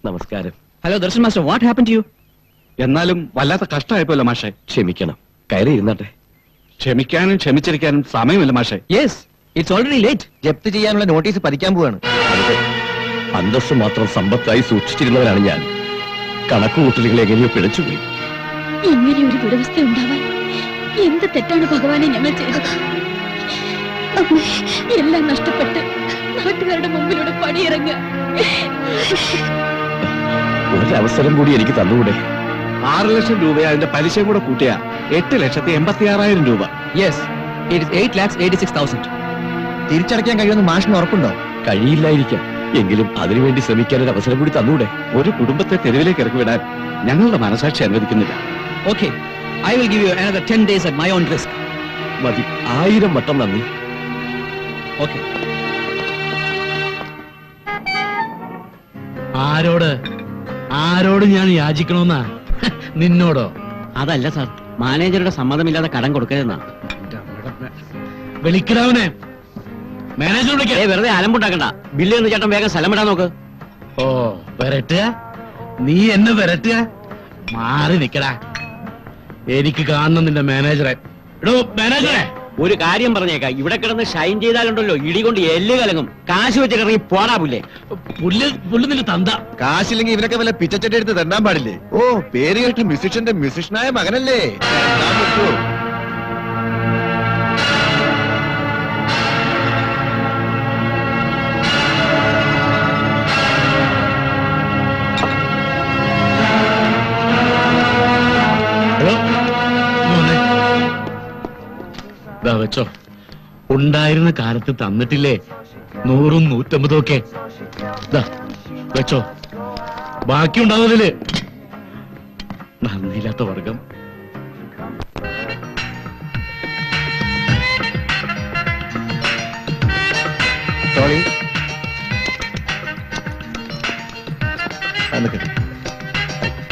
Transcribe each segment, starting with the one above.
നമസ്കാരം. Hello Darshan master, what happen to you? എന്നാലും വല്ലാത്ത കഷ്ടമായപ്പോലെ മാഷെ. ക്ഷമിക്കണം, കയറി ഇരുന്നട്ടെ. ക്ഷമിക്കാനും ക്ഷമിച്ചിരിക്കാനും സമയമില്ല മാഷെ. Yes, it's already late. ജപ്തി ചെയ്യാനുള്ള നോട്ടീസ് പതിക്കാൻ പോവാണ്. അന്തസ് മാത്രം സമ്പത്തായി സൂക്ഷിച്ചിരുന്നവരാണ് ഞാൻ. കണക്കുകൂട്ടലുകൾ എങ്ങനെയോ പിഴച്ചുപോയി. ഇങ്ങനെ ഒരു ദുരവസ്ഥ ഉണ്ടാവാൻ എന്ത് തെറ്റാണ് ഭഗവാനെ ഞങ്ങൾ ചെയ്തത്? എല്ലാം നഷ്ടപ്പെട്ട് നാട്ടുകാരുടെ മുമ്പിലൂടെ പടിയിറങ്ങുക. ഒരവസരം കൂടി എനിക്ക് തന്നുകൂടെ? 6 ലക്ഷം രൂപയെ അതിന്റെ പലിശയും കൂടെ കൂട്ടിയ 8,86,000 രൂപ. Yes, it is 8,86,000. തിരിച്ചടയ്ക്കാൻ കഴിയുമെന്ന് മാഷിന് ഉറപ്പുണ്ടോ? കഴിയില്ലായിരിക്കാം, എങ്കിലും അതിനുവേണ്ടി ശ്രമിക്കാൻ ഒരു അവസരം കൂടി തന്നുകൂടെ? ഒരു കുടുംബത്തെ തെരുവിലേക്ക് ഇറക്കി വിടാൻ ഞങ്ങളുടെ മനസാക്ഷി അനുവദിക്കുന്നില്ല. Okay, I will give you another 10 days at my own risk. മതി, 1000 വട്ടം നന്ദി. Okay. ആരോട് ഞാൻ യാചിക്കണമെന്നാ? നിന്നോടോ? അതല്ല സാർ, മാനേജറുടെ സമ്മതമില്ലാതെ കടം കൊടുക്കരുതെന്നാ. വിളിക്കടാവനെ. മാനേജർ വെറുതെ അലമ്പുണ്ടാക്കണ്ട. ബില്ല് എന്ന് ചേട്ടൻ വേഗം സ്ഥലം വിടാൻ നോക്ക്. ഓ, വരട്ടുക? നീ എന്നെ വരട്ടുക? മാറി നിക്കടാ, എനിക്ക് കാണണം നിന്റെ മാനേജറെ. എടോ മാനേജറെ, ഒരു കാര്യം പറഞ്ഞേക്കാം, ഇവിടെ കിടന്ന് ഷൈൻ ചെയ്താലുണ്ടല്ലോ ഇടി കൊണ്ട് എല്ല് കലങ്ങും. കാശ് വെച്ച് കിടങ്ങി പോടാ പുല്ലേ. പുല്ല് നിന്റെ തന്ത. കാശില്ലെങ്കിൽ ഇവരൊക്കെ വല്ല പിച്ചച്ചട്ടി എടുത്ത് തന്നാൻ പാടില്ലേ? ഓ, പേര് കേട്ട് മ്യൂസിഷ്യന്റെ മ്യൂസിഷ്യനായ മകനല്ലേ? വെച്ചോ, ഉണ്ടായിരുന്ന കാലത്ത് തന്നിട്ടില്ലേ 100ഉം 150ഉം ഒക്കെ. വെച്ചോ, ബാക്കി ഉണ്ടാവുന്നതില്. നന്ദിയില്ലാത്ത വർഗം.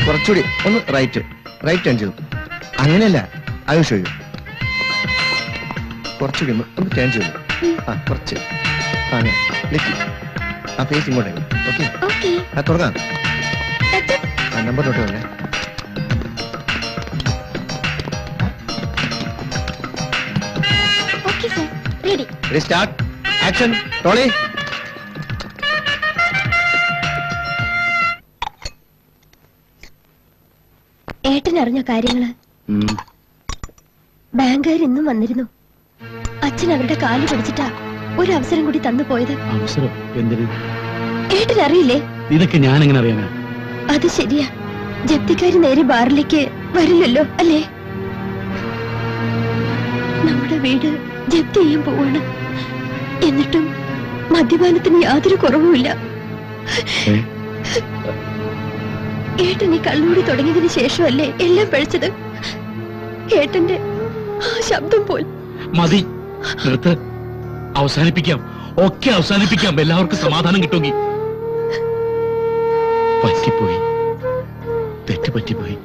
കുറച്ചുകൂടി ഒന്ന് റൈറ്റ് ടേൺ ചെയ്തു. അങ്ങനെയല്ല, ഐ വിൽ ഷോ യു. കുറച്ചുകൂടി ഒന്ന് ടേൺ ചെയ്തു. കുറച്ച് ആ ഫേസ് ഇങ്ങോട്ടേക്ക്. ഓക്കെ, തുടങ്ങാം. നമ്പർ നോട്ട് വേണ്ടേ? Ready, start, action. ടോളി, ഏട്ടൻ അറിഞ്ഞ കാര്യങ്ങള് ബാങ്കുകാർ ഇന്നും വന്നിരുന്നു. അച്ഛൻ അവരുടെ കാല് പിടിച്ചിട്ടാ ഒരു അവസരം കൂടി തന്നു പോയത്. അവസരം എന്തിന്? ഏട്ടൻ അറിയില്ലേ? ഇതൊക്കെ ഞാൻ എങ്ങനെ അറിയാനാ? അത് ശരിയാ, ജപ്തിക്കാര് നേരെ ബാറിലേക്ക് വരില്ലല്ലോ അല്ലേ? നമ്മുടെ വീട് ജപ്തി ചെയ്യാൻ പോവാണ്. എന്നിട്ടും മദ്യപാനത്തിന് യാതൊരു കുറവുമില്ല. ഏട്ടൻ ഈ കള്ളുകൂടി തുടങ്ങിയതിന് ശേഷമല്ലേ എല്ലാം പഴിച്ചത്? ഏട്ടന്റെ ആ ശബ്ദം പോൽ. മതി, നിർത്ത്. അവസാനിപ്പിക്കാം, ഒക്കെ അവസാനിപ്പിക്കാം. എല്ലാവർക്കും സമാധാനം കിട്ടുമെങ്കിൽ. പറ്റിപ്പോയി, തെറ്റുപറ്റിപ്പോയി.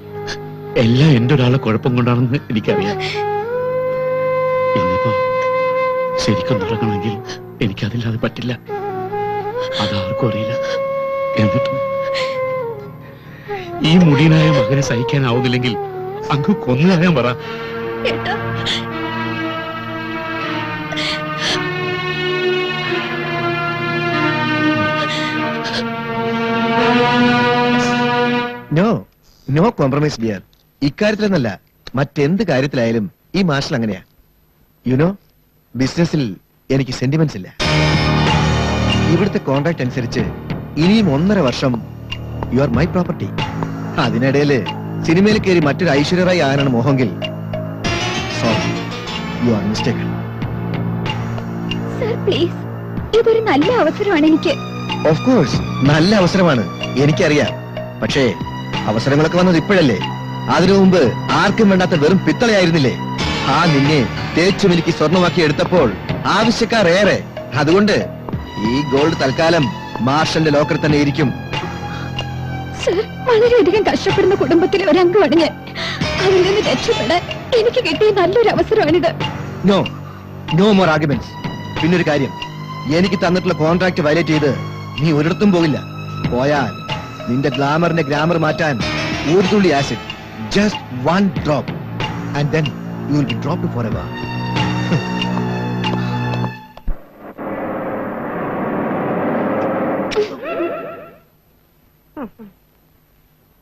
എല്ലാം എന്റെ ഒരാളെ കുഴപ്പം കൊണ്ടാണെന്ന് എനിക്കറിയാം. ഇന്നിപ്പോ ശരിക്കും നടക്കണമെങ്കിൽ എനിക്കതില്ലാതെ പറ്റില്ല. അതാർക്കും അറിയില്ല. എന്നിട്ടും ഈ മുടിയനായ മകനെ സഹിക്കാനാവുന്നില്ലെങ്കിൽ അങ്ങ് കൊന്നുകളയാൻ പറ. No compromise dear. ഇക്കാര്യത്തിലെന്നല്ല, മറ്റെന്ത് കാര്യത്തിലായാലും ഈ മാഷിൽ അങ്ങനെയാ. യുനോ, ബിസിനസ്സിൽ എനിക്ക് സെന്റിമെന്റ്സ് ഇല്ല. ഇവിടുത്തെ കോൺട്രാക്ട് അനുസരിച്ച് ഇനിയും 1.5 വർഷം യു ആർ മൈ പ്രോപ്പർട്ടി. അതിനിടയില് സിനിമയിൽ കയറി മറ്റൊരു ഐശ്വര്യറായി ആകാനാണ് മോഹമെങ്കിൽ sorry, you are mistaken. Sir please, ഇതൊരു നല്ല അവസരമാണ് എനിക്ക്. ഓഫ് കോഴ്സ്, നല്ല അവസരമാണ്, എനിക്കറിയാം. പക്ഷേ അവസരങ്ങളൊക്കെ വന്നത് ഇപ്പോഴല്ലേ? അതിനു മുമ്പ് ആർക്കും വേണ്ടാത്ത വെറും പിത്തളയായിരുന്നില്ലേ? ആ നിന്നെ തേച്ചു മിലുക്കി സ്വർണ്ണമാക്കി എടുത്തപ്പോൾ ആവശ്യക്കാർ ഏറെ. അതുകൊണ്ട് ഈ ഗോൾഡ് തൽക്കാലം മാർഷന്റെ ലോക്കറിൽ തന്നെ ഇരിക്കും. സർ, വളരെയധികം കഷ്ടപ്പെടുന്ന കുടുംബത്തിലെ ഒരു അംഗമാണ് ഞാൻ. അതിൽ നിന്ന് രക്ഷപ്പെടാൻ എനിക്ക് കിട്ടിയ നല്ലൊരു അവസരമാണിത്. No more arguments. പിന്നൊരു കാര്യം, എനിക്ക് തന്നിട്ടുള്ള കോൺട്രാക്ട് വയലേറ്റ് ചെയ്ത് നീ ഒരിടത്തും പോകില്ല. പോയാൽ നിന്റെ ഗ്ലാമറിന്റെ ഗ്രാമർ മാറ്റാൻ ഒരു തുള്ളി acid, just 1 drop, and then you will be dropped forever.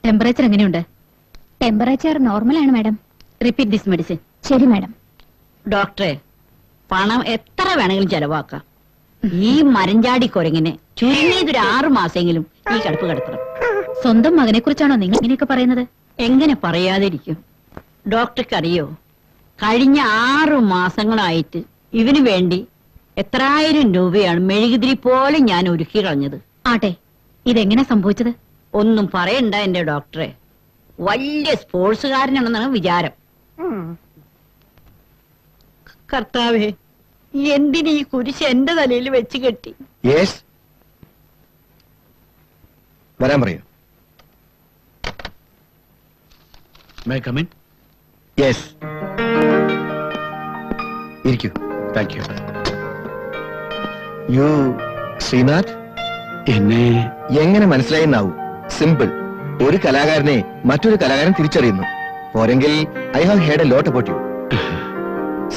Temperature എങ്ങനെയുണ്ട്? ടെമ്പറേച്ചർ നോർമൽ ആണ് മാഡം. Repeat this medicine. ശരി മാഡം. ഡോക്ടറെ, പണം എത്ര വേണമെങ്കിലും ചെലവാക്കാം. ഈ മരഞ്ചാടി കുരങ്ങിന് ചുരുങ്ങിയതൊരു 6 മാസമെങ്കിലും ഈ കിടപ്പ് കിടക്കണം. സ്വന്തം മകനെ കുറിച്ചാണോ നിങ്ങൾ ഇങ്ങനെയൊക്കെ പറയുന്നത്? എങ്ങനെ പറയാതിരിക്കും? ഡോക്ടർക്ക് അറിയോ, കഴിഞ്ഞ 6 മാസങ്ങളായിട്ട് ഇവന് വേണ്ടി എത്രായിരം രൂപയാണ് മെഴുകുതിരി പോലെ ഞാൻ ഒരുക്കി കളഞ്ഞത്. ആട്ടെ, ഇതെങ്ങനെ സംഭവിച്ചത്? ഒന്നും പറയണ്ട എന്റെ ഡോക്ടറെ, വലിയ സ്പോർട്സുകാരനാണെന്നാണ് വിചാരം. കർത്താവേ, എന്തിനീ കുരിശ് എന്റെ തലയിൽ വെച്ച് കെട്ടി? യെസ്, വരാൻ പറയൂ. May come in? യെസ്, ഇരിക്കൂ. Thank you. യു ശ്രീനാഥ്? എന്നെ എങ്ങനെ മനസ്സിലായെന്നാവൂ. സിമ്പിൾ. ഒരു കലാകാരനെ മറ്റൊരു കലാകാരൻ തിരിച്ചറിയുന്നു. പോരെങ്കിൽ I have heard a lot about you.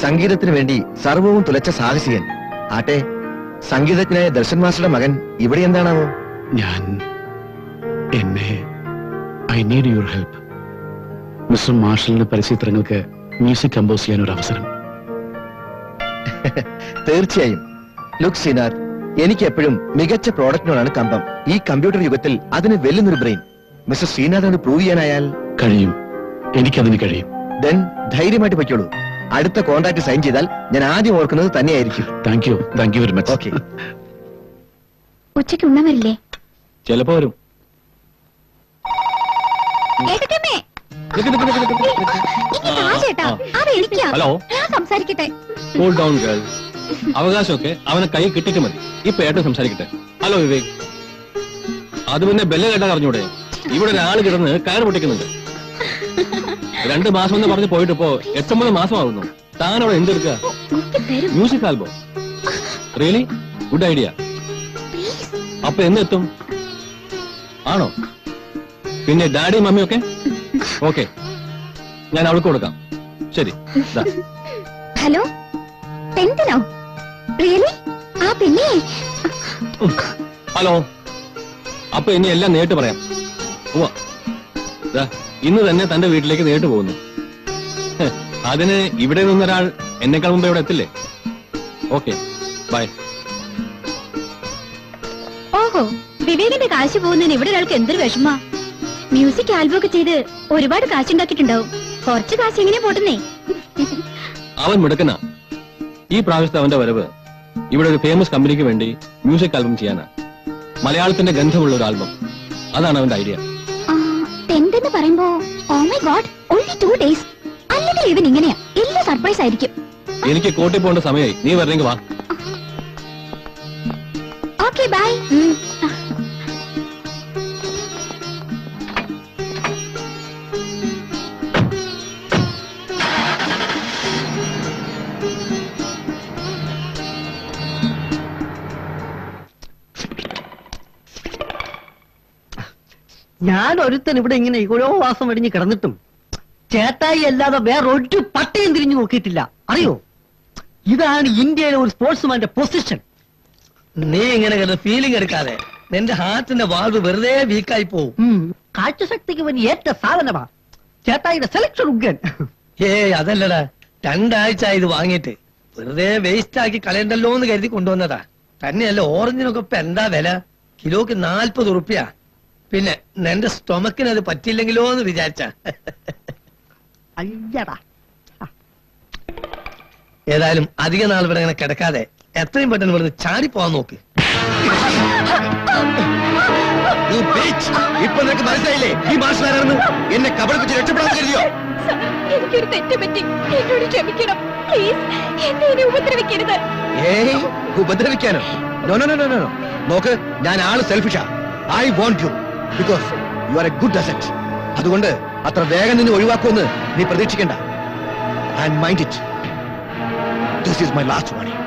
സംഗീതത്തിന് വേണ്ടി സർവവും തുലച്ച സാഹസികൻ. ആട്ടെ, സംഗീതജ്ഞനായ ദർശൻ മാസ്റ്ററുടെ മകൻ ഇവിടെ എന്താണാവോ? എന്നെ I need your help. Mister മാർഷലിന്റെ പരസ്യചിത്രങ്ങൾക്ക് മ്യൂസിക് കമ്പോസ് ചെയ്യാൻ ഒരു അവസരം. തീർച്ചയായും. ലുക്ക് ശ്രീനാഥ്, എനിക്ക് എപ്പോഴും മികച്ച പ്രോഡക്റ്റിനോടാണ് കമ്പം. ഈ കമ്പ്യൂട്ടർ യുഗത്തിൽ അതിന് വെല്ലുന്നൊരു ബ്രെയിൻ മിസ്റ്റർ ശ്രീനാഥിന് പ്രൂവ് ചെയ്യാനായാൽ കഴിയും, എനിക്കതിന് കഴിയും. ദെൻ ധൈര്യമായിട്ട് പൊയ്ക്കോളൂ. അടുത്ത കോൺട്രാക്ട് സൈൻ ചെയ്താൽ ഞാൻ ആദ്യം ഓർക്കുന്നത് തന്നെയായിരിക്കും. Thank you very much. Okay. ഉച്ചയ്ക്ക് ഉണ്ണാൻ വരില്ലേ? ചിലപ്പോ വരും. ഹലോ, ഞാൻ സംസാരിക്കട്ടെ. Cool down girl. അവകാശമൊക്കെ അവനെ കൈ കിട്ടിട്ട് മതി. ഇപ്പൊ ഏറ്റവും സംസാരിക്കട്ടെ. ഹലോ വിവേക്, അത് പിന്നെ ബെല്ല് കേട്ടാ അറിഞ്ഞൂടെ? ഇവിടെ ഒരാള് കിടന്ന് കയർ പൊട്ടിക്കുന്നുണ്ട്. 2 മാസം എന്ന് പറഞ്ഞ് പോയിട്ട് ഇപ്പോ 8-9 മാസമാകുന്നു. താൻ അവിടെ എന്തെടുക്കുക? Music album? Really good idea. അപ്പൊ എന്നെത്തും? ആണോ? പിന്നെ ഡാഡി മമ്മിയൊക്കെ ഓക്കെ, ഞാൻ അവൾക്ക് കൊടുക്കാം. ശരി. ഹലോ, ടെൻത്തിനോ? റിയലി? ആ പിന്നെ ഹലോ. അപ്പൊ ഇനി എല്ലാം നേരിട്ട് പറയാം. ഇന്ന് തന്നെ തന്റെ വീട്ടിലേക്ക് നേരിട്ട് പോകുന്നു. അതിന് ഇവിടെ നിന്നൊരാൾ എന്നെക്കാൾ മുമ്പ് ഇവിടെ എത്തില്ലേ? Okay, by. ഓഹോ, വിവേകിന്റെ കാശ് പോകുന്നതിന് ഇവിടെ ഒരാൾക്ക് എന്തൊരു വിഷമ. മ്യൂസിക് ആൽബം ഒക്കെ ചെയ്ത് ഒരുപാട് കാശുണ്ടാക്കിയിട്ടുണ്ടാവും. കുറച്ച് കാശ് എങ്ങനെ പോട്ടുന്നേ? അവൻ മിടുക്കനാ. ഈ പ്രാവശ്യത്തെ അവന്റെ വരവ് ഇവിടെ ഒരു ഫേമസ് കമ്പനിക്ക് വേണ്ടി മ്യൂസിക് ആൽബം ചെയ്യാനാ. മലയാളത്തിന്റെ ഗന്ധമുള്ള ഒരു ആൽബം. അതാണ് അവന്റെ ഐഡിയ. ടെൻത്ത് എന്ന് പറയുമ്പോ oh my god, only 2 days. അല്ലെങ്കിൽ ഇവൻ ഇങ്ങനെയാ, എല്ലാം സർപ്രൈസ് ആയിരിക്കും. എനിക്ക് കോട്ടി പോകേണ്ട സമയമായി. നീ വരണമെങ്കിൽ വാ. Okay, bye. ഞാൻ ഒരുത്തൻ ഇവിടെ ഇങ്ങനെ ഓരോ മാസം വെടിഞ്ഞ് കിടന്നിട്ടും ചേട്ടായി അല്ലാതെ വേറൊരു പട്ടയം തിരിഞ്ഞു നോക്കിയിട്ടില്ല. അറിയോ, ഇതാണ് ഇന്ത്യയിലെ ഒരു സ്പോർട്സ്മാന്റെ പൊസിഷൻ. നീ ഇങ്ങനെ ഫീലിംഗ് എടുക്കാതെ നിന്റെ ഹാർട്ടിന്റെ വാൾവ് വെറുതെ വീക്കായി പോവും. കാഴ്ചശക്തിക്ക് വലിയ ഏറ്റ സാധനമാ ചേട്ടായിയുടെ സെലക്ഷൻ ഉഗ്രൻ. അതല്ലടാ, 2 ആഴ്ച ഇത് വാങ്ങിയിട്ട് വെറുതെ വേസ്റ്റ് ആക്കി കളയണ്ടല്ലോ എന്ന് കരുതി കൊണ്ടുവന്നതാ. തന്നെയല്ല, ഓറഞ്ചിനൊക്കെ ഇപ്പൊ എന്താ വില? കിലോക്ക് 40 ഉറുപ്പ്യ. പിന്നെ നിന്റെ സ്റ്റൊമക്കിന് അത് പറ്റില്ലെങ്കിലോ എന്ന് വിചാരിച്ച. അയ്യടാ, ഏതായാലും അധിക നാൾ ഇവിടെ ഇങ്ങനെ കിടക്കാതെ എത്രയും പെട്ടെന്ന് ഇവിടുന്ന് ചാടി പോവാൻ നോക്ക്. ഇപ്പൊ നിനക്ക് മനസ്സിലായില്ലേ ഈ മാസ്റ്ററാണെന്ന്? എന്നെ കബളിപ്പിച്ച് രക്ഷപ്പെടാൻ കരുതിയോ? എനിക്കൊരു തെറ്റ് പറ്റി, എന്നോട് ക്ഷമിക്കണം പ്ലീസ്. എന്നെ ഇനി ഉപദ്രവിക്കരുത്. ഏയ്, ഉപദ്രവിക്കാനോ? No no no no. നോക്ക്, ഞാൻ ആള് സെൽഫിഷാ. I want you because you are a good asset. അതുകൊണ്ട് അത്ര വേഗം നിന്ന് ഒഴിവാക്കുമെന്ന് നീ പ്രതീക്ഷിക്കണ്ട. And mind it, this is my last warning.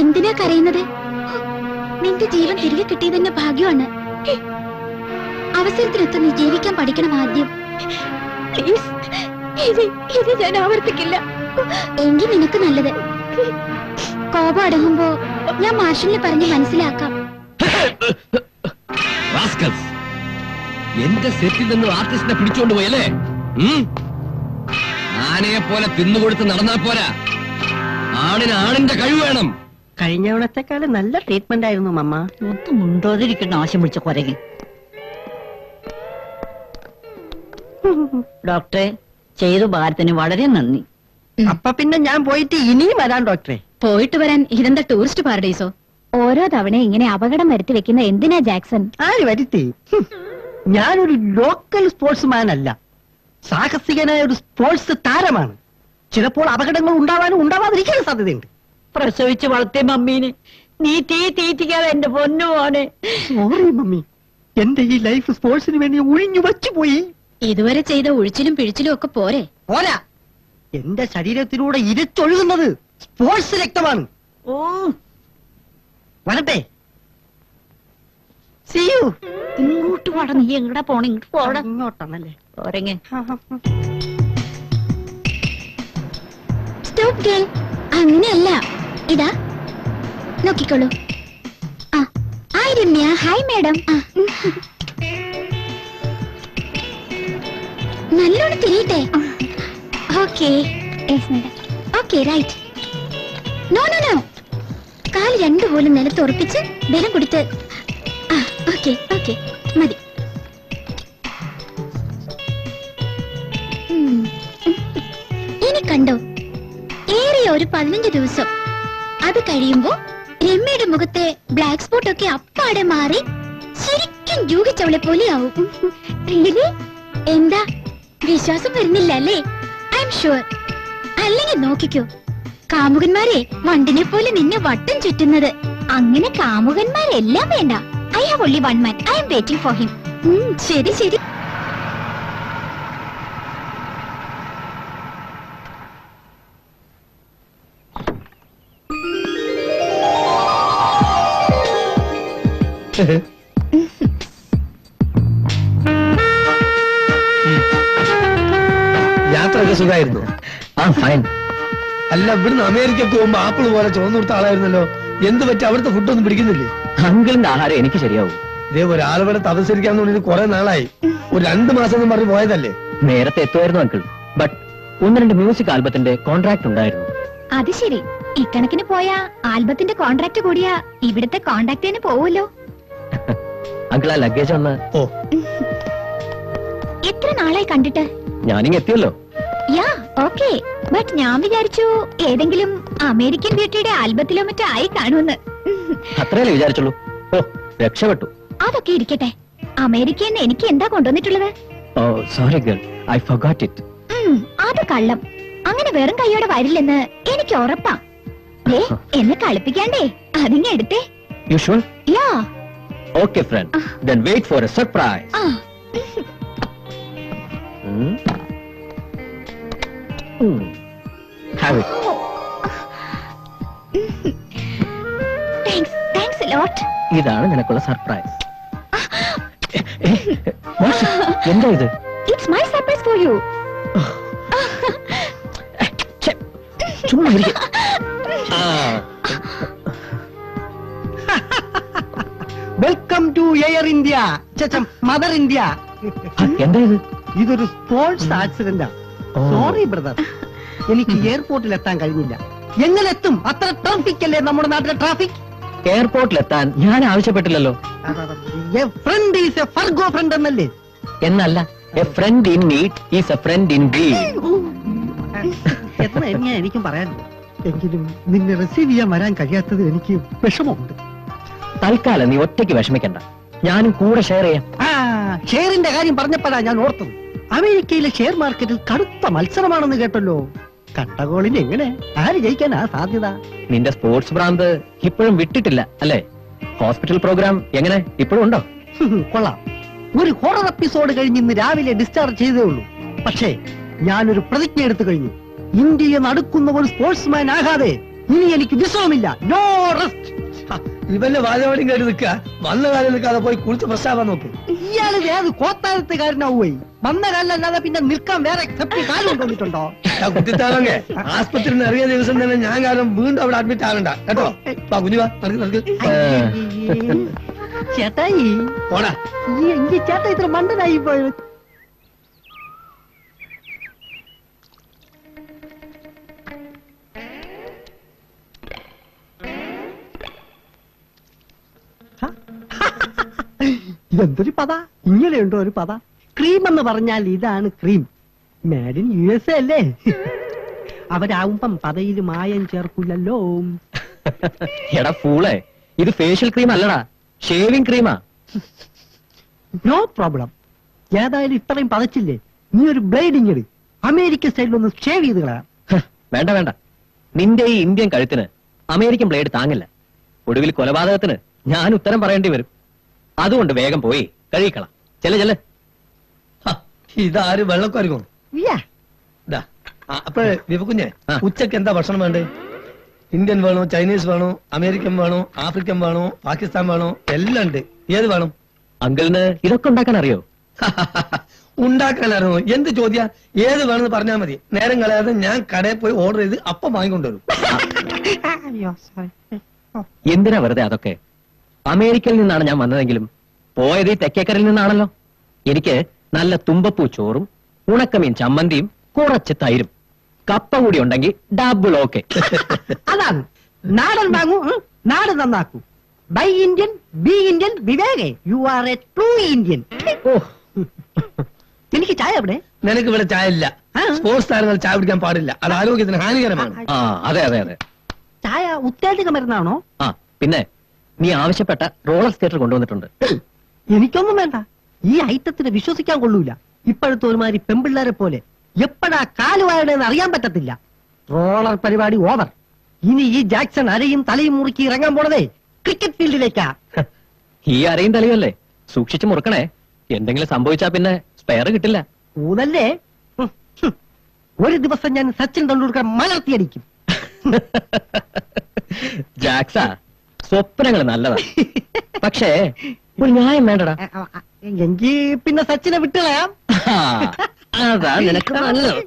എന്തിനാ കരയുന്നത്? നിന്റെ ജീവൻ തിരികെ കിട്ടിയതന്നെ ഭാഗ്യമാണ്. അവസരത്തിനൊത്ത് നീ ജീവിക്കാൻ പഠിക്കണം ആദ്യം. പ്ലീസ്, ഇത് ഞാൻ ആവർത്തിക്കില്ല. എങ്കിൽ നിനക്ക് നല്ലത്. കോപം അടങ്ങുമ്പോ ഞാൻ മാഷിനെ പറഞ്ഞ് മനസ്സിലാക്കാം. എന്റെ സെറ്റിൽ നിന്ന് ആർട്ടിസ്റ്റിനെ പിടിച്ചോണ്ട് പോയല്ലേ? ആനയെ പോലെ തിന്നുകൊടുത്ത് നടന്നാ പോരാ, ആണിന് ആണിന്റെ കഴിവ് വേണം. കഴിഞ്ഞവണത്തെക്കാളും നല്ല ട്രീറ്റ്മെന്റ് ആയിരുന്നു മമ്മ. ഒന്നും ഉണ്ടോതിരിക്കുന്ന ആശം വിളിച്ച കൊരകൻ. ഡോക്ടറെ, ചെയ്തു ഭാരത്തിന് വളരെ നന്ദി. അപ്പൊ പിന്നെ ഞാൻ പോയിട്ട് ഇനിയും വരാം ഡോക്ടറെ. പോയിട്ട് വരാൻ ഇതെന്താ ടൂറിസ്റ്റ് പാരഡൈസോ? ഓരോ തവണ ഇങ്ങനെ അപകടം വരുത്തി വെക്കുന്ന എന്തിനാ ജാക്സൺ? ആര് വരുത്തി? ഞാനൊരു ലോക്കൽ സ്പോർട്സ്മാൻ അല്ല, സാഹസികനായ ഒരു സ്പോർട്സ് താരമാണ്. ചിലപ്പോൾ അപകടങ്ങൾ ഉണ്ടാവാനും ഉണ്ടാവാതിരിക്കാനും സാധ്യതയുണ്ട്. പ്രസവിച്ച് വളർത്തിയ മമ്മീനെ നീ തീറ്റിക്കാതെ എന്റെ പൊന്നു മോനെ. സോറി മമ്മി, എന്റെ ഈ ലൈഫ് സ്പോർട്സിന് വേണ്ടി ഒഴിഞ്ഞു വച്ചു പോയി. ഇതുവരെ ചെയ്ത ഒഴിച്ചിലും പിഴിച്ചിലും ഒക്കെ പോരെ? പോരാ, എന്റെ ശരീരത്തിലൂടെ ഇരച്ചൊഴുകുന്നത് സ്പോർട്സ് രക്തമാണ്. ഓ, വരട്ടെ. See you. ഇങ്ങോട്ട് പോട. നീ എങ്ങടാ പോണ? ഇങ്ങോട്ട് പോടാ. ഇങ്ങോട്ടാണല്ലേ? പോരങ്ങ. സ്റ്റോപ്പ് ഗേൾ, അങ്ങനെയല്ല. ഇതാ നോക്കിക്കോളൂ. ഹായ് രമ്യ. Hi madam. നല്ലോണം തിരിയട്ടെ. Okay okay, right. No no no, കാല് രണ്ടുപോലും നിലത്ത് ഉറപ്പിച്ച് ബലം കൊടുത്ത്. ഓക്കെ ഓക്കെ, മതി. ഇനി കണ്ടോ, ഏറിയ ഒരു 15 ദിവസം. അത് കഴിയുമ്പോ രമ്യയുടെ മുഖത്തെ ബ്ലാക്ക് സ്പോട്ട് ഒക്കെ അപ്പാടെ മാറി ശരിക്കും ജൂഹിച്ചവളെ പോലെ ആവും. Really? എന്താ വിശ്വാസം വരുന്നില്ല അല്ലേ? I am sure. അല്ലെങ്കിൽ നോക്കിക്കോ, കാമുകന്മാരെ വണ്ടിനെ പോലെ നിന്നെ വട്ടം ചുറ്റുന്നത്. അങ്ങനെ കാമുകന്മാരെല്ലാം വേണ്ട. I have only one man. I M waiting for him. ശരി ശരി. യാത്രയൊക്കെ സുഖമായിരുന്നു? ഫൈൻ. അല്ല, ഇവിടുന്ന് അമേരിക്കക്ക് പോകുമ്പോ ആപ്പിൾ പോലെ ചോർന്നു കൊടുത്ത ആളായിരുന്നല്ലോ. എന്ത് പറ്റി? അവിടുത്തെ ഫുഡൊന്നും പിടിക്കുന്നില്ലേ? അങ്കിളിന്റെ ആഹാരം എനിക്ക് ശരിയാവും. ഇതേ ഒരാളിവിടെ തപസ്സരിക്കാന്ന് പറഞ്ഞത് കുറെ നാളായി. ഒരു 2 മാസം എന്ന് പറഞ്ഞ് പോയതല്ലേ? നേരത്തെ എത്തുമായിരുന്നു അങ്കിൾ, ബട്ട് 1-2 മ്യൂസിക് ആൽബത്തിന്റെ കോൺട്രാക്ട് ഉണ്ടായിരുന്നു. അത് ശരി. ഇക്കണക്കിന് പോയ ആൽബത്തിന്റെ കോൺട്രാക്ട് കൂടിയാ ഇവിടുത്തെ കോൺട്രാക്ട് പോവുമല്ലോ. അങ്കിൾ, ആ ലഗേജ് ഒന്ന്. ഓ, എത്ര നാളായി കണ്ടിട്ട്? ഞാനിങ് എത്തിയല്ലോ. യാ ഓക്കെ, ബട്ട് ഞാൻ വിചാരിച്ചു ഏതെങ്കിലും അമേരിക്കൻ ബ്യൂട്ടിയുടെ ആൽബത്തിലോ മറ്റോ ആയി കാണുമെന്ന്. അത്രയല്ലേ വിചാരിച്ചുള്ളൂ. ഓ, രക്ഷപ്പെട്ടു. അതൊക്കെ ഇരിക്കട്ടെ, അമേരിക്കയിൽ എനിക്ക് എന്താ കൊണ്ടുവന്നിട്ടുള്ളത്? Oh sorry girl, I forgot it. അത് കള്ളം. അങ്ങനെ വെറും കൈയോടെ വരില്ലെന്ന് എനിക്ക് ഉറപ്പാ. ദേ, എന്നെ കളിപ്പിക്കാണ്ടേ, അതിങ്ങ എടുത്തേ. You sure? Yeah. Okay friend, then wait for a surprise. Have it. Thanks a lot. ഇതാണ് നിനക്കുള്ള സർപ്രൈസ്. എന്താ ഇത്? It's my surprise for you. ചുമ്മാ ഇരിക്ക്. Welcome to Air India, mother India. എന്താ ഇത്? ഇതൊരു സ്പോർട്സ് ആക്സിഡന്റാ. സോറി ബ്രദർ, എനിക്ക് എയർപോർട്ടിൽ എത്താൻ കഴിഞ്ഞില്ല. എങ്ങനെ എത്തും? അത്ര ട്രാഫിക് അല്ലേ നമ്മുടെ നാട്ടിലെ ട്രാഫിക്. എയർപോർട്ടിലെത്താൻ ഞാൻ ആവശ്യപ്പെട്ടില്ലല്ലോ. Friend is A Fargo front എന്നല്ലേ? എന്നല്ല, a friend in need is a friend in greed. എത്ര ഞാൻ എനിക്കും പറയാനുണ്ട്. എങ്കിലും നിന്നെ റിസീവ് ചെയ്യാൻ വരാൻ കഴിയാത്തത് എനിക്ക് വിഷമമുണ്ട്. തൽക്കാലം നീ ഒറ്റയ്ക്ക് വിഷമിക്കണ്ട, ഞാനും കൂടെ ഷെയർ ചെയ്യാം. ഷെയറിന്റെ കാര്യം പറഞ്ഞപ്പോഴാ ഞാൻ ഓർത്തത്. അമേരിക്കയിലെ ഷെയർ മാർക്കറ്റിൽ കടുത്ത മത്സരമാണെന്ന് കേട്ടല്ലോ. കട്ടഗോളിന് എങ്ങനെ ആര് ജയിക്കാനാ സാധ്യത? നിന്റെ സ്പോർട്സ് ഭ്രാന്ത് ഇപ്പോഴും വിട്ടിട്ടില്ല അല്ലേ? ഹോസ്പിറ്റൽ പ്രോഗ്രാം എങ്ങനെ ഇപ്പോഴും ഉണ്ടോ? കൊള്ളാം. ഒരു ഹൊറർ എപ്പിസോഡ് കഴിഞ്ഞ് ഇന്ന് രാവിലെ ഡിസ്ചാർജ് ചെയ്തേ ഉള്ളൂ. പക്ഷേ ഞാനൊരു പ്രതിജ്ഞ എടുത്തു കഴിഞ്ഞു. ഇന്ത്യയെ നടുക്കുന്ന ഒരു സ്പോർട്സ്മാൻ ആകാതെ ഇനി എനിക്ക് വിശ്രമമില്ല. No rest. ഇവന്റെ വാചകോടിയും കേട്ട് നിൽക്കുക. വന്ന കാലം നിൽക്കാതെ പോയി കുളിച്ച് പ്രശ്നമാവാൻ നോക്ക്. ഇയാള് വേറെ കോത്താഴത്തുകാരനാവുകയായി. വന്ന കാലല്ലാതെ പിന്നെ നിൽക്കാൻ വേറെ സെപ്പറേറ്റ് കാലം കൊണ്ടുവന്നിട്ടുണ്ടോ? കുത്തിത്താളങ്ങേ ആസ്പത്രിയിൽ നിന്ന് ഇറങ്ങിയ ദിവസം തന്നെ ഞാൻ കാരണം വീണ്ടും അവിടെ അഡ്മിറ്റ് ആകണ്ട കേട്ടോ. കുഞ്ഞുവാ നടക്ക്. ചേട്ടായി പോടാ. ഈ എങ്കിൽ ചേട്ടാ ഇത്ര മണ്ടനായി പോയത്. ഇതെന്തൊരു പദ, ഇങ്ങനെയുണ്ടോ ഒരു പദ? ക്രീം എന്ന് പറഞ്ഞാൽ ഇതാണ് ക്രീം. മേഡ് ഇൻ USA അല്ലേ? അവരാവുമ്പം പതയിൽ മായം ചേർക്കില്ലല്ലോ. എടാ ഫൂളെ, ഇത് ഫേഷ്യൽ ക്രീം അല്ലടാ, ഷേവിംഗ് ക്രീമാ. No problem. ഏതായാലും ഇത്രയും പതച്ചില്ലേ, നീ ഒരു ബ്ലേഡിങ് എടു. അമേരിക്കൻ സ്റ്റൈലിൽ ഒന്ന് ഷേവ് ചെയ്ത് കളയാം. വേണ്ട വേണ്ട, നിന്റെ ഈ ഇന്ത്യൻ കഴുത്തിന് അമേരിക്കൻ ബ്ലേഡ് താങ്ങില്ല. ഒടുവിൽ കൊലപാതകത്തിന് ഞാൻ ഉത്തരം പറയേണ്ടി വരും. അതുകൊണ്ട് വേഗം പോയി കഴിക്കണം. ചെല്ല്. ഇതാര് വെള്ളക്കാരിക്കും? യാ. അപ്പൊ വിവകുഞ്ഞെ, ആ. ഉച്ചക്ക് എന്താ ഭക്ഷണം വേണ്ടേ? ഇന്ത്യൻ വേണോ, ചൈനീസ് വേണോ, അമേരിക്കൻ വേണോ, ആഫ്രിക്കൻ വേണോ, പാകിസ്ഥാൻ വേണോ? എല്ലാം ഉണ്ട്. ഏത് വേണം? അങ്കിളിന് ഇതൊക്കെ ഉണ്ടാക്കാൻ അറിയോ? ഉണ്ടാക്കാനായിരുന്നു. എന്ത് ചോദ്യ? ഏത് വേണമെന്ന് പറഞ്ഞാൽ മതി. നേരം കളയാതെ ഞാൻ കടയിൽ പോയി ഓർഡർ ചെയ്ത് അപ്പം വാങ്ങിക്കൊണ്ടുവരും. എന്തിനാ വെറുതെ അതൊക്കെ? അമേരിക്കയിൽ നിന്നാണ് ഞാൻ വന്നതെങ്കിലും പോയത് ഈ തെക്കേക്കരയിൽ നിന്നാണല്ലോ. എനിക്ക് നല്ല തുമ്പപ്പൂ ചോറും ഉണക്കമീൻ ചമ്മന്തിയും കുറച്ച് തൈരും കപ്പ കൂടി ഉണ്ടെങ്കിൽ ഡബിൾ ഓക്കെ. അതാണ് നാടൻ വാങ്ങൂ, നാട് നന്നാക്കൂ. ബൈ ഇന്ത്യൻ, ബി ഇന്ത്യൻ, വിവേകേ. You are a true Indian. Oh, എനിക്ക് ചായ എവിടെ? നിനക്ക് ഇവിടെ ചായ ഇല്ല. സ്പോർട്സ് താരങ്ങൾ ചായ കുടിക്കാൻ പാടില്ല. അത് ആരോഗ്യത്തിന് ഹാനികരമാണ്. ആ അതെ അതെ അതെ. ചായ ഉത്തേജക മരുന്നാണോ? ആ പിന്നെ നീ ആവശ്യപ്പെട്ട റോളർ സ്കേറ്റർ കൊണ്ടുവന്നിട്ടുണ്ട്. എനിക്കൊന്നും വേണ്ട. ഈ ഐറ്റത്തിന് വിശ്വസിക്കാൻ കൊള്ളൂല. ഇപ്പോഴത്തെ ഒരുമാതിരി പെമ്പിള്ളേരെ പോലെ എപ്പോഴാ കാലുവായണെന്ന് അറിയാൻ പറ്റത്തില്ല. റോളർ പരിപാടി ഓവർ. ഇനി ഈ ജാക്സൺ അരയും തലയും മുറുക്കി ഇറങ്ങാൻ പോണതേ ക്രിക്കറ്റ് ഫീൽഡിലേക്കാ. ഈ അരയും തലയല്ലേ, സൂക്ഷിച്ചു മുറുക്കണേ. എന്തെങ്കിലും സംഭവിച്ചാ പിന്നെ സ്പെയർ കിട്ടില്ല. ഊതല്ലേ? ഒരു ദിവസം ഞാൻ സച്ചിൻ തെണ്ടുൽക്കർ മലർത്തിയടിക്കും. ജാക്സ, സ്വപ്നങ്ങൾ നല്ലതാ, പക്ഷേ ഒരു ന്യായം വേണ്ടടാ. എങ്കിൽ പിന്നെ സച്ചിനെ വിട്ടുകളയാം. ആ, അതാ നിനക്ക് നല്ലത്.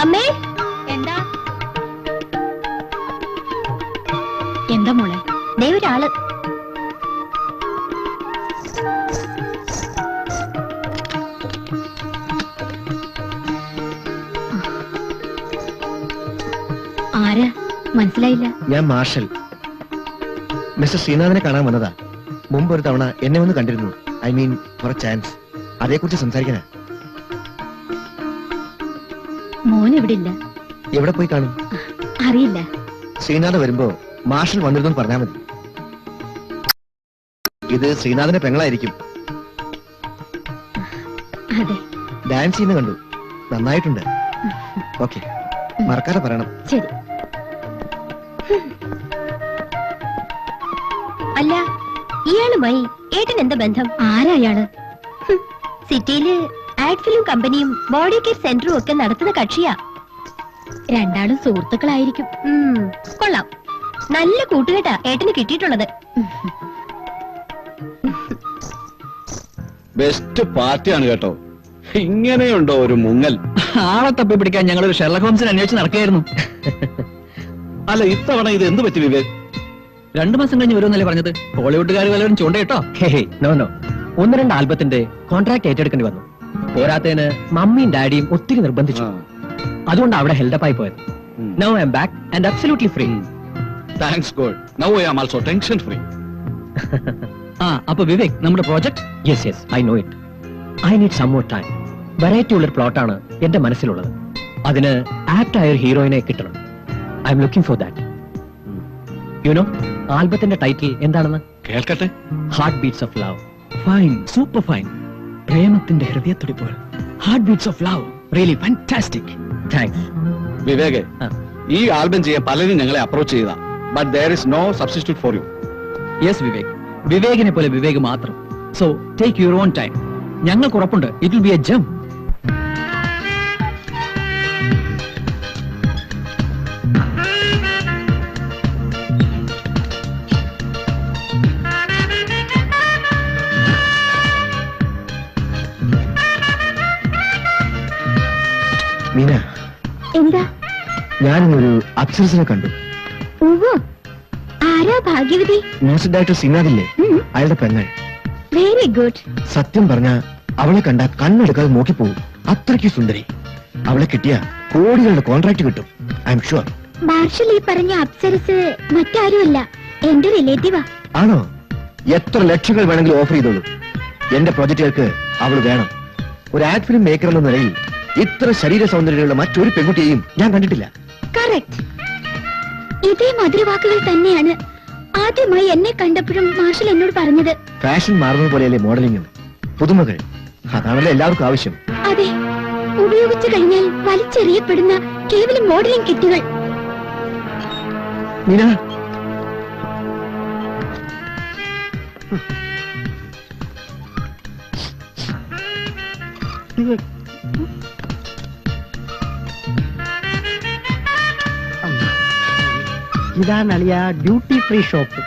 അമ്മേ, എന്താ എന്താ മോളെ? ദേ ഒരാള്. ആരാ? മനസ്സിലായില്ല. ഞാൻ മാർഷൽ. മിസ്റ്റർ ശ്രീനാഥിനെ കാണാൻ വന്നതാ. മുമ്പ് ഒരു തവണ എന്നെ ഒന്ന് കണ്ടിരുന്നു. I mean for a chance. അതേക്കുറിച്ച് സംസാരിക്കാനാ. മോൻ ഇവിടെ ഇല്ല. എവിടെ പോയി കാണും? അറിയില്ല. ശ്രീനാഥ് വരുമ്പോ മാർഷൽ വന്നിരുന്നു പറഞ്ഞാൽ മതി. ഇത് ശ്രീനാഥിന്റെ പെങ്ങളായിരിക്കും. അതെ, ഡാൻസ് ചെയ്യുന്ന കണ്ടു. നന്നായിട്ടുണ്ട്. ഓക്കെ, മറക്കാതെ പറയണം. ശരി. അല്ല, ഇയാളുമായി ഏട്ടൻ എന്താ ബന്ധം? ആരാ അയാള്? സിറ്റിയില് ആഡ് ഫിലിം കമ്പനിയും ബോഡി കെയർ സെന്ററും ഒക്കെ നടത്തുന്ന കക്ഷിയാ. രണ്ടാളും സുഹൃത്തുക്കളായിരിക്കും. കൊള്ളാം, നല്ല കൂട്ടുകെട്ടാ ഏട്ടന് കിട്ടിയിട്ടുള്ളത്. ബെസ്റ്റ് പാർട്ടിയാണ് കേട്ടോ. ഇങ്ങനെയുണ്ടോ ഒരു മുങ്ങൽ? ആളെ തപ്പി പിടിക്കാൻ ഞങ്ങൾ ഒരു ഷെർലക് ഹോംസിനെ അന്വേഷിച്ച് നടക്കുകയായിരുന്നു. അല്ല, ഇത്തവണ ഇത് എന്ത് പറ്റി വിവേക്? 2 മാസം കഴിഞ്ഞ് വരുമെന്നല്ലേ പറഞ്ഞത്? ഹോളിവുഡുകാർ വല്ലവരും ചൂണ്ടയിട്ടോ? നോ നോ, 1-2 ആൽബത്തിന്റെ കോൺട്രാക്ട് ഏറ്റെടുക്കേണ്ടി വന്നു. പോരാത്തതിന് മമ്മിയും ഡാഡിയും ഒത്തിരി നിർബന്ധിച്ചു. അതുകൊണ്ട് അവിടെ ഹെൽഡപ്പായി പോയത്. Now I am back and absolutely free. Thanks god. Now I am also tension free. അപ്പൊ വിവേക്, നമ്മുടെ project? Yes yes, I know it. I need some more time. Variety ഉള്ളൊരു പ്ലോട്ടാണ് എന്റെ മനസ്സിലുള്ളത്. അതിന് ആപ്റ്റ് ആയ ഒരു ഹീറോയിനെ കിട്ടണം. I am looking for that. You know, ആൽബത്തിന്റെ ടൈറ്റിൽ എന്താണെന്ന്? കേൾക്കട്ടെ. Heart beats of love. Fine, super fine. പ്രേമത്തിന്റെ ഹൃദയത്തുടിപ്പുകൾ. Heart beats of love. Really fantastic. Thanks. Vivek, ഈ ആൽബം ചെയ്യാൻ പലരും ഞങ്ങളെ അപ്രോച്ച് ചെയ്താ, but there is no substitute for you. Yes Vivek, വിവേകിനെ പോലെ വിവേക് മാത്രം. So take your own time. ഞങ്ങൾക്ക് ഉറപ്പുണ്ട് ഇറ്റ് വിൽ ബി എ ജം. മീന, എന്താ? ഞാനിന്നൊരു അപ്സരസിനെ കണ്ടു. ഓഹോ, ആരാ ഭാഗ്യവതി? മ്യൂസിക് ഡയറക്ടർ സിനാദില്ലേ, അയാളുടെ പെങ്ങൾ. Very good. സത്യം പറഞ്ഞ അവളെ കണ്ട കണ്ണെടുക്കാതെ നോക്കിപ്പോവും. അത്രയ്ക്ക് സുന്ദരി. അവളെ കിട്ടിയ കോടികളുടെ കോൺട്രാക്ട് കിട്ടും, ഐ എം ഷുവർ. മാർഷൽ ഈ പറഞ്ഞ അപ്സരസ് മറ്റാരുമല്ല, എന്റെ റിലേറ്റീവാ. ആണോ? എത്ര ലക്ഷങ്ങൾ വേണമെങ്കിലും ഓഫർ ചെയ്തോളൂ. എന്റെ പ്രോജക്റ്റുകൾക്ക് അവൾ വേണം. ഒരു ആഡ് ഫിലിം മേക്കർ എന്ന നിലയിൽ ഇത്ര ശരീര സൗന്ദര്യമുള്ള മറ്റൊരു പെൺകുട്ടിയെയും ഞാൻ കണ്ടിട്ടില്ല. കറക്റ്റ്. ഇതേ മധുരവാക്കുകൾ തന്നെയാണ് ആദ്യമായി എന്നെ കണ്ടപ്പോഴും മാർഷൽ എന്നോട് പറഞ്ഞത്. ഫാഷൻ മാറുന്നത് പോലെയല്ലേ മോഡലിംഗ്? പുതുമകൾ, അതാണല്ലോ എല്ലാവർക്കും ആവശ്യം. അതെ, ഉപയോഗിച്ചു കഴിഞ്ഞാൽ വലിച്ചെറിയപ്പെടുന്ന കേവലം മോഡലിംഗ് കിറ്റുകൾ. മീന, ഇതാണ് അളിയ duty free shop,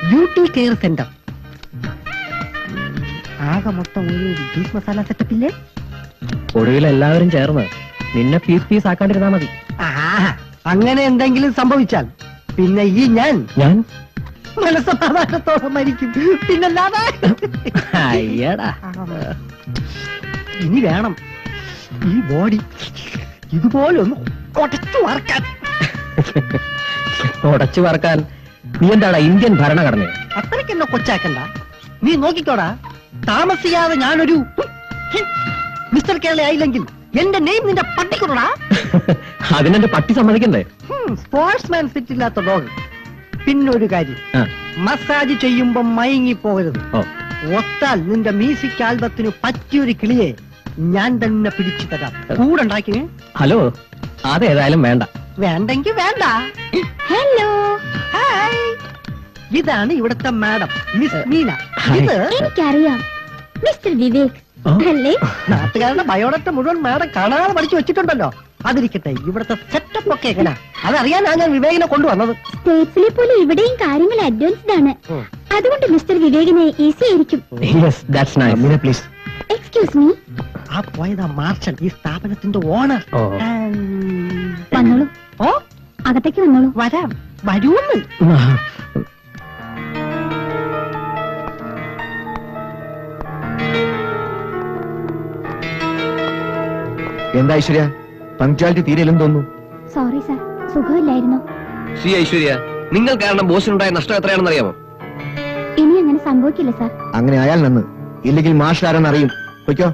duty care centre. ആകെ മൊത്തം ഒരു ബീഫ് മസാല സെറ്റപ്പ് ഇല്ലേ? ഒടുവിൽ എല്ലാവരും ചേർന്ന് നിന്നെ പീസ് ആക്കാണ്ടിരുന്നാ മതി. അങ്ങനെ എന്തെങ്കിലും സംഭവിച്ചാൽ പിന്നെ ഈ ഞാൻ മനസ്സമാധാനത്തോടെ മരിക്കും. പിന്നല്ലാതെ അയ്യടാ. ഇനി വേണം ഈ ബോഡി ഇതുപോലെ ഒന്ന് ഉടച്ചു വറക്കാൻ. ഉടച്ചു വറക്കാൻ നീ എന്താടാ ഇന്ത്യൻ ഭരണഘടന? അത്രയ്ക്ക് എന്നെ കൊച്ചാക്കണ്ട. നീ നോക്കിക്കോടാ, താമസിയാതെ ഞാനൊരു മിസ്റ്റർ കേരള ആയില്ലെങ്കിൽ എന്റെ നെയിം നിന്റെ പട്ടിക്കൊടാ. അതിനെന്റെ പട്ടി സമ്മതിക്കണ്ടേ? സ്പോർട്സ്മാൻ ഫിറ്റ് ഇല്ലാത്ത ഡോഗ്. പിന്നൊരു കാര്യം, മസാജ് ചെയ്യുമ്പോ മയങ്ങി പോകരുത്. ഒത്താൽ നിന്റെ മ്യൂസിക് ആൽബത്തിന് പറ്റിയൊരു കിളിയെ ഞാൻ തന്നെ പിടിച്ചു തരാം. കൂടെ ഉണ്ടാക്കി. ഹലോ, അതേതായാലും വേണ്ട. വേണ്ടെങ്കി വേണ്ട. Hello, hi. ഇതാണ് ഇവിടുത്തെ മാഡം, മിസ് മീന. ഇത് എനിക്കറിയാം, മിസ്റ്റർ വിവേക് അല്ലേ? നാട്ടുകാരുടെ ബയോഡാറ്റ മുഴുവൻ മാഡം കാണാതെ പഠിച്ചു വെച്ചിട്ടുണ്ടല്ലോ. അതിരിക്കട്ടെ, ഇവിടുത്തെ സെറ്റപ്പ് ഒക്കെ എങ്ങനാ? അതറിയാനാണ് ഞാൻ വിവേകിനെ കൊണ്ടുവന്നത്. സ്റ്റേറ്റ്സിലെ പോലെ ഇവിടെയും കാര്യങ്ങൾ അഡ്വാൻസ്ഡ് ആണ്. അതുകൊണ്ട് മിസ്റ്റർ വിവേകിനെ ഈസി ആയിരിക്കും. മീന പ്ലീസ്. Excuse me. ആ പോയതാ മാർഷൽ, ഈ സ്ഥാപനത്തിന്റെ ഓണർ. വന്നോളൂ. ഓ, അകത്തേക്ക് വന്നോളൂ. വരാം, വരൂന്ന്. എന്താ ഐശ്വര്യ, പങ്ക്ച്വാലിറ്റി തീരെയില്ലെന്ന് തോന്നുന്നു. സോറി സാർ, സുഖമില്ലായിരുന്നു. ശ്രീ ഐശ്വര്യ, നിങ്ങൾ കാരണം ബോസിനുണ്ടായ നഷ്ടം എത്രയാണെന്ന് അറിയാമോ? ഇനി അങ്ങനെ സംഭവിക്കില്ല സാർ. അങ്ങനെ ആയാൽ നന്ന്, ഇല്ലെങ്കിൽ മാഷ് ആരെന്ന് അറിയും. ഓക്കോ?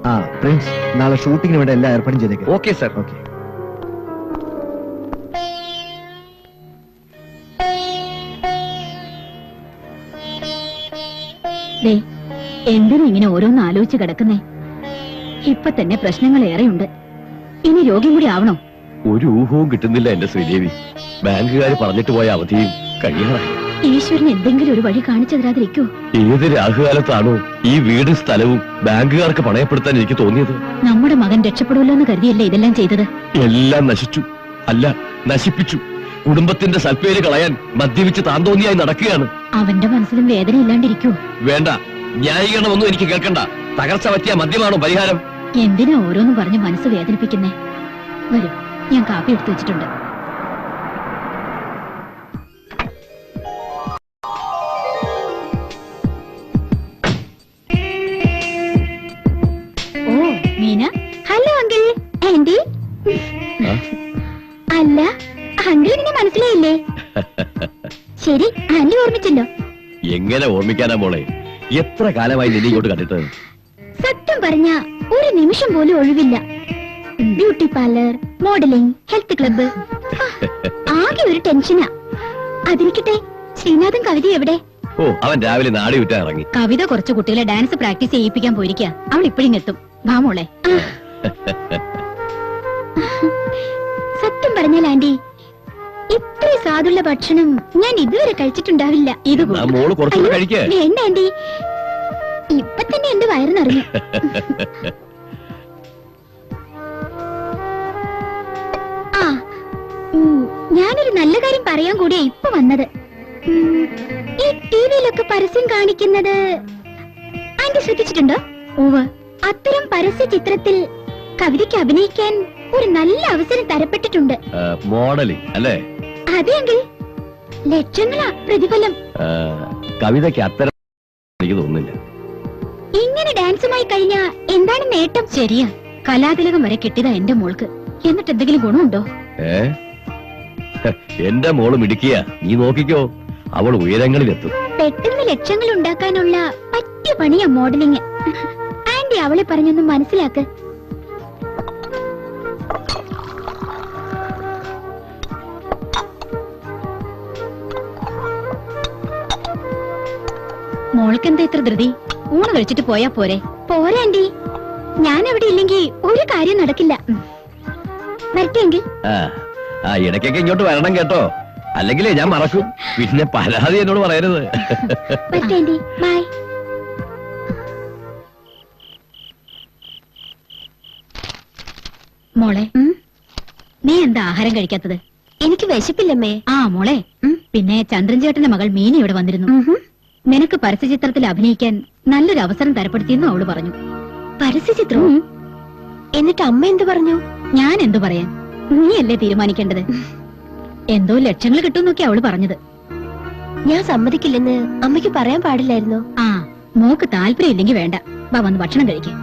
ആ പ്രിൻസ്, നാളെ ഷൂട്ടിങ്ങിന് വേണ്ടി എല്ലാം ഏർപ്പാടും ചെയ്തേക്ക്. Okay sir. ഓക്കെ. എന്തിനാ ഇങ്ങനെ ഓരോന്ന് ആലോചിച്ച് കിടക്കുന്നേ? ഇപ്പൊ തന്നെ പ്രശ്നങ്ങൾ ഏറെയുണ്ട്, ഇനി രോഗം കൂടി ആവണോ? ഒരു ഊഹവും കിട്ടുന്നില്ല എന്റെ ശ്രീദേവി. ബാങ്കുകാർ പറഞ്ഞിട്ട് പോയ അവധിയും കഴിയാറായി. ഈശ്വരൻ എന്തെങ്കിലും ഒരു വഴി കാണിച്ചു തരാതിരിക്കോ? ഏത് രാഹുകാലത്താണോ ഈ വീടും സ്ഥലവും ബാങ്കുകാർക്ക് പണയപ്പെടുത്താൻ എനിക്ക് തോന്നിയത്? നമ്മുടെ മകൻ രക്ഷപ്പെടുമല്ലോ എന്ന് കരുതിയല്ലേ ഇതെല്ലാം ചെയ്തത്? എല്ലാം നശിച്ചു, അല്ല നശിപ്പിച്ചു. കുടുംബത്തിന്റെ സൽപ്പേര് കളയാൻ മദ്യപിച്ച് താന്തോന്നിയായി നടക്കുകയാണ്. അവന്റെ മനസ്സിലും വേദന ഇല്ലാണ്ടിരിക്കൂ. വേണ്ട, ന്യായീകരണമൊന്നും എനിക്ക് കേൾക്കണ്ട. തകർച്ച പറ്റിയ മദ്യമാണോ പരിഹാരം? എന്തിനാ ഓരോന്നും പറഞ്ഞ് മനസ്സ് വേദനിപ്പിക്കുന്നേ? വരും, ഞാൻ കാപ്പി എടുത്തു വെച്ചിട്ടുണ്ട്. Oh Meena. Hello uncle. Aunty. അല്ല, അങ്കിൾ ഇതിനെ മനസ്സിലായില്ലേ? ശരി, ആന്റി ഓർമ്മിച്ചല്ലോ. എങ്ങനെ ഓർമ്മിക്കാനാ മോളെ? എത്ര കാലമായി നിന്നെ ഇങ്ങോട്ട് കണ്ടിട്ട്? സത്യം പറഞ്ഞ ഒരു നിമിഷം പോലും ഒഴിവില്ല. Beauty parlour, modelling, health club, ആകെ ഒരു ടെൻഷനാ. അതിരിക്കട്ടെ, ശ്രീനാഥൻ കവിത എവിടെ? ഓ, അവൻ രാവിലെ നാടി വിറ്റാ ഇറങ്ങി. കവിത കുറച്ച് കുട്ടികളെ ഡാൻസ് പ്രാക്ടീസ് ചെയ്യിപ്പിക്കാൻ പോയിരിക്കാ. അവൾ ഇപ്പോഴിങ്ങെത്തും. വാ മോളെ. സത്യം പറഞ്ഞാൽ ആന്റി, ഇത്ര സാധുള്ള ഭക്ഷണം ഞാൻ ഇതുവരെ കഴിച്ചിട്ടുണ്ടാവില്ല. ഇത് മോള് കുറച്ചുകൂടെ കഴിക്കേ? വേണ്ട ആന്റി, ഇപ്പൊ തന്നെ എന്റെ വയറ് നിറഞ്ഞു. ആ, ഞാനൊരു നല്ല കാര്യം പറയാൻ കൂടിയാ ഇപ്പൊ വന്നത്. ഈ ടിവിയിലൊക്കെ പരസ്യം കാണിക്കുന്നത് ആന്റി ശ്രദ്ധിച്ചിട്ടുണ്ടോ? ഓവ്, അത്തരം പരസ്യ ചിത്രത്തിൽ കവിതയ്ക്ക് അഭിനയിക്കാൻ ഒരു നല്ല അവസരം തരപ്പെട്ടിട്ടുണ്ട്. മോഡലിംഗ് അല്ലേ? അതെ അങ്കിൾ, ലക്ഷങ്ങളാ പ്രതിഫലം. കവിതയ്ക്ക് അത്തരം എനിക്ക് തോന്നുന്നില്ല. ഇങ്ങനെ ഡാൻസുമായി കഴിഞ്ഞാ എന്താണ് നേട്ടം? ശരിയാ, കലാതിലകം വരെ കിട്ടിയതാ എന്റെ മോൾക്ക്. എന്നിട്ട് എന്തെങ്കിലും ഗുണമുണ്ടോ? എന്റെ മോള് മിടുക്കിയ, നീ നോക്കിക്കോ, അവൾ ഉയരങ്ങളിലെത്തും. പെട്ടെന്ന് ലക്ഷങ്ങൾ ഉണ്ടാക്കാനുള്ള പറ്റിയ പണിയാ മോഡലിംഗ്. ആന്റി അവളെ പറഞ്ഞൊന്ന് മനസ്സിലാക്ക്. മോൾക്കെന്താ ഇത്ര ധൃതി? ഊണ് കഴിച്ചിട്ട് പോയാ പോരെ? പോരാ ആന്റി, ഞാൻ അവിടെ ഇല്ലെങ്കിൽ ഒരു കാര്യം നടക്കില്ല. വരട്ടെങ്കിൽ ഇടയ്ക്കൊക്കെ ഇങ്ങോട്ട് വരണം കേട്ടോ, അല്ലെങ്കിലേ ഞാൻ മറക്കും. പിന്നെ പരാതി എന്നോട് പറയരുത്. വരട്ടെ ആന്റി, ബൈ. മോളെ, നീ എന്താ ആഹാരം കഴിക്കാത്തത്? എനിക്ക് വിശപ്പില്ലമ്മേ. ആ മോളെ, പിന്നെ ചന്ദ്രൻ ചേട്ടന്റെ മകൾ മീനി ഇവിടെ വന്നിരുന്നു. നിനക്ക് പരസ്യചിത്രത്തിൽ അഭിനയിക്കാൻ നല്ലൊരു അവസരം തരപ്പെടുത്തിയെന്നും അവള് പറഞ്ഞു. പരസ്യചിത്രവും? എന്നിട്ട് അമ്മ എന്ത് പറഞ്ഞു? ഞാൻ എന്തു പറയാൻ, നീയല്ലേ തീരുമാനിക്കേണ്ടത്. എന്തോ ലക്ഷങ്ങൾ കിട്ടുമെന്നൊക്കെ അവള് പറഞ്ഞത്. ഞാൻ സമ്മതിക്കില്ലെന്ന് അമ്മയ്ക്ക് പറയാൻ പാടില്ലായിരുന്നോ? ആ, മോക്ക് താല്പര്യം ഇല്ലെങ്കിൽ വേണ്ട. വാ, വന്ന് ഭക്ഷണം കഴിക്കേ.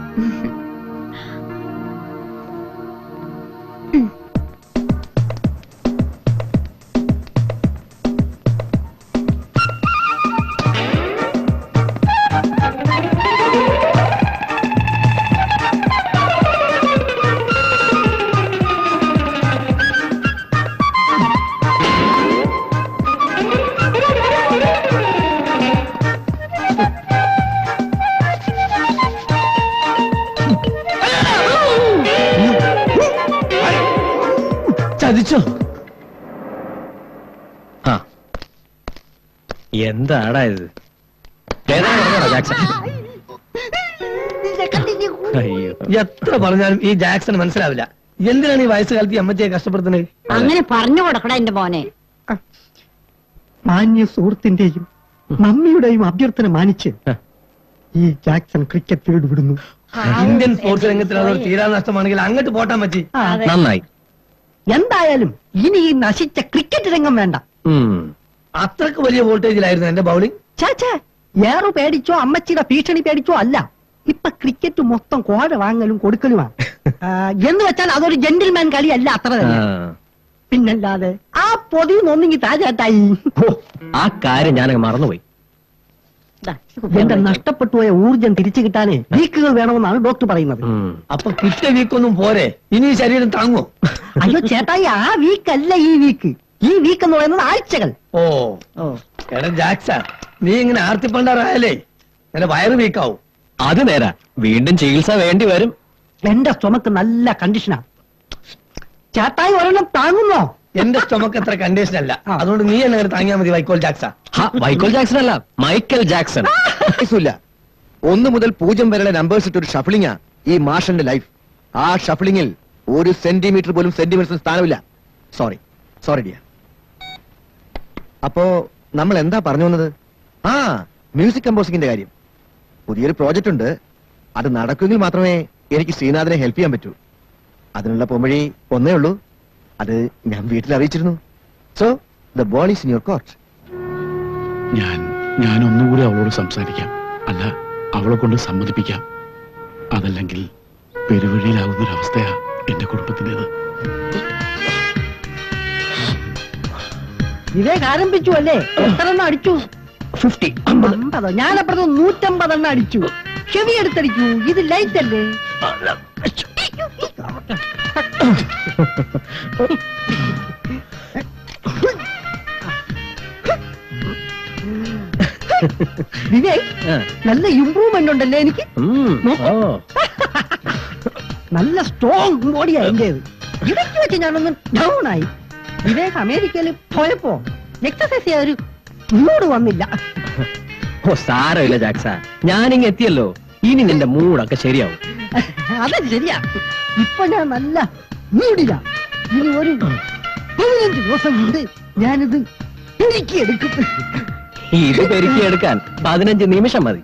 ചതിച്ചോ? എന്താടാ ഇത്? എത്ര പറഞ്ഞാലും ഈ ജാക്സൺ മനസ്സിലാവില്ല. എന്തിനാണ് ഈ വയസ്സുകാലത്ത് ഈ അമ്മച്ചിയെ കഷ്ടപ്പെടുത്തുന്നത്? അങ്ങനെ പറഞ്ഞു കൊടുക്കടാ എന്റെ മോനെ. മാന്യ സുഹൃത്തിന്റെയും മമ്മിയുടെയും അഭ്യർത്ഥന മാനിച്ച് ഈ ജാക്സൺ ക്രിക്കറ്റ് ഫീൽഡ് വിടുന്നു. ഇന്ത്യൻ സ്പോർട്സ് രംഗത്തിൽ അതൊരു തീരാനഷ്ടമാണെങ്കിൽ അങ്ങോട്ട് പോട്ടാൻ പറ്റി. നന്നായി. എന്തായാലും ഇനി ഈ നശിച്ച ക്രിക്കറ്റ് രംഗം വേണ്ട. അത്രക്ക് വലിയ വോൾട്ടേജിലായിരുന്നു എന്റെ ബൗളിംഗ്. ചാച്ചാ, ഏറു പേടിച്ചോ അമ്മച്ചിയുടെ ഭീഷണി പേടിച്ചോ അല്ല, ഇപ്പൊ ക്രിക്കറ്റ് മൊത്തം കോഴ വാങ്ങലും കൊടുക്കലുമാണ്. എന്ന് വെച്ചാൽ അതൊരു ജെന്റിൽമാൻ കളിയല്ല, അത്ര തന്നെ. പിന്നല്ലാതെ ആ പൊതിന്നൊന്നെങ്കിൽ താജാട്ടായി. ആ കാര്യം ഞാനങ്ങ് മറന്നുപോയി. എന്റെ നഷ്ടപ്പെട്ടു പോയ ഊർജം തിരിച്ചു കിട്ടാനേ വീക്കുകൾ വേണമെന്നാണ് ഡോക്ടർ പറയുന്നത്. അപ്പൊ കിട്ടിയ വീക്കൊന്നും പോരെ, ഇനി ശരീരം താങ്ങോ? അയ്യോ ചേട്ടായി, ആ വീക്കല്ല ഈ വീക്ക്. ഈ വീക്ക് എന്ന് പറയുന്നത് ആഴ്ചകൾ. ഓ എടാ ജാക്സ, നീ ഇങ്ങനെ ആർത്തിപ്പണ്ടാറായാലേ എന്റെ വയറ് വീക്കാവും. അത് നേരാ, വീണ്ടും ചികിത്സ വേണ്ടി വരും. എന്റെ സ്റ്റൊമക്ക് നല്ല കണ്ടീഷനാ. ചേട്ടായി ഒരെണ്ണം താങ്ങുന്നോ? എന്റെ സ്റ്റൊമക്ക് അത്ര കണ്ടീഷൻ അല്ല, അതുകൊണ്ട് നീ എന്നെ താങ്ങിയാൽ മതി വൈക്കോൽ ജാക്സ. മൈക്കോൾ ജാക്സൺ അല്ല, മൈക്കൽ ജാക്സൺ. ഇല്ല, 1 മുതൽ 0 വരെയുള്ള നമ്പേഴ്സ് ഇട്ടൊരു ഷഫിളിംഗാ ഈ മാഷന്റെ ലൈഫ്. ആ ഷഫിളിംഗിൽ 1 സെന്റിമീറ്റർ പോലും സെന്റിമീറ്റർ സ്ഥാനമില്ല. Sorry dear. അപ്പോ നമ്മൾ എന്താ പറഞ്ഞു വന്നത്? ആ, മ്യൂസിക് കമ്പോസിംഗിന്റെ കാര്യം. പുതിയൊരു പ്രോജക്റ്റ് ഉണ്ട്. അത് നടക്കുമെങ്കിൽ മാത്രമേ എനിക്ക് ശ്രീനാഥിനെ ഹെൽപ്പ് ചെയ്യാൻ പറ്റൂ. അതിനുള്ള പൊമ്മഴി ഒന്നേ ഉള്ളൂ. അത് ഞാൻ വീട്ടിൽ അറിയിച്ചിരുന്നു. So the ball is in your court. ഞാൻ ഒന്നുകൂടി അവളോട് സംസാരിക്കാം. അല്ല, അവളെ കൊണ്ട് സമ്മതിപ്പിക്കാം. അതല്ലെങ്കിൽ പെരുവഴിയിലാവുന്നൊരവസ്ഥയാ എന്റെ കുടുംബത്തിൻ്റെത്. വിവേക് ആരംഭിച്ചു അല്ലേ? എത്ര എണ്ണം അടിച്ചു? 50. 50. ഞാനപ്പുറത്ത് 150 എണ്ണം അടിച്ചു. ചെവി എടുത്തടിച്ചു. ഇത് ലൈറ്റ് അല്ലേ? വിവേക്, നല്ല ഇമ്പ്രൂവ്മെന്റ് ഉണ്ടല്ലേ എനിക്ക്? നല്ല സ്ട്രോങ് ബോഡിയാ എന്റേത്. ഇടയ്ക്ക് വെച്ച് ഞാനൊന്ന് ഡൗൺ ആയി. വിവേക് അമേരിക്കയിൽ പോയപ്പോ എക്സസൈസ് ചെയ്യാൻ ഒരു മൂഡ് വന്നില്ല. ഓ, സാരമില്ല ജാക്സ, ഞാനിങ്ങ് എത്തിയല്ലോ. ഇനി നിന്റെ മൂടൊക്കെ ശരിയാവും. അത് ശരിയാ. ഇപ്പൊ ഞാൻ നല്ല മൂടില്ല. ഇനി ഒരു 15 ദിവസം കൊണ്ട് ഞാനിത് എടുക്കും. ഇത് പെരുക്കിയെടുക്കാൻ 15 നിമിഷം മതി.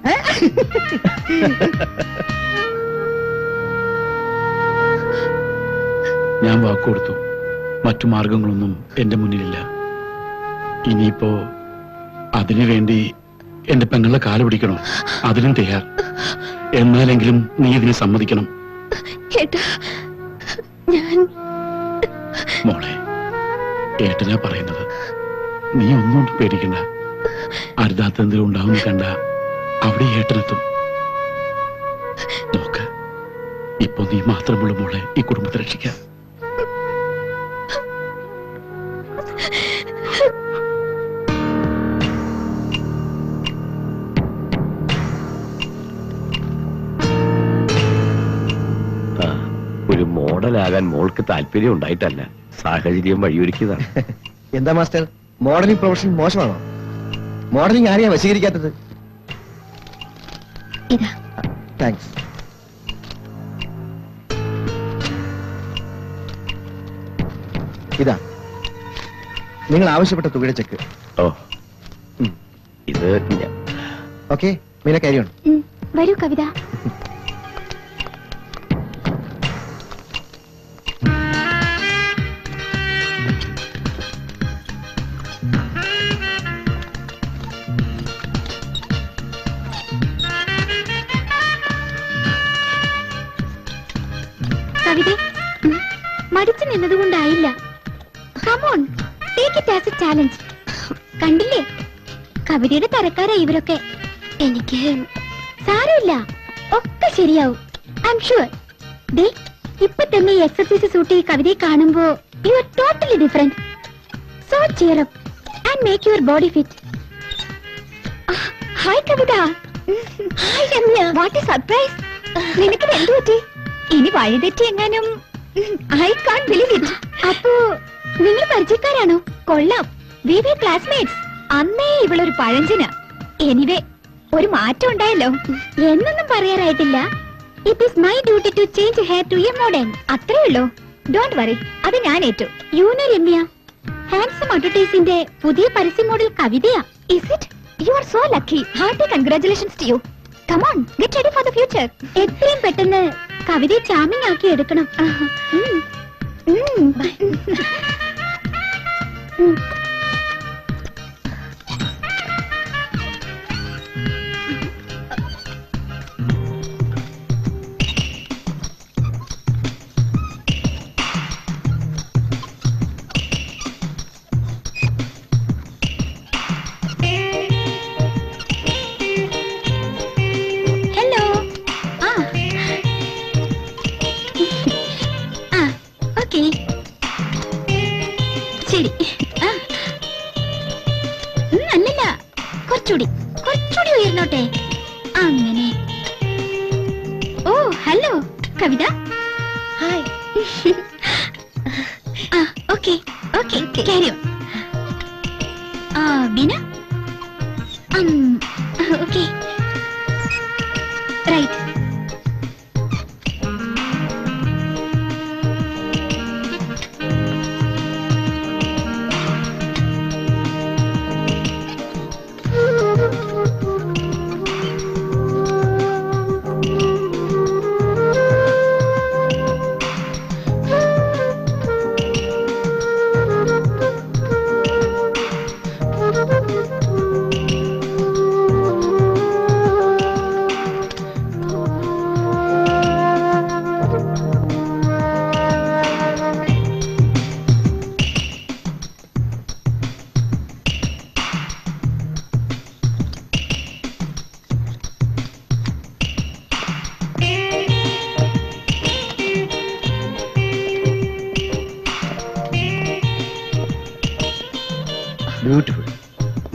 ഞാൻ വാക്കുകൊടുത്തു. മറ്റു മാർഗങ്ങളൊന്നും എന്റെ മുന്നിലില്ല. ഇനിയിപ്പോ അതിനുവേണ്ടി എന്റെ പെങ്ങളുടെ കാല് പിടിക്കണോ? അതിനും തയ്യാർ. എന്നാലെങ്കിലും നീ ഇതിനെ സമ്മതിക്കണം. മോളെ, ഏട്ടനാ പറയുന്നത്. നീ ഒന്നും പേടിക്കണ്ട. അരുതാത്ത എന്തെങ്കിലും ഉണ്ടാവുന്ന കണ്ട അവിടെ ഏട്ടനെത്തും. നോക്ക്, ഇപ്പൊ നീ മാത്രമുള്ള മോളെ ഈ കുടുംബത്തെ രക്ഷിക്കാൻ. ഒരു മോഡലാകാൻ മോൾക്ക് താല്പര്യം ഉണ്ടായിട്ടല്ല, സാഹചര്യം വഴിയൊരുക്കിയതാണ്. എന്താ മാസ്റ്റർ, മോഡലിംഗ് പ്രൊഫഷൻ മോശമാണോ? മോഡലിംഗ് ആരെയാ വശീകരിക്കാത്തത്? ഇതാ. താങ്ക്സ്. ഇതാ നിങ്ങൾ ആവശ്യപ്പെട്ട തുകയുടെ ചെക്ക്. ഓ, ഇത് ഓക്കെ, മീന കാരി ഓൺ. വരൂ കവിത. കവിത മടിച്ചു നിന്നതുകൊണ്ടായില്ല. Come on, take it as a challenge. കണ്ടില്ലേ, കവിതയുടെ തരക്കാരാ ഇവരൊക്കെ. എനിക്ക് സാരമില്ല, ഒക്കെ ശരിയാവും. I am sure. ദേ, ഇപ്പൊ തന്നെ ഈ എക്സർസൈസ് സൂട്ട് ഈ കവിതയെ കാണുമ്പോ you are totally different. So cheer up and make your body fit. Hi Kavitha. Hi Ramya. What a surprise. നിനക്ക് എന്തു പറ്റി? ഇനി വഴിതെറ്റി എങ്ങാനും? I can't believe it. അപ്പോ നിങ്ങൾ പരിചയക്കാരാണോ? കൊള്ളാം. We were classmates. അന്നേ ഇവളൊരു പഴഞ്ചന. എനിവേ, ഒരു മാറ്റം ഉണ്ടായല്ലോ. എന്നൊന്നും പറയാറായിട്ടില്ല. It is my duty to change her to a modern. അത്രേ ഉള്ളൂ. ഡോണ്ട് വറി, അത് ഞാൻ ഏറ്റു. യു നോ രമ്യ, ഹാൻസം അഡ്വർടൈസിന്റെ പുതിയ പരസ്യ മോഡൽ കവിതയാ. Is it? You are so lucky. Hearty congratulations to you. Come on, get ready for the future. എത്രയും പെട്ടെന്ന് കവിതയെ ചാമിങ് ആക്കി എടുക്കണം. ശരി. അല്ലല്ല, കുറച്ചുകൂടി ഉയർന്നോട്ടെ. അങ്ങനെ. ഓ, hello Kavitha. Hi. Okay okay, carry on. Beena. Okay, right.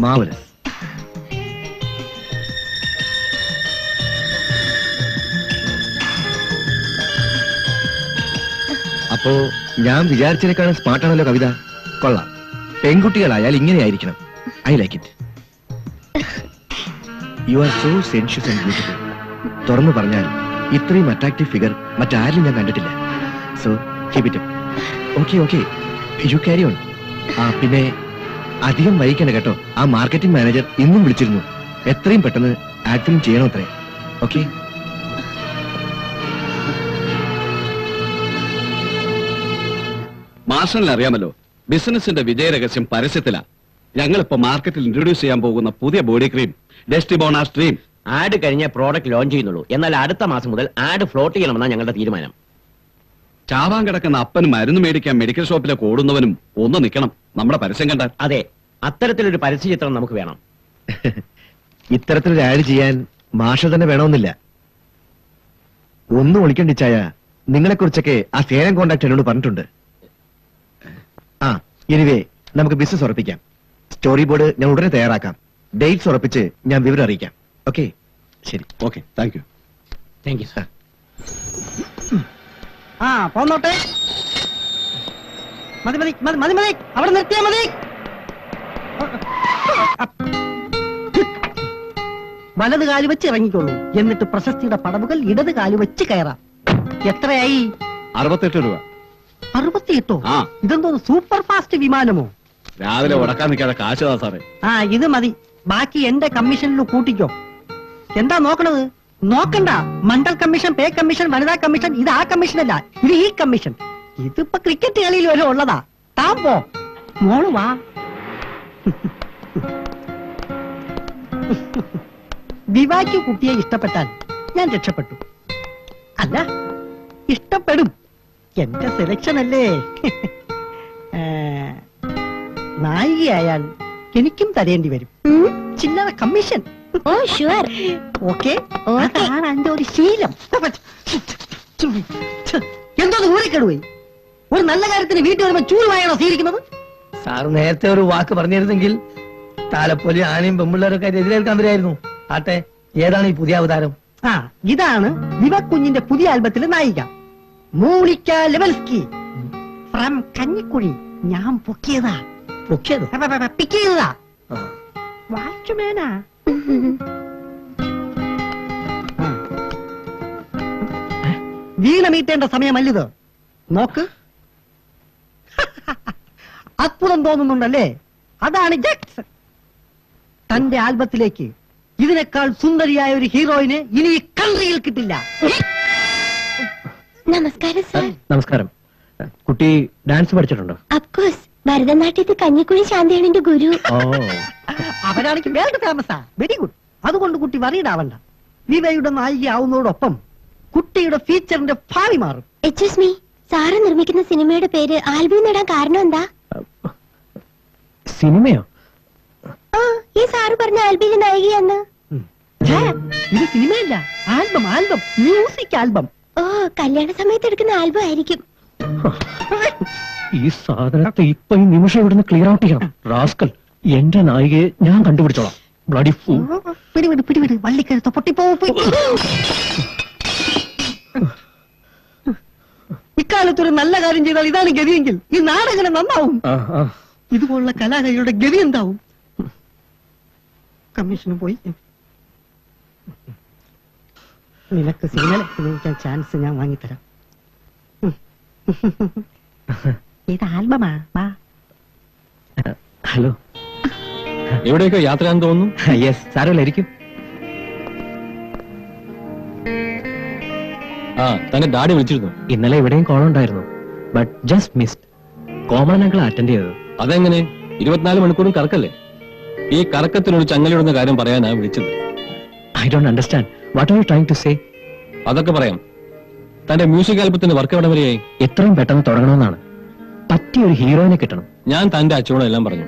Marvellous. അപ്പോ ഞാൻ വിചാരിച്ചതിനേക്കാളും സ്മാർട്ടാണല്ലോ കവിത. കൊള്ളാം. പെൺകുട്ടികളായാൽ ഇങ്ങനെയായിരിക്കണം. I like it. You are so sensuous and beautiful. തുറന്നു പറഞ്ഞാൽ ഇത്രയും അട്രാക്റ്റീവ് ഫിഗർ മറ്റാരിലും ഞാൻ കണ്ടിട്ടില്ല. So keep it up. Okay okay, you carry on. ആ പിന്നെ അധികം വൈകണ്ട കേട്ടോ. ആ മാർക്കറ്റിംഗ് മാനേജർ ഇന്നും വിളിച്ചിരുന്നു. എത്രയും പെട്ടെന്ന് ആഡ് ഫിലിം ചെയ്യണോ അത്രേ. ഓക്കെ. മാർഷലിന് അറിയാമല്ലോ, ബിസിനസിന്റെ വിജയരഹസ്യം പരസ്യത്തിലാ. ഞങ്ങളിപ്പോ മാർക്കറ്റിൽ ഇൻട്രൊഡ്യൂസ് ചെയ്യാൻ പോകുന്ന പുതിയ ബോഡി ക്രീം ഡെസ്റ്റിബോണ സ്ട്രീം. ആഡ് കഴിഞ്ഞ പ്രോഡക്റ്റ് ലോഞ്ച് ചെയ്യുന്നുള്ളൂ. എന്നാൽ അടുത്ത മാസം മുതൽ ആഡ് ഫ്ലോട്ട് ചെയ്യണമെന്നാണ് ഞങ്ങളുടെ തീരുമാനം. ചാവാൻ കിടക്കുന്ന അപ്പനും മരുന്ന് മേടിക്കാൻ മെഡിക്കൽ ഷോപ്പിലേക്ക് ഓടുന്നവനും ഒന്ന് നിൽക്കണം നമ്മുടെ പരസ്യം കണ്ടാൽ. അതെ, അത്തരത്തിലൊരു പരസ്യചിത്രം നമുക്ക് വേണം. ഇത്തരത്തിലൊരു ആഡ് ചെയ്യാൻ മാഷ തന്നെ വേണമെന്നില്ല. ഒന്നും ഒളിക്കണ്ടിച്ചായ നിങ്ങളെ കുറിച്ചൊക്കെ ആ സേനം കോണ്ടാക്ട് എന്നോട് പറഞ്ഞിട്ടുണ്ട്. ആ എനിവേ, നമുക്ക് ബിസിനസ് ഉറപ്പിക്കാം. സ്റ്റോറി ബോർഡ് ഞാൻ ഉടനെ തയ്യാറാക്കാം. ഡേറ്റ്സ് ഉറപ്പിച്ച് ഞാൻ വിവരം അറിയിക്കാം. ഓക്കെ, ശരി. Okay, thank you. Thank you sir. ആ പോന്നോട്ടെ. മതി മതി മതി മതി മതി, അവിടെ നിർത്തിയാ മതി. വലത് കാല് വെച്ച് ഇറങ്ങിക്കോളൂ. എന്നിട്ട് പ്രശസ്തിയുടെ പടവുകൾ ഇടത് കാല് വെച്ച് കയറാം. എത്രയായി? 68 രൂപ. 68? ആ. ഇതെന്തോന്ന് സൂപ്പർ ഫാസ്റ്റ് വിമാനമോ? രാവിലെ ഉടക്കാൻ നിൽക്കാതെ കാശ് താ സാറേ. ആ ഇത് മതി. ബാക്കി എന്റെ കമ്മീഷനിൽ കൂട്ടിക്കോ. എന്താ നോക്കണത്? നോക്കണ്ട. മണ്ഡൽ കമ്മീഷൻ, പേ കമ്മീഷൻ, വനിതാ കമ്മീഷൻ. ഇത് ആ കമ്മീഷൻ അല്ല, ഇത് ഈ കമ്മീഷൻ. ഇതിപ്പോ ക്രിക്കറ്റ് കളിയിൽ വരെ ഉള്ളതാ. താൻ പോ, മോള് വാ. ദിവായ്ക്ക് കുട്ടിയെ ഇഷ്ടപ്പെട്ടാൽ ഞാൻ രക്ഷപ്പെട്ടു. അല്ല, ഇഷ്ടപ്പെടും. എന്റെ സെലക്ഷൻ അല്ലേ. നായികയായാൽ എനിക്കും തരേണ്ടി വരും ചില്ലറ commission. Oh sure. Okay, okay. അതാണ് എന്റെ ഒരു ശീലം. എന്തോ ഊരിക്കെടുപോയി. ഒരു നല്ല കാര്യത്തിന് വീട്ടിൽ വരുമ്പോ ചൂടുമായാണോ സ്വീകരിക്കുന്നത്? സാർ നേരത്തെ ഒരു വാക്ക് പറഞ്ഞിരുന്നെങ്കിൽ താലപ്പൊലി ആനയും പെമ്പിള്ളേരൊക്കെ എതിരേൽക്കാൻ വരായിരുന്നു. ആട്ടെ, ഏതാണ് ഈ പുതിയ അവതാരം? ആ, ഇതാണ് ദിവക്കുഞ്ഞിന്റെ പുതിയ ആൽബത്തിലെ നായിക, മോണിക്ക ലെവൽസ്കി ഫ്രം കഞ്ഞിക്കുഴി. ഞാൻ പൊക്കിയതാ. പൊക്കിയത്? പിക്ക് ചെയ്തതാ. വാച്ച്മാനാ. വീണ മീട്ടേണ്ട സമയമല്ലിത്. നോക്ക്. അത്ഭുതം തോന്നുന്നുണ്ടല്ലേ? അതാണ് ജാക്സൺ. തന്റെ ആൽബത്തിലേക്ക് ഇതിനേക്കാൾ സുന്ദരിയായ ഒരു ഹീറോയിന് ഇനി ഈ കൺട്രിയിൽ കിട്ടില്ല. നമസ്കാരം സാർ. നമസ്കാരം. കുട്ടി ഡാൻസ് പഠിച്ചിട്ടുണ്ടോ? അഫ്കോഴ്സ്, ഭരതനാട്യത്തിൽ കഞ്ഞിക്കുഴി ശാന്തിയാണ് ഗുരു. ഓ, അവരാണെങ്കിൽ വേൾഡ് ഫേമസാ. Very good. അതുകൊണ്ട് കുട്ടി വറീഡാവണ്ട. വിവയുടെ നായികയാവുന്നതോടൊപ്പം കുട്ടിയുടെ ഫീച്ചറിന്റെ ഭാവി മാറും. എക്സ്ക്യൂസ് മീ, സാറ് നിർമ്മിക്കുന്ന സിനിമയുടെ പേര് ആൽബം ഇടാൻ കാരണം എന്താ? സിനിമയോ? ആ, ഈ സാറ് പറഞ്ഞ ആൽബിയിലെ നായികയാന്ന്. ഛേ, ഇത് സിനിമയല്ല, ആൽബം. Album, music album. ഓ, കല്യാണ സമയത്ത് എടുക്കുന്ന ആൽബം ആയിരിക്കും. ഈ സാധനത്തെ ഇപ്പൊ ഈ നിമിഷം ഇവിടുന്ന് ക്ലിയർ ഔട്ട് ചെയ്യണം. റാസ്കൽ, എന്റെ നായികയെ ഞാൻ കണ്ടുപിടിച്ചോളാം. Bloody fool. പിടിവിട് പിടിവിട്, വള്ളിക്കരുത്ത പൊട്ടിപ്പോവും. ഇക്കാലത്തൊരു നല്ല കാര്യം ചെയ്താൽ ഇതാണ് ഗതിയെങ്കിൽ ഈ നാടെങ്ങനെ നന്നാവും? ഇതുപോലുള്ള കലാകാരികളുടെ ഗതി എന്താവും? കമ്മീഷന് പോയി. നിനക്ക് സിഗ്നൽ ഉപയോഗിക്കാൻ ചാൻസ് ഞാൻ വാങ്ങിത്തരാം. ഇത് ആൽബമാ. വാ. ഹലോ. എവിടെയൊക്കെ യാത്രയാന്ന് തോന്നുന്നു. യെസ്, സാരമില്ലായിരിക്കും. ആ, തന്നെ ഡാഡി വിളിച്ചിരുന്നു. ഇന്നലെ ഇവിടെയും കോൾ ഉണ്ടായിരുന്നു, ബട്ട് ജസ്റ്റ് മിസ്ഡ്. കോമൺ ഞങ്ങൾ അറ്റൻഡ് ചെയ്തത്. അതെങ്ങനെ? 24 മണിക്കൂറും കറക്കല്ലേ? ഈ കറക്കത്തിനൊരു ചങ്ങലിടുന്ന കാര്യം പറയാനാ വിളിച്ചത്. I don't understand. What are you trying to say? അതൊക്കെ പറയാം. തന്റെ മ്യൂസിക് ആൽബത്തിന്റെ വർക്ക് എവിടെ വരെയായി? എത്രയും പെട്ടെന്ന് തുടങ്ങണമെന്നാണ്. പറ്റിയ ഒരു ഹീറോയിനെ കിട്ടണം. ഞാൻ തന്റെ അച്ഛനോട് എല്ലാം പറഞ്ഞു.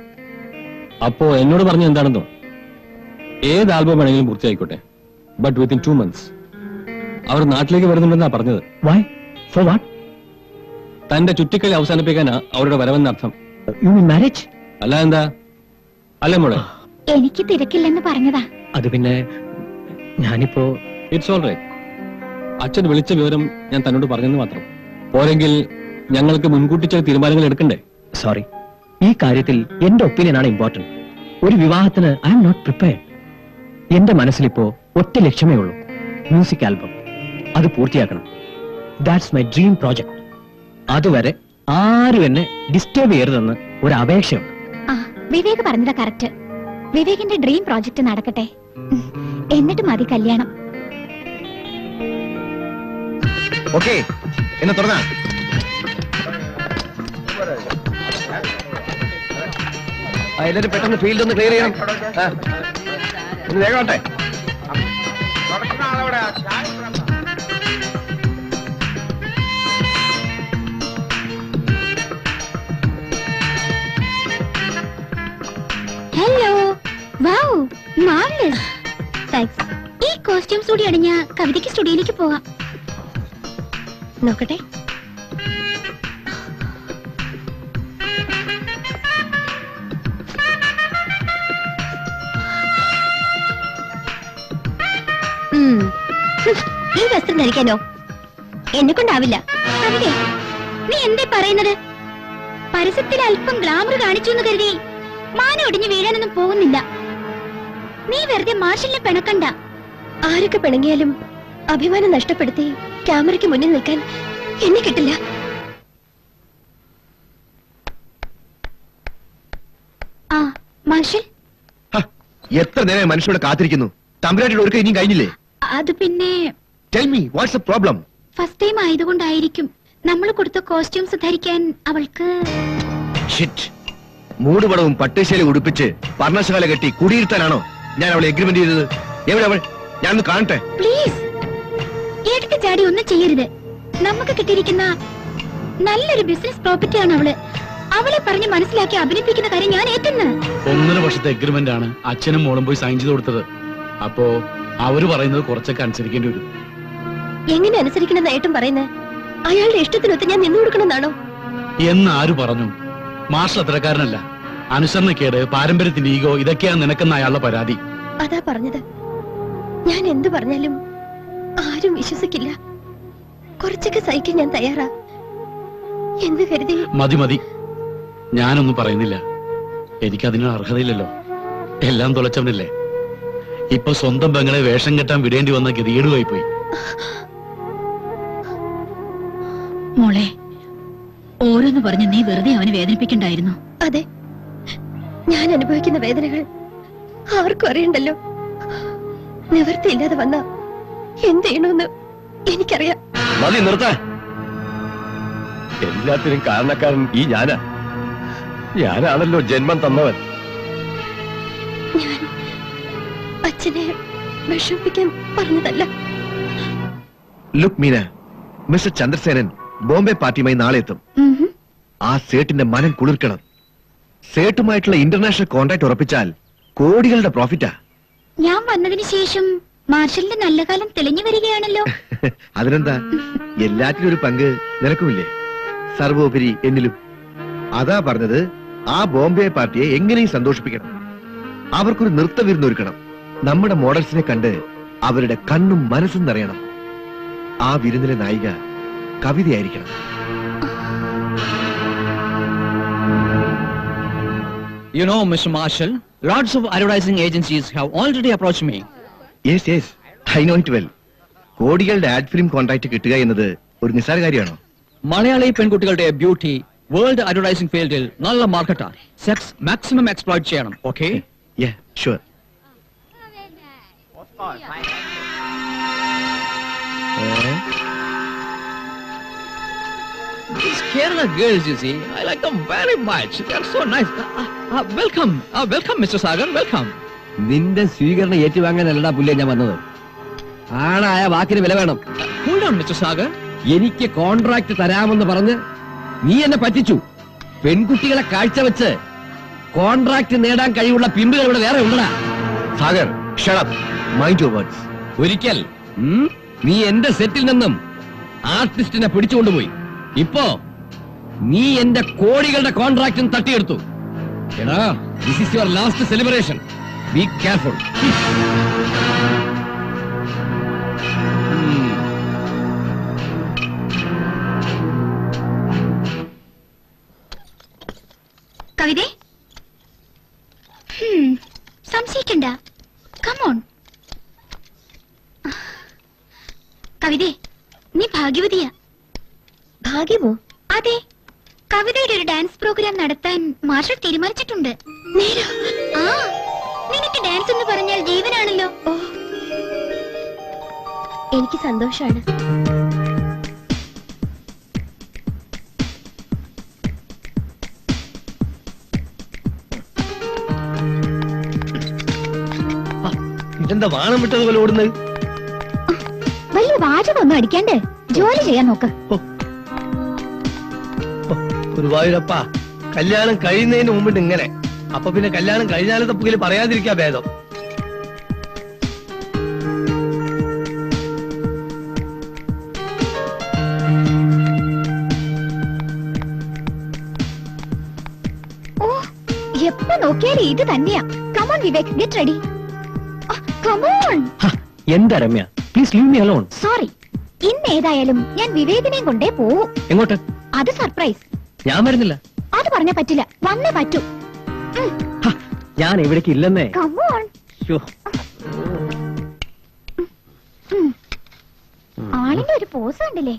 അപ്പോ എന്നോട് പറഞ്ഞു എന്താണെന്നോ, ഏത് ആൽബം വേണമെങ്കിലും പൂർത്തിയായിക്കോട്ടെ, ബട്ട് വിത്തിൻ 2 months. അവർ നാട്ടിലേക്ക് വരുന്നുണ്ടെന്നാ പറഞ്ഞത്. വൈ? For what? തന്റെ ചുറ്റിക്കളി അവസാനിപ്പിക്കാനാ അവരുടെ വരവെന്നർത്ഥം. You mean marriage? അല്ല എന്താ? അല്ലേ മോളെ? എനിക്ക് തിരക്കില്ലെന്ന് പറഞ്ഞതാ. അത് പിന്നെ ഞാനിപ്പോ ഇറ്റ്സ് ഓൾ റൈറ്റ്. അച്ഛൻ വിളിച്ച വിവരം ഞാൻ തന്നോട് പറഞ്ഞെന്ന് മാത്രം. പോരെങ്കിൽ ഞങ്ങൾക്ക് മുൻകൂട്ടി ചില തീരുമാനങ്ങൾ എടുക്കണ്ടേ? സോറി, ഈ കാര്യത്തിൽ എന്റെ ഒപ്പീനിയൻ ആണ് ഇമ്പോർട്ടന്റ്. ഒരു വിവാഹത്തിന് ഐ എം നോട്ട് പ്രിപ്പയർഡ്. എന്റെ മനസ്സിലിപ്പോ ഒറ്റ ലക്ഷ്യമേ ഉള്ളൂ, മ്യൂസിക് ആൽബം. അത് പൂർത്തിയാക്കണം. That's my dream project. അതുവരെ ആരും എന്നെ ഡിസ്റ്റർബ് ചെയ്യരുതെന്ന് ഒരു അപേക്ഷയുണ്ട്. ആ, വിവേക് പറഞ്ഞതാ കറക്റ്റ്. വിവേകിന്റെ ഡ്രീം പ്രോജക്റ്റ് നടക്കട്ടെ, എന്നിട്ട് മതി കല്യാണം. ഓക്കെ, എന്നെ തുറന്നാ. എല്ലാരും പെട്ടെന്ന് ഫീൽഡ് ഒന്ന് ക്ലിയർ ചെയ്യണം. വേഗമാട്ടെ. Hello, wow, marvellous. താങ്ക്സ്. ഈ കോസ്റ്റ്യൂംസ് കൂടി അണിഞ്ഞ കവിതയ്ക്ക് സ്റ്റുഡിയോയിലേക്ക് പോവാം. നോക്കട്ടെ. ഈ വസ്ത്രം ധരിക്കാനോ? എന്നെ കൊണ്ടാവില്ല. കവിതേ, നീ എന്തേ പറയുന്നത്? പരസ്യത്തിൽ അല്പം ഗ്ലാമർ കാണിച്ചു എന്ന് കരുതി മാന ഒടിഞ്ഞു വീഴാനൊന്നും പോകുന്നില്ല. നീ വെറുതെ മാർഷലിനെ പിണക്കണ്ട. ആരൊക്കെ പിണങ്ങിയാലും അഭിമാനം നഷ്ടപ്പെടുത്തി ക്യാമറയ്ക്ക് മുന്നിൽ നിൽക്കാൻ എന്നെ കിട്ടില്ല. ആ മാർഷൽ, എത്ര നേരം മനുഷ്യരോട് കാത്തിരിക്കുന്നു. തമ്പുരാട്ടിയുടെ ഒരുക്കം ഇനിയും കഴിഞ്ഞില്ലേ? അത് പിന്നെ tell me what's the problem? First time ആയതുകൊണ്ടായിരിക്കും നമ്മൾ കൊടുത്ത കോസ്റ്റ്യൂംസ് ധരിക്കാൻ അവൾക്ക്. ഷിറ്റ്. മൂടുപടവും പട്ടുശേല ഉടുപ്പിച്ച് പർണശാല കെട്ടി കുടിയിരുത്താനാണോ ഞാൻ അവളെ എഗ്രിമെന്റ് ചെയ്തത്? എവിടെ അവൾ? ഞാനൊന്ന് കാണട്ടെ. പ്ലീസ്, എടുത്ത് ചാടി ഒന്നും ചെയ്യരുത്. നമുക്ക് കിട്ടിയിരിക്കുന്ന നല്ലൊരു ബിസിനസ് പ്രോപ്പർട്ടിയാണ് അവള്. അവളെ പറഞ്ഞ് മനസ്സിലാക്കി അഭിനയിപ്പിക്കുന്ന കാര്യം ഞാൻ ഏറ്റുന്നു. 1.5 വർഷത്തെ എഗ്രിമെന്റ് ആണ് അച്ഛനും മോളും പോയി സൈൻ ചെയ്ത് കൊടുത്തത്. അപ്പോ അവര് പറയുന്നത് കുറച്ചൊക്കെ അനുസരിക്കേണ്ടി വരും. എങ്ങനെ അനുസരിക്കണമെന്ന് ഏട്ടൻ പറയുന്നത്? അയാളുടെ ഇഷ്ടത്തിനൊത്ത് ഞാൻ നിന്നു കൊടുക്കണമെന്നാണോ? എന്ന് ആര് പറഞ്ഞു? മാർഷൽ അത്രക്കാരനല്ല. അനുസരണക്കേട്, പാരമ്പര്യത്തിന്റെ ഈഗോ, ഇതൊക്കെയാണ് നിനക്കെന്ന അയാളുടെ പരാതി. അതാ പറഞ്ഞത്. ഞാൻ എന്തു പറഞ്ഞാലും ആരും വിശ്വസിക്കില്ല. കുറച്ചൊക്കെ സഹിക്കാൻ ഞാൻ തയ്യാറാ എന്ന് കരുതി. മതി മതി, ഞാനൊന്നും പറയുന്നില്ല. എനിക്കതിന് അർഹതയില്ലല്ലോ. എല്ലാം തുളച്ചവനല്ലേ. ഇപ്പൊ സ്വന്തം പെങ്ങളെ വേഷം കെട്ടാൻ വിടേണ്ടി വന്ന ഗതികേടുമായി പോയി. മോളെ, ഓരോന്ന് പറഞ്ഞ് നീ വെറുതെ അവനെ വേദനിപ്പിക്കണ്ടായിരുന്നു. അതെ, ഞാൻ അനുഭവിക്കുന്ന വേദനകൾ ആർക്കും അറിയണ്ടല്ലോ. നിവൃത്തിയില്ലാതെ വന്ന എന്ത് ചെയ്യണമെന്ന് എനിക്കറിയാം. മതി, നിർത്ത. എല്ലാത്തിനും കാരണക്കാരൻ ഈ ഞാനാണല്ലോ ജന്മം തന്നവൻ. ഞാൻ അച്ഛനെ വിഷമിപ്പിക്കാൻ പറഞ്ഞതല്ല. ലുക്ക് മീന, മിസ്റ്റർ ചന്ദ്രസേനൻ ബോംബെ പാർട്ടിയുമായി നാളെ എത്തും. ആ സേട്ടിന്റെ മനം കുളിർക്കണം. സേട്ടുമായിട്ടുള്ള ഇന്റർനാഷണൽ കോൺട്രാക്ട് ഉറപ്പിച്ചാൽ കോടികളുടെ പ്രോഫിറ്റാ. ഞാൻ വന്നതിന് ശേഷം മാർഷലിന്റെ നല്ല കാലം തെളിഞ്ഞു വരികയാണല്ലോ. അതിനെന്താ, എല്ലാറ്റിനും ഒരു പങ്ക് നിനക്കുമില്ലേ? സർവോപരി എന്നിലും. അതാ പറഞ്ഞത്, ആ ബോംബെ പാർട്ടിയെ എങ്ങനെയും സന്തോഷിപ്പിക്കണം. അവർക്കൊരു നൃത്ത വിരുന്നൊരുക്കണം. നമ്മുടെ മോഡൽസിനെ കണ്ട് അവരുടെ കണ്ണും മനസ്സും നിറയണം. ആ വിരുന്നിലെ നായിക കവിതയായിരിക്കണം. You know, Mr. Marshall, lots of advertising agencies have already approached me. Yes yes, I know it well. കോടികളുടെ ആഡ് ഫിലിം കോൺട്രാക്ട് കിട്ടുക എന്നത് ഒരു നിസ്സാര കാര്യമാണോ? മലയാളി പെൺകുട്ടികളുടെ ബ്യൂട്ടി വേൾഡ് അഡ്വർടൈസിംഗ് ഫീൽഡിൽ നല്ല മാർക്കറ്റാണ്. സെക്സ് മാക്സിമം എക്സ്പ്ലോയിറ്റ് ചെയ്യണം. Okay? Yeah, sure. These Kerala girls, you see, I like them very much. They are so nice. Welcome, welcome, Mr. Sagar, welcome. നിന്റെ സ്വീകരണം ഏറ്റുവാങ്ങാനല്ലടാ പുല്ലേ ഞാൻ വന്നത്. ആണായ വാക്കിന് വില വേണം. Hold on, Mr. Sagar. എനിക്ക് കോൺട്രാക്ട് തരാമെന്ന് പറഞ്ഞ് നീ എന്നെ പറ്റിച്ചു. പെൺകുട്ടികളെ കാഴ്ചവെച്ച് കോൺട്രാക്ട് നേടാൻ കഴിവുള്ള പിമ്പുകൾ ഇവിടെ വേറെ ഉണ്ടടാ. Sagar, shut up, mind your words. ഒരിക്കൽ നീ എന്റെ സെറ്റിൽ നിന്നും ആർട്ടിസ്റ്റിനെ പിടിച്ചുകൊണ്ടുപോയി. ഇപ്പോ നീ എന്റെ കോടികളുടെ കോൺട്രാക്റ്റും തട്ടിയെടുത്തു. എടാ, this is your last celebration. Be careful. കവിതേ, സംശയിക്കണ്ട, കമോൺ. കവിതേ, നീ ഭാഗ്യവതിയാ. ഭാഗ്യമോ? അതെ, കവിതയുടെ ഒരു ഡാൻസ് പ്രോഗ്രാം നടത്താൻ മാഷർ തീരുമാനിച്ചിട്ടുണ്ട്. ആ, നിനക്ക് ഡാൻസ് എന്ന് പറഞ്ഞാൽ ജീവനാണല്ലോ. എനിക്ക് സന്തോഷാണ്. ഇതെന്താ വാണം വിട്ടതുപോലെ ഓടുന്നത്? വലിയ വാചകമൊന്നും അടിക്കാണ്ട് ജോലി ചെയ്യാൻ നോക്ക്. ഗുരുവായൂരപ്പാ, കല്യാണം കഴിയുന്നതിന് മുമ്പിട്ട് ഇങ്ങനെ, അപ്പൊ പിന്നെ കല്യാണം കഴിഞ്ഞാലത്തെ പുകയിൽ പറയാതിരിക്കാ ഭേദം. ഓ, എപ്പോ നോക്കിയാലും ഇത് തന്നെയാ. Come on Vivek, get ready. Come on. എന്താ Ramya, please leave me alone. Sorry, ഇന്ന് ഏതായാലും ഞാൻ വിവേകിനെയും കൊണ്ടേ പോവും. എങ്ങോട്ട്? അത് സർപ്രൈസ്. ഞാൻ വരുന്നില്ല. അത് പറഞ്ഞാ പറ്റില്ല, വന്നേ പറ്റൂ. ഞാൻ ഇവിടേക്ക് ഇല്ലെന്നേ. കമോൺ. ശ്ശോ. ആളിന്റെ ഒരു പോസ് കണ്ടില്ലേ?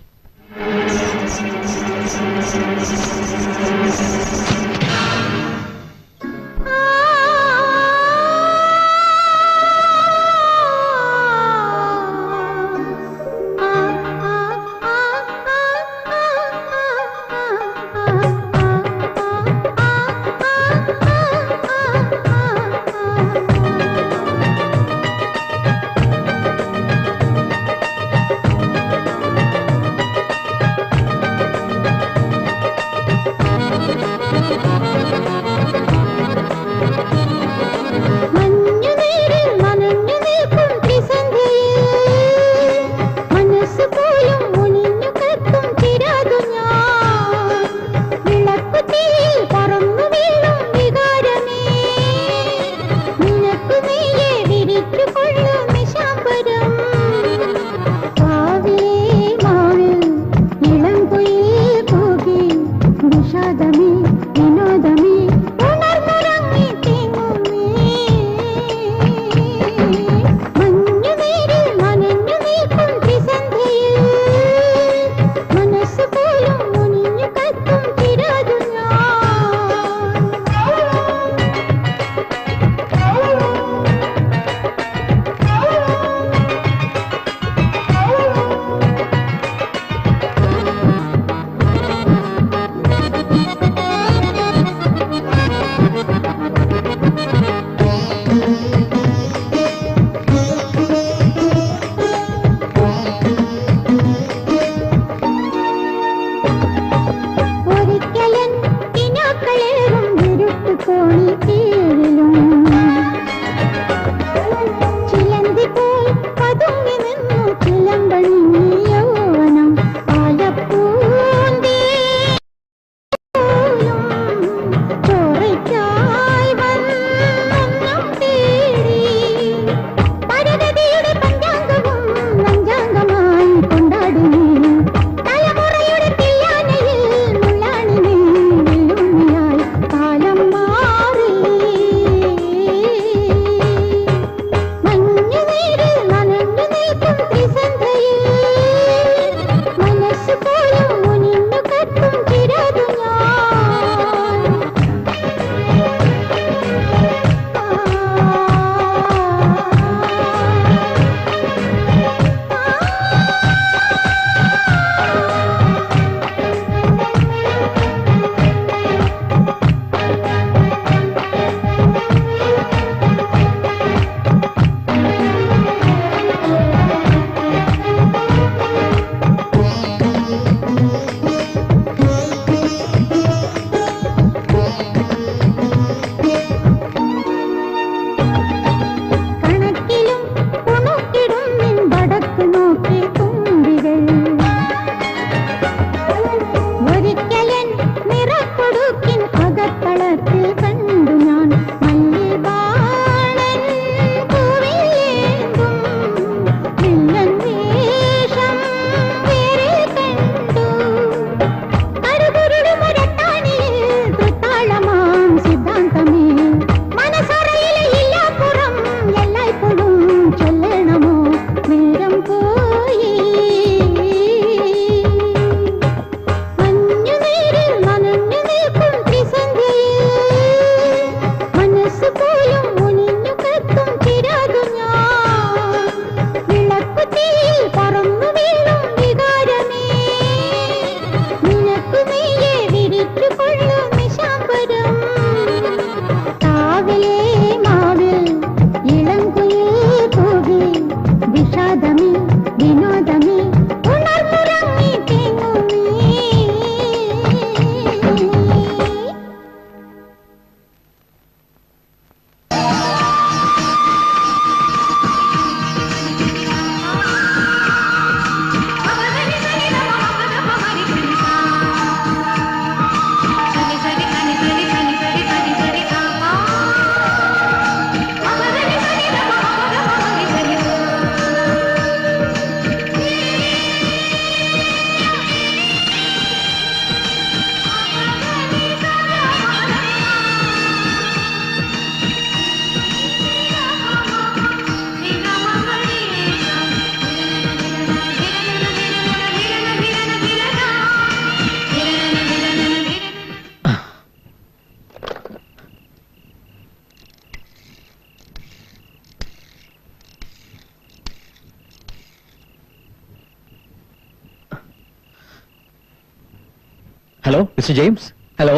Hello mister James. Hello,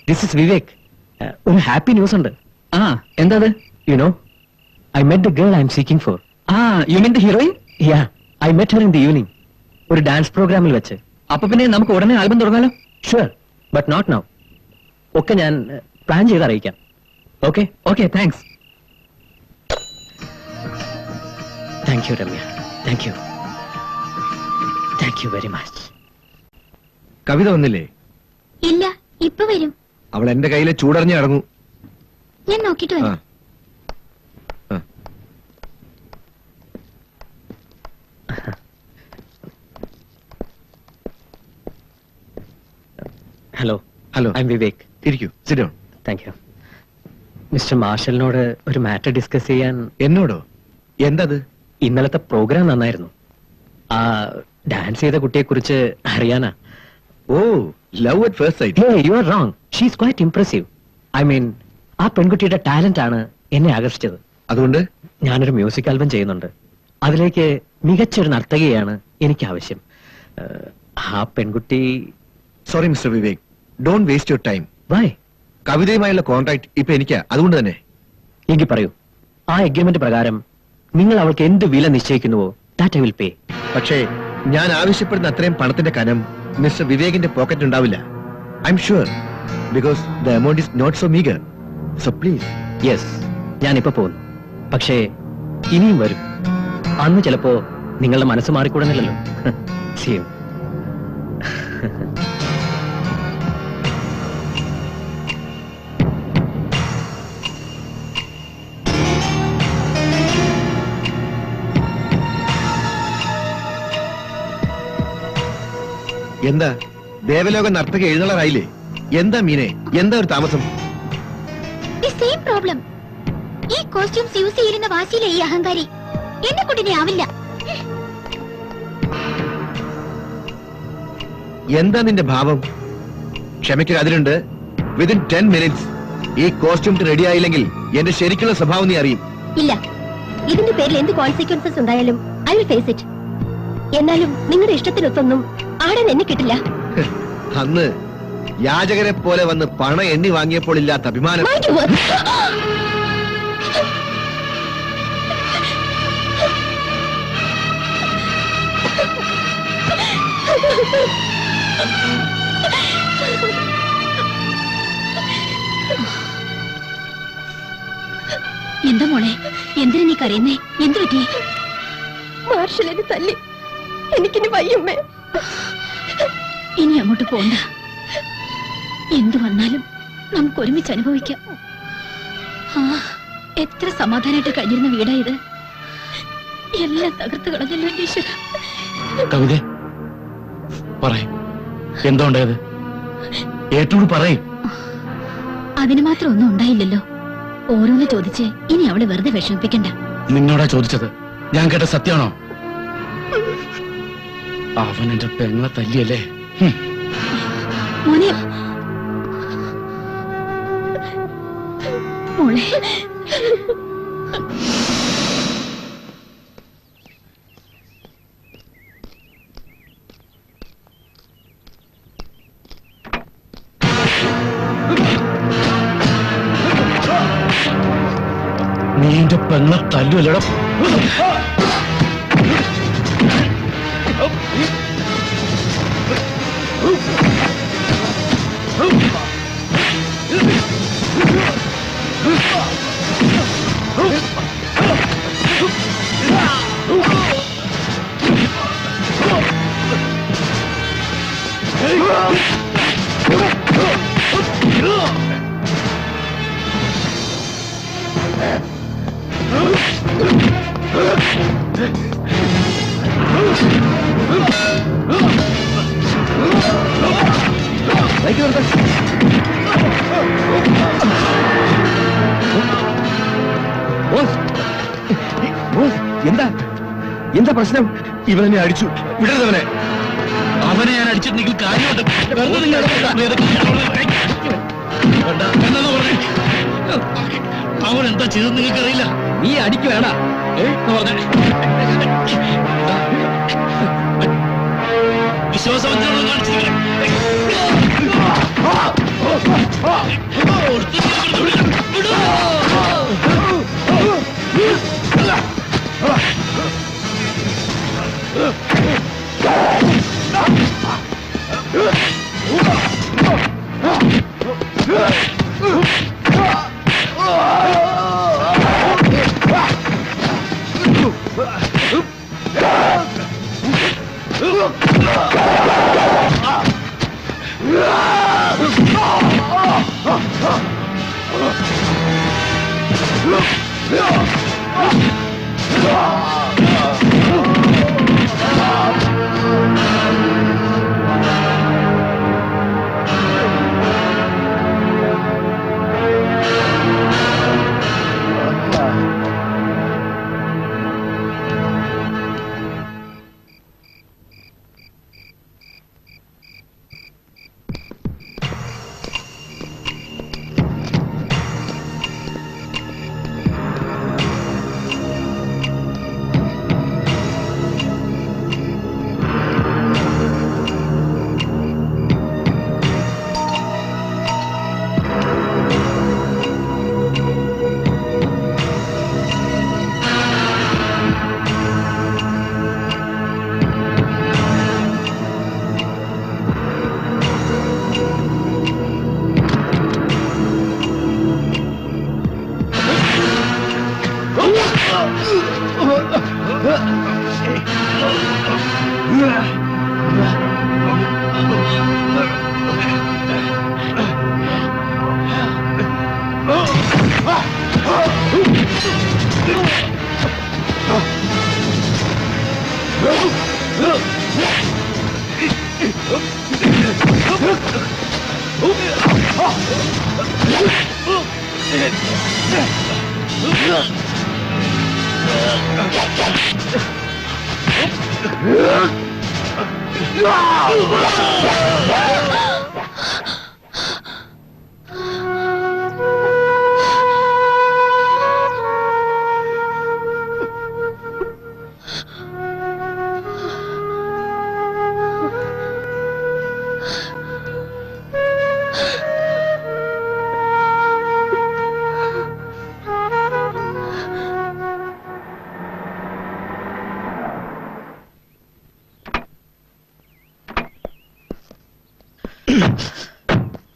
this is Vivek. ഒരു ഹാപ്പി ന്യൂസ് ഉണ്ട്. ആ, എന്താ അത്? You know, I met the girl I am seeking for. ആ, you mean the heroine? Yeah, I met her in the evening. ഒരു ഡാൻസ് പ്രോഗ്രാമിൽ വെച്ച്. അപ്പൊ പിന്നെ നമുക്ക് ഉടനെ ആൽബം തുടങ്ങാലോ? Sure, but not now. Okay ഞാൻ പ്ലാൻ ചെയ്ത് അറിയിക്കാം. Okay okay, thanks. Thank you Ramya, thank you, thank you very much. കവിത വന്നില്ലേ? ഇല്ല, ഇപ്പൊ വരും. അവൾ എന്റെ കയ്യിലെ ചൂടറിഞ്ഞ് അടങ്ങൂ. ഞാൻ നോക്കിട്ട് ആ വരാം. ആ. Hello hello, I am Vivek. ഇരിക്കൂ, sit down. Thank you. Mister മാർഷലിനോട് ഒരു മാറ്റർ ഡിസ്കസ് ചെയ്യാൻ. എന്നോടോ? എന്തത്? ഇന്നലത്തെ പ്രോഗ്രാം നന്നായിരുന്നു. ആ ഡാൻസ് ചെയ്ത കുട്ടിയെ കുറിച്ച് അറിയാനാ. ഓ, love at first sight. Hey, you are wrong. She is quite impressive. I mean, ആ പെൺകുട്ടിയുടെ ടാലന്റ് ആണ് എന്നെ ആകർഷിച്ചത്. അതുകൊണ്ട് ഞാനൊരു മ്യൂസിക് ആൽബം ചെയ്യുന്നുണ്ട്. അതിലേക്ക് മികച്ചൊരു നർത്തകിയാണ് എനിക്ക് ആവശ്യം. ആ പെൺകുട്ടി. Sorry mister Vivek, don't waste your time. Why? കവിതയുമായുള്ള കോൺട്രാക്ട് ഇപ്പൊ എനിക്കാ, അതുകൊണ്ട് തന്നെ. എങ്കിൽ പറയൂ, ആ എഗ്രിമെന്റ് പ്രകാരം നിങ്ങൾ അവൾക്ക് എന്ത് വില നിശ്ചയിക്കുന്നുവോ ദാറ്റ് ഐ വിൽ പേ. പക്ഷേ ഞാൻ ആവശ്യപ്പെടുന്ന അത്രയും പണത്തിന്റെ കനം മിസ്റ്റർ വിവേകിന്റെ പോക്കറ്റ് ഉണ്ടാവില്ല. I am sure, because the amount is not so meagre. So please. Yes, ഞാനിപ്പോ പോകുന്നു. പക്ഷേ ഇനിയും വരും. അന്ന് ചിലപ്പോ നിങ്ങളുടെ മനസ്സ് മാറിക്കൂടുന്നില്ലല്ലോ. See you. എന്താ ദേവലോക നർത്തക എഴുന്നള്ളാറായില്ലേ? എന്താ മീനെ, എന്താ ഒരു താമസം? Same problem. ഈ കോസ്റ്റ്യൂംസ് യൂസ് ചെയ്യുന്ന വാശിയിലെ ഈ അഹങ്കാരി എന്നെ കൊണ്ടിനെ ആവില്ല. എന്താ നിന്റെ ഭാവം? ക്ഷമിക്കുക, അതിലുണ്ട്. വിതിൻ 10 minutes ഈ കോസ്റ്റ്യൂം റെഡി ആയില്ലെങ്കിൽ എന്റെ ശരിക്കുള്ള സ്വഭാവം നീ അറിയും. ഇല്ല, ഇതിന്റെ പേരിൽ എന്ത് കോൺസിക്വൻസസ് ഉണ്ടായാലും ഐ വിൽ ഫേസ് ഇറ്റ്. എന്നാലും നിങ്ങളുടെ ഇഷ്ടത്തിനൊത്തൊന്നും ആടാൻ എന്നെ കിട്ടില്ല. അന്ന് യാചകരെ പോലെ വന്ന് പണം എണ്ണി വാങ്ങിയപ്പോൾ ഇല്ലാത്ത അഭിമാനം. Mind your words. എന്താ മോളെ, എന്തിനാ നീ കരയുന്നേ? എന്തു പറ്റി? മാർഷലിനെ തല്ലി. എനിക്കിനി വയ്യമ്മേ. ഇനി അങ്ങോട്ട് പോണ്ട. എന്തു വന്നാലും നമുക്ക് ഒരുമിച്ച് അനുഭവിക്കാം. ആ, എത്ര സമാധാനമായിട്ട് കഴിഞ്ഞിരുന്ന വീടാ ഇത്. എല്ലാം തകർത്ത് കളഞ്ഞല്ലോ എന്റെ ഈശ്വര. കവിത പറയും, എന്താ ഉണ്ടായത്? ഏറ്റവും പറയും. അതിന് മാത്രം ഒന്നും ഉണ്ടായില്ലല്ലോ. ഓരോന്ന് ചോദിച്ച് ഇനി അവളെ വെറുതെ വിഷമിപ്പിക്കണ്ട. നിന്നോടാ ചോദിച്ചത്. ഞാൻ കേട്ട സത്യമാണോ? അവൻ എന്റെ പെങ്ങളെ തല്ലിയല്ലേ? മോനെ, മോളെ, നീ എന്റെ പെങ്ങളെ തല്ലുവല്ലടോ. എന്താ എന്താ പ്രശ്നം? ഇവനെ അടിച്ചു. വിടരുതവനെ. അവനെ ഞാൻ അടിച്ചിട്ടുണ്ടെങ്കിൽ കാര്യമുണ്ട്. അവൻ എന്താ ചെയ്തെന്ന് നിങ്ങൾക്കറിയില്ല. നീ അടിക്കുവേടാ. വിശ്വാസവഞ്ചന കാണിച്ചിരിക്കണം.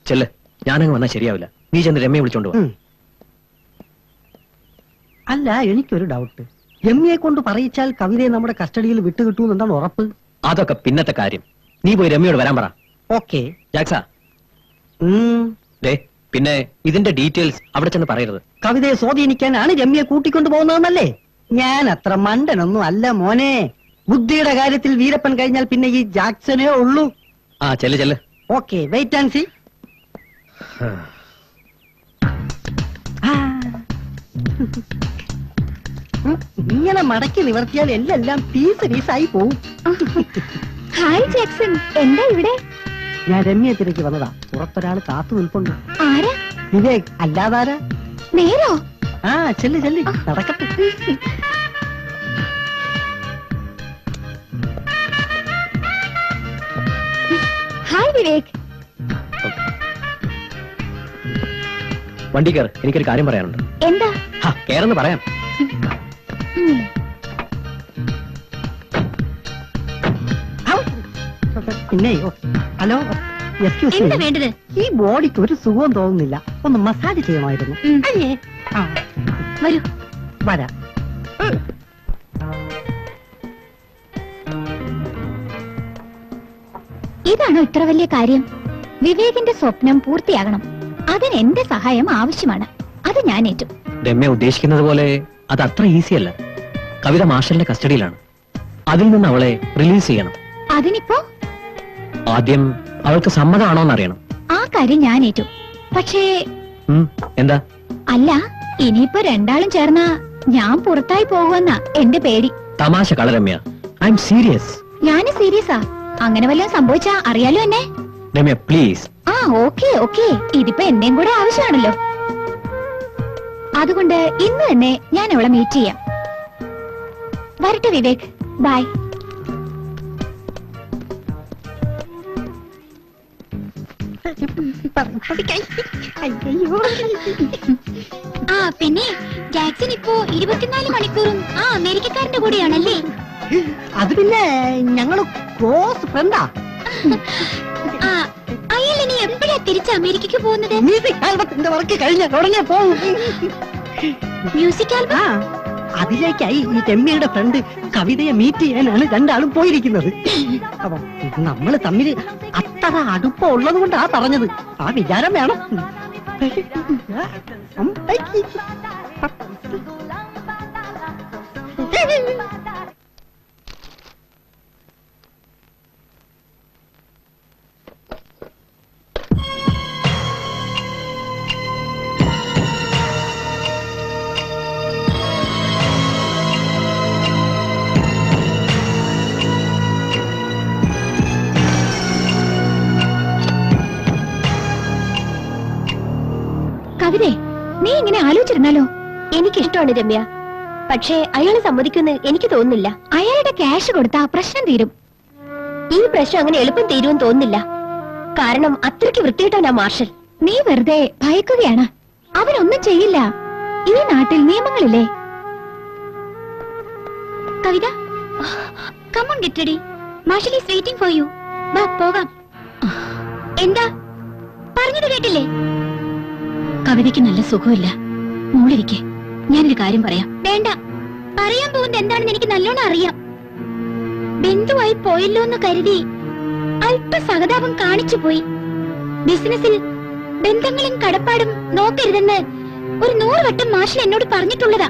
ചെല്ല്, ഞാനങ്ങ് വന്നാൽ ശരിയാവില്ല. നീ ചെന്ന് രമ്യയെ വിളിച്ചോണ്ട് വാ. അല്ല, എനിക്കൊരു ഡൗട്ട്. രമ്യയെ കൊണ്ട് പറയിച്ചാൽ കവിതയെ നമ്മുടെ കസ്റ്റഡിയിൽ വിട്ടുകിട്ടൂന്നെന്താണ് ഉറപ്പ്? അതൊക്കെ പിന്നത്തെ കാര്യം. നീ പോയി രമ്യയോട് വരാൻ പറ. ഓക്കെ. ജാക്സാ, ദേ, പിന്നെ ഇതിന്റെ ഡീറ്റെയിൽസ് അവിടെ ചെന്ന് പറയരുത്. കവിതയെ സ്വാധീനിക്കാനാണ് രമ്യയെ കൂട്ടിക്കൊണ്ടു പോകുന്നതെന്നല്ലേ? ഞാൻ അത്ര മണ്ടനൊന്നും അല്ല മോനെ. ബുദ്ധിയുടെ കാര്യത്തിൽ വീരപ്പൻ കഴിഞ്ഞാൽ പിന്നെ ഈ ജാക്സനേ ഉള്ളൂ. ആ, ചെല്ല് ചെല്ല്. Okay, wait and see. ഇങ്ങനെ മടക്കി നിവർത്തിയാൽ എല്ലാം പീസ് പീസായി പോവും. ഹായ് ജാക്സൺ, എന്താ ഇവിടെ? ഞാൻ രമ്യയെ തിരക്കി വന്നതാ. പുറത്തൊരാൾ കാത്തു നിൽപ്പുണ്ട്. ആരാ? വിവേക്. അല്ലാതാരാ? നേരോ? ആ, ചെല്ലി ചെല്ലി, നടക്കട്ടെ. ഹായ് വിവേക്. വണ്ടി കയറ്, എനിക്കൊരു കാര്യം പറയാനുണ്ട്. എന്താ? കേറെന്ന് പറയാം. പിന്നെ ഹലോ, എക്സ്ക്യൂസ് എന്താ മീ. വേണ്ടത്? ഈ ബോഡിക്ക് ഒരു സുഖവും തോന്നുന്നില്ല. ഒന്ന് മസാജ് ചെയ്യണമായിരുന്നു. അയ്യേ. ആ, വരൂ. വരാം. ഇതാണോ ഇത്ര വലിയ കാര്യം? വിവേകിന്റെ സ്വപ്നം പൂർത്തിയാകണം. അതിന് എന്റെ സഹായം ആവശ്യമാണ്. അത് ഞാൻ ഏറ്റു. രമ്യ ഉദ്ദേശിക്കുന്നത് പോലെ അത് അത്ര ഈസി അല്ല. കവിത മാർഷലിന്റെ കസ്റ്റഡിയിലാണ്. അതിൽ നിന്ന് അവളെ റിലീസ് ചെയ്യണം. അതിനിപ്പോ ആദ്യം അവൾക്ക് സമ്മതമാണോന്ന് അറിയണം. ആ കാര്യം ഞാൻ ഏറ്റു. പക്ഷേ എന്താ? അല്ല, ഇനിയിപ്പോ രണ്ടാളും ചേർന്ന ഞാൻ പുറത്തായി പോകുമെന്ന എന്റെ പേടി. തമാശ കള രമ്യ. I M serious. ഞാന് സീരിയസാ. അങ്ങനെ വല്ലതും സംഭവിച്ചാ അറിയാലോ എന്നെ. രമ്യ പ്ലീസ്. ആ, ഓക്കെ ഓക്കെ. ഇതിപ്പോ എന്റെയും കൂടെ ആവശ്യമാണല്ലോ. അതുകൊണ്ട് ഇന്ന് തന്നെ ഞാൻ അവളെ മീറ്റ് ചെയ്യാം. വരട്ടെ വിവേക്. ബൈ. ആ, പിന്നെ ജാക്സൺ ഇപ്പോ 24 മണിക്കൂറും ആ അമേരിക്കക്കാരന്റെ കൂടെയാണല്ലേ? അത് പിന്നെ ഞങ്ങള് ക്ലോസ് ഫ്രണ്ടാ. അയാൾ ഇനി എപ്പോഴാ തിരിച്ച് അമേരിക്കക്ക് പോകുന്നത്? മ്യൂസിക് ആൽബത്തിന്റെ വർക്ക് കഴിഞ്ഞ ഉടനെ പോകും. Music album? അതിലേക്കായി ഈ രമ്യയുടെ ഫ്രണ്ട് കവിതയെ മീറ്റ് ചെയ്യാനാണ് രണ്ടാളും പോയിരിക്കുന്നത്. അപ്പൊ നമ്മള് തമ്മിൽ അത്ര അടുപ്പം ഉള്ളത് കൊണ്ടാ പറഞ്ഞത്. ആ വിചാരം വേണം. കവിതേ, നീ ഇങ്ങനെ ആലോചിച്ചിരുന്നാലോ? എനിക്കിഷ്ടമാണ് രമ്യ, പക്ഷേ അയാള് സമ്മതിക്കുമെന്ന് എനിക്ക് തോന്നുന്നില്ല. അയാളുടെ ക്യാഷ് കൊടുത്താ പ്രശ്നം തീരും. ഈ പ്രശ്നം അങ്ങനെ എളുപ്പം തീരുമെന്ന് തോന്നുന്നില്ല. കാരണം അത്രയ്ക്ക് വൃത്തിയിട്ടവനാ മാർഷൽ. നീ വെറുതെ ഭയക്കുകയാണ്. അവനൊന്നും ചെയ്യില്ല. ഈ നാട്ടിൽ നിയമങ്ങളില്ലേ? Kavitha, come on, get ready. Marshal is waiting for you. വാ പോകാം. എന്താ പറഞ്ഞത് കേട്ടില്ലേ? കവിതയ്ക്ക് നല്ല സുഖമില്ല. മോളിരിക്കെ, ഞാനൊരു കാര്യം പറയാം. വേണ്ട, പറയാൻ പോകുന്നത് എന്താണെന്ന് എനിക്ക് നല്ലോണം അറിയാം. ബന്ധുവായി പോയല്ലോ എന്ന് കരുതി അല്പ സഹതാപം കാണിച്ചു പോയി. ബിസിനസ്സിൽ ബന്ധങ്ങളും കടപ്പാടും നോക്കരുതെന്ന് ഒരു 100 വട്ടം മാർഷൽ എന്നോട് പറഞ്ഞിട്ടുള്ളതാ.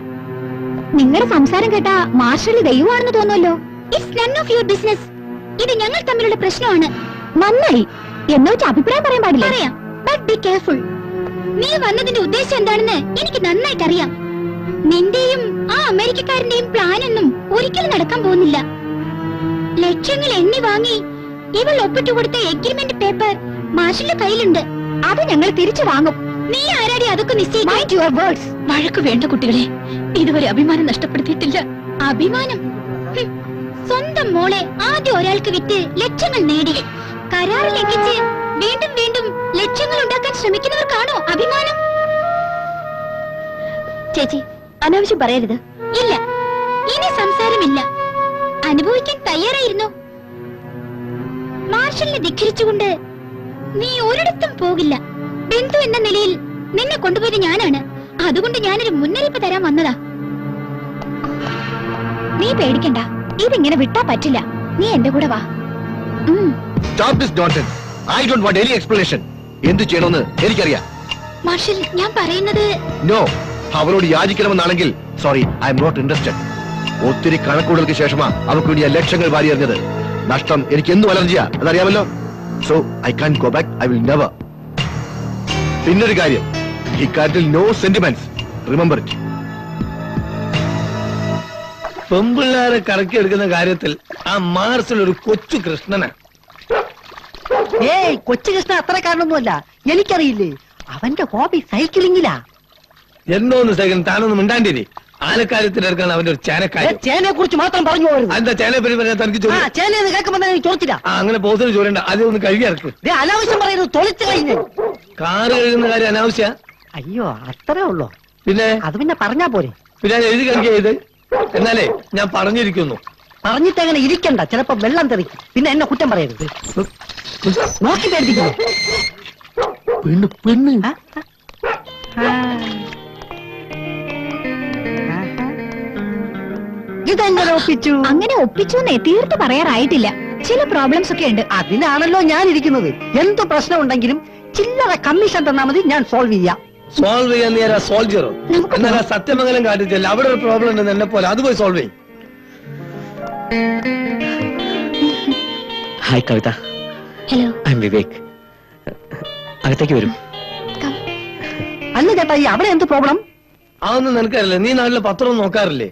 നിങ്ങളുടെ സംസാരം കേട്ടാ മാർഷൽ ദൈവമാണെന്ന് തോന്നുമല്ലോ. It's none of your business. ഇത് ഞങ്ങൾ തമ്മിലുള്ള പ്രശ്നമാണ്. നന്നായി എന്ന് വെച്ച് അഭിപ്രായം പറയാൻ പാടില്ല. പറയാം, ബട്ട് ബി കെയർഫുൾ. നീ വന്നതിന്റെ ഉദ്ദേശം എന്താണെന്ന് എനിക്ക് നന്നായിട്ട് അറിയാം. നിന്റെയും ആ അമേരിക്കക്കാരന്റെയും പ്ലാനൊന്നും ഒരിക്കലും നടക്കാൻ പോകുന്നില്ല. ലക്ഷങ്ങൾ എണ്ണി വാങ്ങി ഇവൾ ഒപ്പിട്ട് കൊടുത്ത എഗ്രിമെന്റ് പേപ്പർ മാർഷലിന്റെ കയ്യിലുണ്ട്. അത് ഞങ്ങൾ തിരിച്ചു വാങ്ങും. നീ ആരാടി അതൊക്കെ നിശ്ചയിക്കും? വഴക്ക് വേണ്ട കുട്ടികളെ. ഇതുവരെ അഭിമാനം നഷ്ടപ്പെടുത്തിയിട്ടില്ല. അഭിമാനം? സ്വന്തം മോളെ ആദ്യം ഒരാൾക്ക് വിറ്റ് ലക്ഷങ്ങൾ നേടി കരാറ് ലംഘിച്ച് വീണ്ടും വീണ്ടും ലക്ഷ്യങ്ങൾ ഉണ്ടാക്കാൻ ശ്രമിക്കുന്നവർക്കാണോ അഭിമാനം? ചേച്ചി, അനാവശ്യം പറയരുത്. ഇല്ല, ഇനി സംസാരമില്ല. അനുഭവിക്കാൻ തയ്യാറായിരുന്നു. മാർഷലിനെ ധിക്കരിച്ചുകൊണ്ട് നീ ഒരിടത്തും പോകില്ല. ബന്ധു എന്ന നിലയിൽ നിന്നെ കൊണ്ടുപോയത് ഞാനാണ്. അതുകൊണ്ട് ഞാനൊരു മുന്നറിയിപ്പ് തരാൻ വന്നതാ. നീ പേടിക്കണ്ട, ഇതിങ്ങനെ വിട്ടാ പറ്റില്ല. നീ എന്റെ കൂടെ വാ. Stop this nonsense. I don't want any explanation. എന്ത് ചെയ്യണമെന്ന് എനിക്കറിയാം. മാർഷൽ, ഞാൻ പറയുന്നത്. നോ, അവരോട് യാചിക്കണമെന്നാണെങ്കിൽ sorry, I am not interested. ഒത്തിരി കണക്കൂടലുകൾക്ക് ശേഷമാ അവർക്ക് വേണ്ടി ലക്ഷങ്ങൾ വാരി എറിഞ്ഞത്. നഷ്ടം എനിക്ക് എന്തും അലർജിയാ, അതറിയാമല്ലോ. So I can go back. I will never. പിന്നൊരു കാര്യം, ഇക്കാര്യത്തിൽ നോ സെന്റിമെന്റ്സ്. Remember it. പെമ്പിള്ളേരെ കറക്കി എടുക്കുന്ന കാര്യത്തിൽ ആ മാർഷൽ ഒരു കൊച്ചു കൃഷ്ണനാ. ഏയ്, കൊച്ചു കൃഷ്ണ അത്രക്കാരനൊന്നുമല്ല. എനിക്കറിയില്ലേ, അവന്റെ ഹോബി സൈക്ലിങ്ങിലാ. എന്തോന്ന് സെക്കൻഡ്, താനൊന്നും മിണ്ടാണ്ടിരി. ആനക്കാര്യത്തിലെടുക്കാൻ അവന്റെ ഒരു ചേനക്കാര്യം. ചേനയെ കുറിച്ച് മാത്രം പറഞ്ഞു പോകരുത്. എന്താ ചേനയെ പറ്റി പറഞ്ഞാൽ തനിക്ക് ചോദിച്ചു? ചേനയെന്ന് കേൾക്കുമ്പോ തന്നെ എനിക്ക് ചോദിച്ചില്ല. അങ്ങനെ പോസിന് ചോദിണ്ട, ആദ്യം ഒന്ന് കഴുകി ഇറക്കും. അനാവശ്യം പറയുന്നത് തൊളിച്ചു കഴിഞ്ഞു. കാറ് കഴുകുന്ന കാര്യം അനാവശ്യ? അയ്യോ, അത്രേ ഉള്ളൂ. പിന്നെ അത് പിന്നെ പറഞ്ഞാ പോരെ. പിന്നെ എഴുതി കണക്കിയ ഇത്. എന്നാലേ ഞാൻ പറഞ്ഞിരിക്കുന്നു. പറഞ്ഞിട്ട് അങ്ങനെ ഇരിക്കണ്ട, ചിലപ്പോ വെള്ളം തെറിക്കും. പിന്നെ എന്നെ കുറ്റം പറയരുത്. നോക്കി പേടിപ്പിക്കുന്നു. പെണ്ണ് പെണ്ണ് ഇതെങ്ങനെ ഒപ്പിച്ചു? അങ്ങനെ ഒപ്പിച്ചൂന്നേ തീർത്ത് പറയാറായിട്ടില്ല. ചില പ്രോബ്ലംസ് ഒക്കെ ഉണ്ട്. അതിനാണല്ലോ ഞാൻ ഇരിക്കുന്നത്. എന്ത് പ്രശ്നം ഉണ്ടെങ്കിലും ചില്ലറ കമ്മീഷൻ തന്നാ മതി, ഞാൻ സോൾവ് ചെയ്യാം. സോൾവ് ചെയ്യാൻ നീ ആരാ സോൾജറോ? എന്നാൽ സത്യമംഗലം കാട്ടിച്ചല്ല, അവിടെ ഒരു പ്രോബ്ലം ഉണ്ടെന്ന് എന്നെ പോലെ അത് പോയി സോൾവ് ചെയ്യും. Hi Kavitha, hello, I am Vivek. അകത്തേക്ക് വരും. അല്ല ചേട്ടാ, ഈ അവിടെ എന്ത് പ്രോബ്ലം? അതൊന്നും നിനക്കറിയില്ല. നീ നാട്ടിലെ പത്രം നോക്കാറില്ലേ?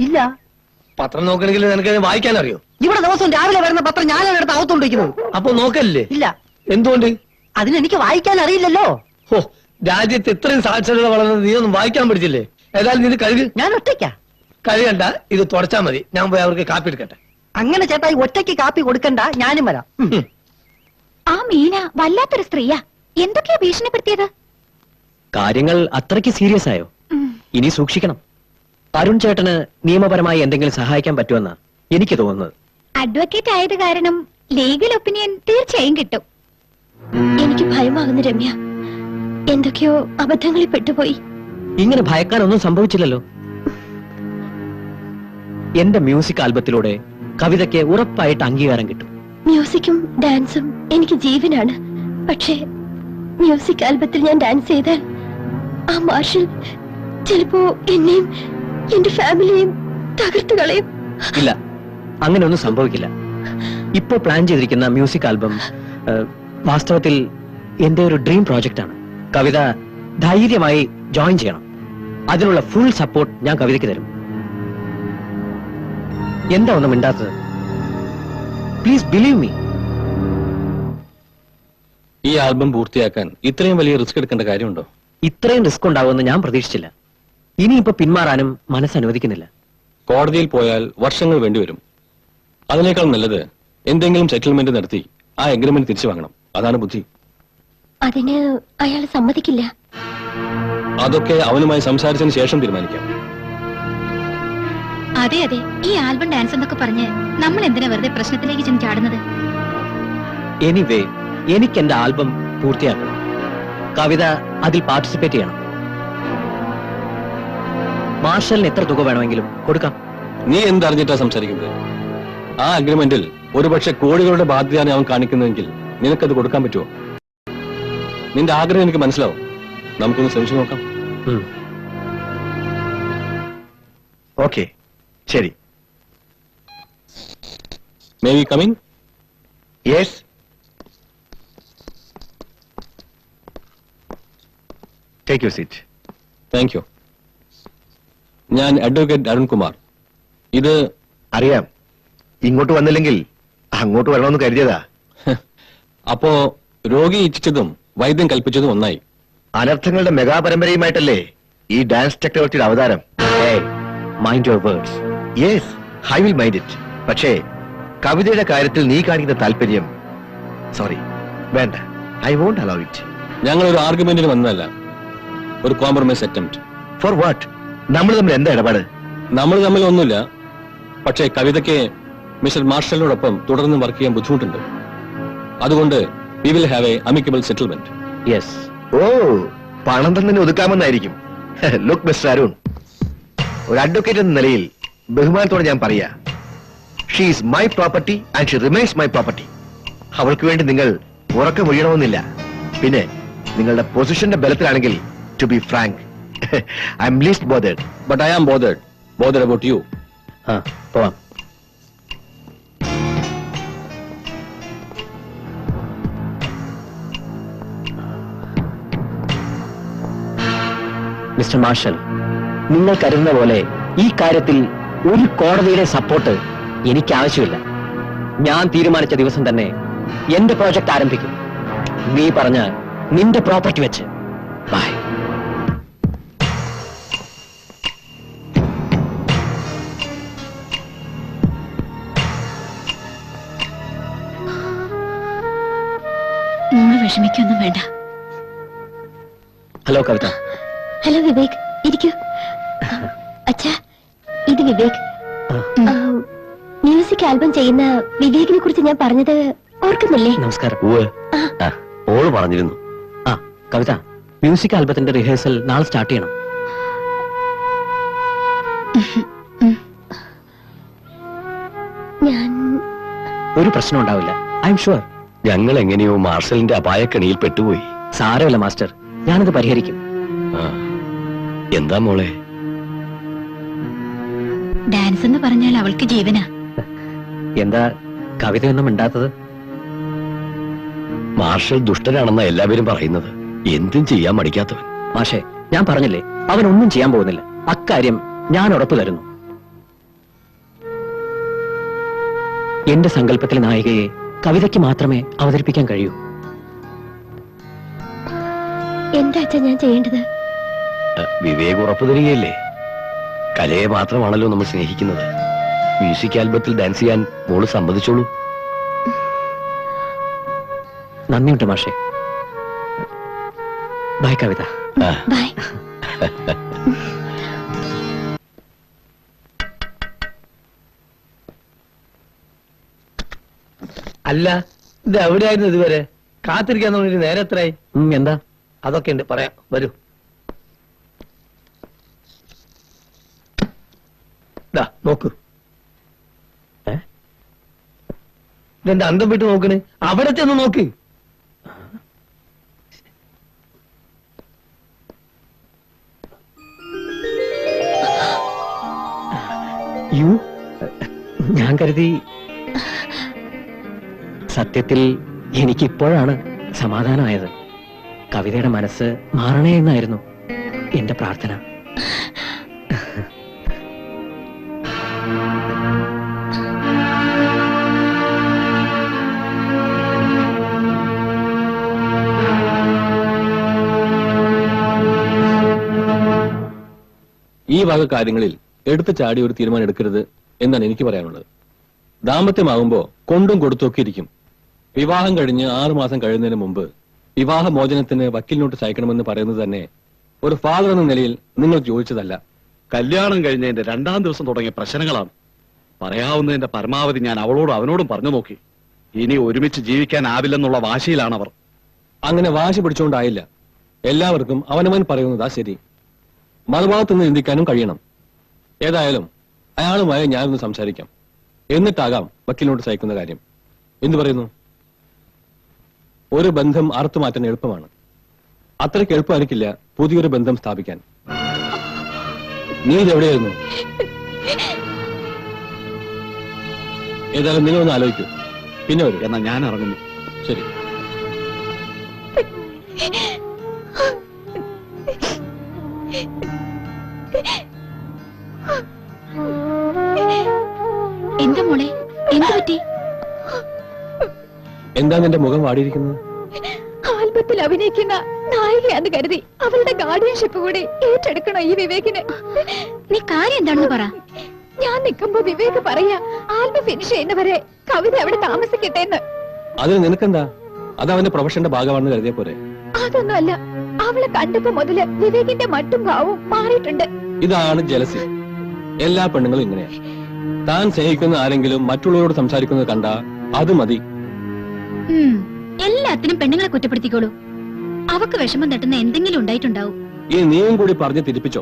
ഇല്ല. പത്രം നോക്കണമെങ്കിൽ നിനക്ക് വായിക്കാൻ അറിയോ? ഇവിടെ ദിവസം രാവിലെ വരുന്ന പത്രം ഞാനാണ് എടുത്ത് അകത്തോണ്ടിരിക്കുന്നത്. അപ്പൊ നോക്കല്ലേ? ഇല്ല. എന്തുകൊണ്ട്? അതിനെനിക്ക് വായിക്കാൻ അറിയില്ലല്ലോ. ഓ, രാജ്യത്ത് ഇത്രയും സാക്ഷരത വളർന്നത് നീ ഒന്നും വായിക്കാൻ പഠിച്ചില്ലേ? ഏതായാലും നീ കഴുകി. ഞാൻ ഒറ്റയ്ക്കാ. കഴുകണ്ട, ഇത് തുടച്ചാ മതി. ഞാൻ പോയി അവർക്ക് കാപ്പി എടുക്കട്ടെ. അങ്ങനെ ചേട്ടാ, ഈ ഒറ്റയ്ക്ക് കാപ്പി കൊടുക്കണ്ട, ഞാനും വരാം. ആ മീന വല്ലാത്തൊരു സ്ത്രീയാ. എന്തൊക്കെയാ ഭീഷണിപ്പെടുത്തിയത്? കാര്യങ്ങൾ അത്രയ്ക്ക് സീരിയസ് ആയോ? ഇനി സൂക്ഷിക്കണം. അരുൺ ചേട്ടന് നിയമപരമായി എന്തെങ്കിലും സഹായിക്കാൻ എനിക്ക് ഭയമാകുന്നു രമ്യ. എന്തൊക്കെയോ അബദ്ധങ്ങളിൽ പെട്ടുപോയി. ഇങ്ങനെ ഭയക്കാനൊന്നും സംഭവിച്ചില്ലല്ലോ. എന്റെ മ്യൂസിക് ആൽബത്തിലൂടെ കവിതയ്ക്ക് ഉറപ്പായിട്ട് അംഗീകാരം കിട്ടും. മ്യൂസിക്കും ഡാൻസും എനിക്ക് ജീവനാണ്. പക്ഷേ മ്യൂസിക് ആൽബത്തിൽ ഞാൻ ഡാൻസ് ചെയ്താൽ ആ മാർഷൽ ചിലപ്പോ എന്നെയും എന്റെ ഫാമിലിയെയും തകർത്തു കളയും. ഇല്ല, അങ്ങനെ ഒന്നും സംഭവിക്കില്ല. ഇപ്പോ പ്ലാൻ ചെയ്തിരിക്കുന്ന മ്യൂസിക് ആൽബം വാസ്തവത്തിൽ എന്റെ ഒരു ഡ്രീം പ്രോജക്റ്റ് ആണ്. കവിത ധൈര്യമായി ജോയിൻ ചെയ്യണം. അതിനുള്ള ഫുൾ സപ്പോർട്ട് ഞാൻ കവിതയ്ക്ക് തരും. എന്താ ഒന്നും മിണ്ടാത്തത്? Please believe me. ഈ ആൽബം പൂർത്തിയാക്കാൻ ഇത്രയും വലിയ റിസ്ക് എടുക്കേണ്ട കാര്യമുണ്ടോ? ഇത്രയും റിസ്ക് ഉണ്ടാവുമെന്ന് ഞാൻ പ്രതീക്ഷിച്ചില്ല. ഇനിയിപ്പോ പിന്മാറാനും മനസ്സനുവദിക്കുന്നില്ല. കോടതിയിൽ പോയാൽ വർഷങ്ങൾ വേണ്ടിവരും. അതിനേക്കാൾ നല്ലത് എന്തെങ്കിലും സെറ്റിൽമെന്റ് നടത്തി ആ എഗ്രിമെന്റ് തിരിച്ചു വാങ്ങണം. അതാണ് ബുദ്ധി. അതിന് അയാൾ സമ്മതിക്കില്ല. അതൊക്കെ അവനുമായി സംസാരിച്ചതിന് ശേഷം തീരുമാനിക്കാം. അതെ അതെ, ഈ ആൽബം ഡാൻസ് എന്നൊക്കെ പറഞ്ഞ് നമ്മൾ എന്തിനാ വെറുതെ പ്രശ്നത്തിലേക്ക് ചെന്ന് ചാടുന്നത്? എനിവേ, എനിക്ക് എന്റെ ആൽബം പൂർത്തിയാക്കണം. കവിത അതിൽ പാർട്ടിസിപ്പേറ്റ് ചെയ്യണം. മാർഷലിന് എത്ര തുക വേണമെങ്കിലും കൊടുക്കാം. നീ എന്തറിഞ്ഞിട്ടാ സംസാരിക്കുന്നത്? ആ അഗ്രിമെന്റിൽ ഒരുപക്ഷെ കോടികളുടെ ബാധ്യതയാണ് അവൻ കാണിക്കുന്നതെങ്കിൽ നിനക്കത് കൊടുക്കാൻ പറ്റുമോ? നിന്റെ ആഗ്രഹം എനിക്ക് മനസ്സിലാവും. നമുക്കൊന്ന് ശ്രമിച്ചു നോക്കാം. ഓക്കെ, ശരി. May we come in? Yes. Take your seat. Thank you. ഞാൻ അഡ്വക്കേറ്റ് അരുൺകുമാർ. ഇത് അറിയാം. ഇങ്ങോട്ട് വന്നില്ലെങ്കിൽ അങ്ങോട്ട് വരണമെന്ന് കരുതിയതാ. അപ്പോ രോഗി ഇച്ഛിച്ചതും വൈദ്യം കൽപ്പിച്ചതും ഒന്നായി. അനർത്ഥങ്ങളുടെ മെഗാപരമ്പരയുമായിട്ടല്ലേ ഈ ഡാൻസ് ചക്രവർത്തിയുടെ അവതാരം. Mind your words. Yes, I will mind it. പക്ഷേ കവിതയുടെ കാര്യത്തിൽ നീ കാണിക്കുന്ന താല്പര്യം, സോറി, വേണ്ട. I won't allow it. ഞങ്ങൾ ഒരു ആർഗ്യുമെന്റിന് വന്നതല്ല, ഒരു കോംപ്രമൈസ് അറ്റംപ്റ്റ്. Four what? നമ്മൾ തമ്മിൽ എന്താ ഇടപാട്? നമ്മൾ തമ്മിൽ ഒന്നുമില്ല. പക്ഷേ കവിതയ്ക്ക് മിസ്റ്റർ മാർഷലിനോടൊപ്പം തുടർന്ന് വർക്ക് ചെയ്യാൻ ബുദ്ധിമുട്ടുണ്ട്. അതുകൊണ്ട് we will have a amicable settlement. Yes. ഓ, പണം തന്നെ ഒതുക്കാമെന്നായിരിക്കും. ലുക്ക് മിസ്റ്റർ അരുൺ, ഒരു അഡ്വക്കേറ്റ് എന്ന നിലയിൽ ബഹുമാനത്തോടെ ഞാൻ പറയാ, she is my property and she remains my property. അവൾക്ക് വേണ്ടി നിങ്ങൾ ഉറക്കം ഒഴിയണമെന്നില്ല. പിന്നെ നിങ്ങളുടെ പൊസിഷന്റെ ബലത്തിലാണെങ്കിൽ, to be frank, I am least bothered. But I am bothered about you. പോവാം. മിസ്റ്റർ മാർഷൽ, നിങ്ങൾ കരുതുന്ന പോലെ ഈ കാര്യത്തിൽ ഒരു കോടതിയുടെ സപ്പോർട്ട് എനിക്ക് ആവശ്യമില്ല. ഞാൻ തീരുമാനിച്ച ദിവസം തന്നെ എന്റെ പ്രോജക്റ്റ് ആരംഭിക്കും. നീ പറഞ്ഞ നിന്റെ പ്രോപ്പർട്ടി വെച്ച്. ബൈ. മോള് വിഷമിക്കൊന്നും വേണ്ട. ഹലോ കവിത. ഹലോ വിവേക്, ഇരിക്കൂ. അച്ഛാ, ഇത് വിവേക്. മ്യൂസിക് ആൽബം ചെയ്യുന്ന വിവേകിനെ കുറിച്ച് ഞാൻ പറഞ്ഞത് ഓർക്കുന്നില്ലേ? നമസ്കാരം. ഓള് പറഞ്ഞിരുന്നു. ആ കവിത, മ്യൂസിക് ആൽബത്തിന്റെ റിഹേഴ്സൽ നാളെ സ്റ്റാർട്ട് ചെയ്യണം. ഞാൻ ഒരു പ്രശ്നം ഉണ്ടാവില്ല. I am sure. ഞങ്ങൾ എങ്ങനെയോ മാർഷലിന്റെ അപായക്കണിയിൽ പെട്ടുപോയി. സാരമില്ല മാസ്റ്റർ, ഞാനത് പരിഹരിക്കും. എന്താ മോളെ? ഡാൻസ് എന്ന് പറഞ്ഞാൽ അവൾക്ക് ജീവനാ. എന്താ കവിതയൊന്നും മിണ്ടാത്തത്? മാർഷൽ ദുഷ്ടനാണെന്ന എല്ലാവരും പറയുന്നത്. എന്തും ചെയ്യാൻ മടിക്കാത്തവൻ. മാഷേ, ഞാൻ പറഞ്ഞില്ലേ, അവനൊന്നും ചെയ്യാൻ പോകുന്നില്ല. അക്കാര്യം ഞാൻ ഉറപ്പു തരുന്നു. എന്റെ സങ്കല്പത്തിലെ നായികയെ കവിതയ്ക്ക് മാത്രമേ അവതരിപ്പിക്കാൻ കഴിയൂ. എന്താ അച്ഛാ ഞാൻ ചെയ്യേണ്ടത്? വിവേക് ഉറപ്പു തരികയല്ലേ? കലയെ മാത്രമാണല്ലോ നമ്മൾ സ്നേഹിക്കുന്നത്. മ്യൂസിക് ആൽബത്തിൽ ഡാൻസ് ചെയ്യാൻ മോള് സമ്മതിച്ചോളൂ. നന്ദിയുണ്ട് മാഷേ. ബൈ കവിത. ബൈ. അല്ല, ഇത് എവിടെയായിരുന്നു ഇതുവരെ? കാത്തിരിക്കാൻ തോന്നിട്ട് നേരെ എത്രയായി? എന്താ? അതൊക്കെ ഉണ്ട്, പറയാം, വരൂ. ദാ നോക്കൂ. ഇതെന്റെ അന്തം വിട്ട് നോക്കണ്. അവിടെ ചെന്ന് നോക്ക്. യു, ഞാൻ കരുതി സത്യത്തിൽ എനിക്കിപ്പോഴാണ് സമാധാനമായത്. കവിതയുടെ മനസ്സ് മാറണേ എന്നായിരുന്നു എന്റെ പ്രാർത്ഥന. ഈ വക കാര്യങ്ങളിൽ എടുത്തു ചാടി ഒരു തീരുമാനം എടുക്കരുത് എന്നാണ് എനിക്ക് പറയാനുള്ളത്. ദാമ്പത്യമാകുമ്പോ കൊണ്ടും കൊടുത്തൊക്കെ ഇരിക്കും. വിവാഹം കഴിഞ്ഞ് 6 മാസം കഴിയുന്നതിന് മുമ്പ് വിവാഹ മോചനത്തിന് വക്കീൽ നോട്ടീസ് അയക്കണമെന്ന് പറയുന്നത് തന്നെ ഒരു ഫാദർ എന്ന നിലയിൽ നിങ്ങൾ ചോദിച്ചതല്ല. കല്യാണം കഴിഞ്ഞതിന്റെ 2ാം ദിവസം തുടങ്ങിയ പ്രശ്നങ്ങളാണ്. പറയാവുന്നതിന്റെ പരമാവധി ഞാൻ അവളോടും അവനോടും പറഞ്ഞു നോക്കി. ഇനി ഒരുമിച്ച് ജീവിക്കാനാവില്ലെന്നുള്ള വാശിയിലാണ് അവർ. അങ്ങനെ വാശി പിടിച്ചുകൊണ്ടായില്ല. എല്ലാവർക്കും അവനവൻ പറയുന്നതാ ശരി. മറുഭാഗത്തുനിന്ന് ചിന്തിക്കാനും കഴിയണം. ഏതായാലും അയാളുമായി ഞാനൊന്ന് സംസാരിക്കാം. എന്നിട്ടാകാം വക്കീൽ നോട്ടീസ് അയക്കുന്ന കാര്യം. എന്തു പറയുന്നു? ഒരു ബന്ധം അറുത്തു മാറ്റാൻ എളുപ്പമാണ്. അത്രയ്ക്ക് എളുപ്പമായിരിക്കില്ല പുതിയൊരു ബന്ധം സ്ഥാപിക്കാൻ. നീ ഇതെവിടെയായിരുന്നു? ഏതായാലും നിങ്ങളൊന്ന് ആലോചിക്കൂ. പിന്നെ വരും. എന്നാ ഞാൻ ഇറങ്ങുന്നു. ശരി. എന്താ മോളെ, എന്ത് പറ്റി? എന്താ നിന്റെ മുഖം വാടിയിരിക്കുന്നത്? ആൽബത്തിൽ അഭിനയിക്കുന്ന നായികയാന്ന് കരുതി അവളുടെ ഗാർഡിയൻഷിപ്പ് കൂടി ഏറ്റെടുക്കണോ ഈ വിവേകിന്? നീ കാര്യം എന്താണെന്ന് പറ. ഞാൻ നിൽക്കുമ്പോ വിവേക് പറയാ ആൽബം ഫിനിഷ് ചെയ്യുന്നവരെ കവിത അവിടെ താമസിക്കട്ടെ എന്ന്. അതിന് നിനക്കെന്താ? അത് അവന്റെ പ്രൊഫഷന്റെ ഭാഗമാണെന്ന് കരുതിയ പോരെ. അതൊന്നുമല്ല, അവളെ കണ്ടപ്പോ മുതല് വിവേകിന്റെ മട്ടും ഭാവവും മാറിയിട്ടുണ്ട്. ഇതാണ് ജലസി. എല്ലാ പെണ്ണുങ്ങളും ഇങ്ങനെയാ. താൻ സ്നേഹിക്കുന്ന ആരെങ്കിലും മറ്റുള്ളവരോട് സംസാരിക്കുന്നത് കണ്ടാ അത് മതി. എല്ലാത്തിനും പെണ്ണുങ്ങളെ കുറ്റപ്പെടുത്തിക്കോളൂ. അവക്ക് വിഷമം തട്ടുന്ന എന്തെങ്കിലും ഉണ്ടായിട്ടുണ്ടാവും. ഈ നീയും കൂടി പറഞ്ഞ് തിരിപ്പിച്ചോ?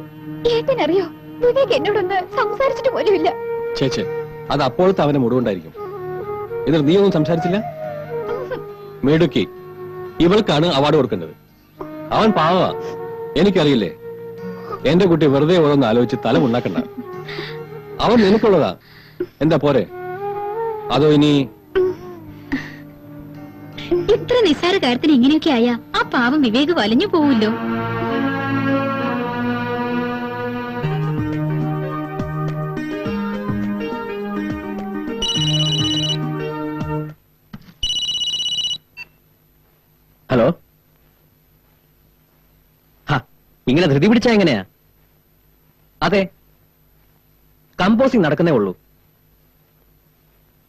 ഏട്ടനറിയോ, വിവേക് എന്നോടൊന്ന് സംസാരിച്ചിട്ട് പോലുമില്ല. ചേച്ചേ, അത് അപ്പോഴത്തെ അവന്റെ മുറിവുണ്ടായിരിക്കും. എന്നിട്ട് നീ ഒന്നും സംസാരിച്ചില്ല? മിടുക്കി. ഇവൾക്കാണ് അവാർഡ് കൊടുക്കേണ്ടത്. അവൻ പാവാ, എനിക്കറിയില്ലേ. എന്റെ കുട്ടി വെറുതെ ഓരോന്ന് ആലോചിച്ച് തല ഉണ്ടാക്കണ്ട. അവൻ നിനക്കുള്ളതാ. എന്താ പോരെ? അതോ ഇനി ഇത്ര നിസ്സാര കാര്യത്തിന് ഇങ്ങനെയൊക്കെ ആയാ ആ പാവം വിവേക് വലഞ്ഞു പോവില്ലോ. ഹലോ. ഇങ്ങനെ ധൃതി പിടിച്ചാ എങ്ങനെയാ? അതെ, കമ്പോസിംഗ് നടക്കുന്നേ ഉള്ളൂ.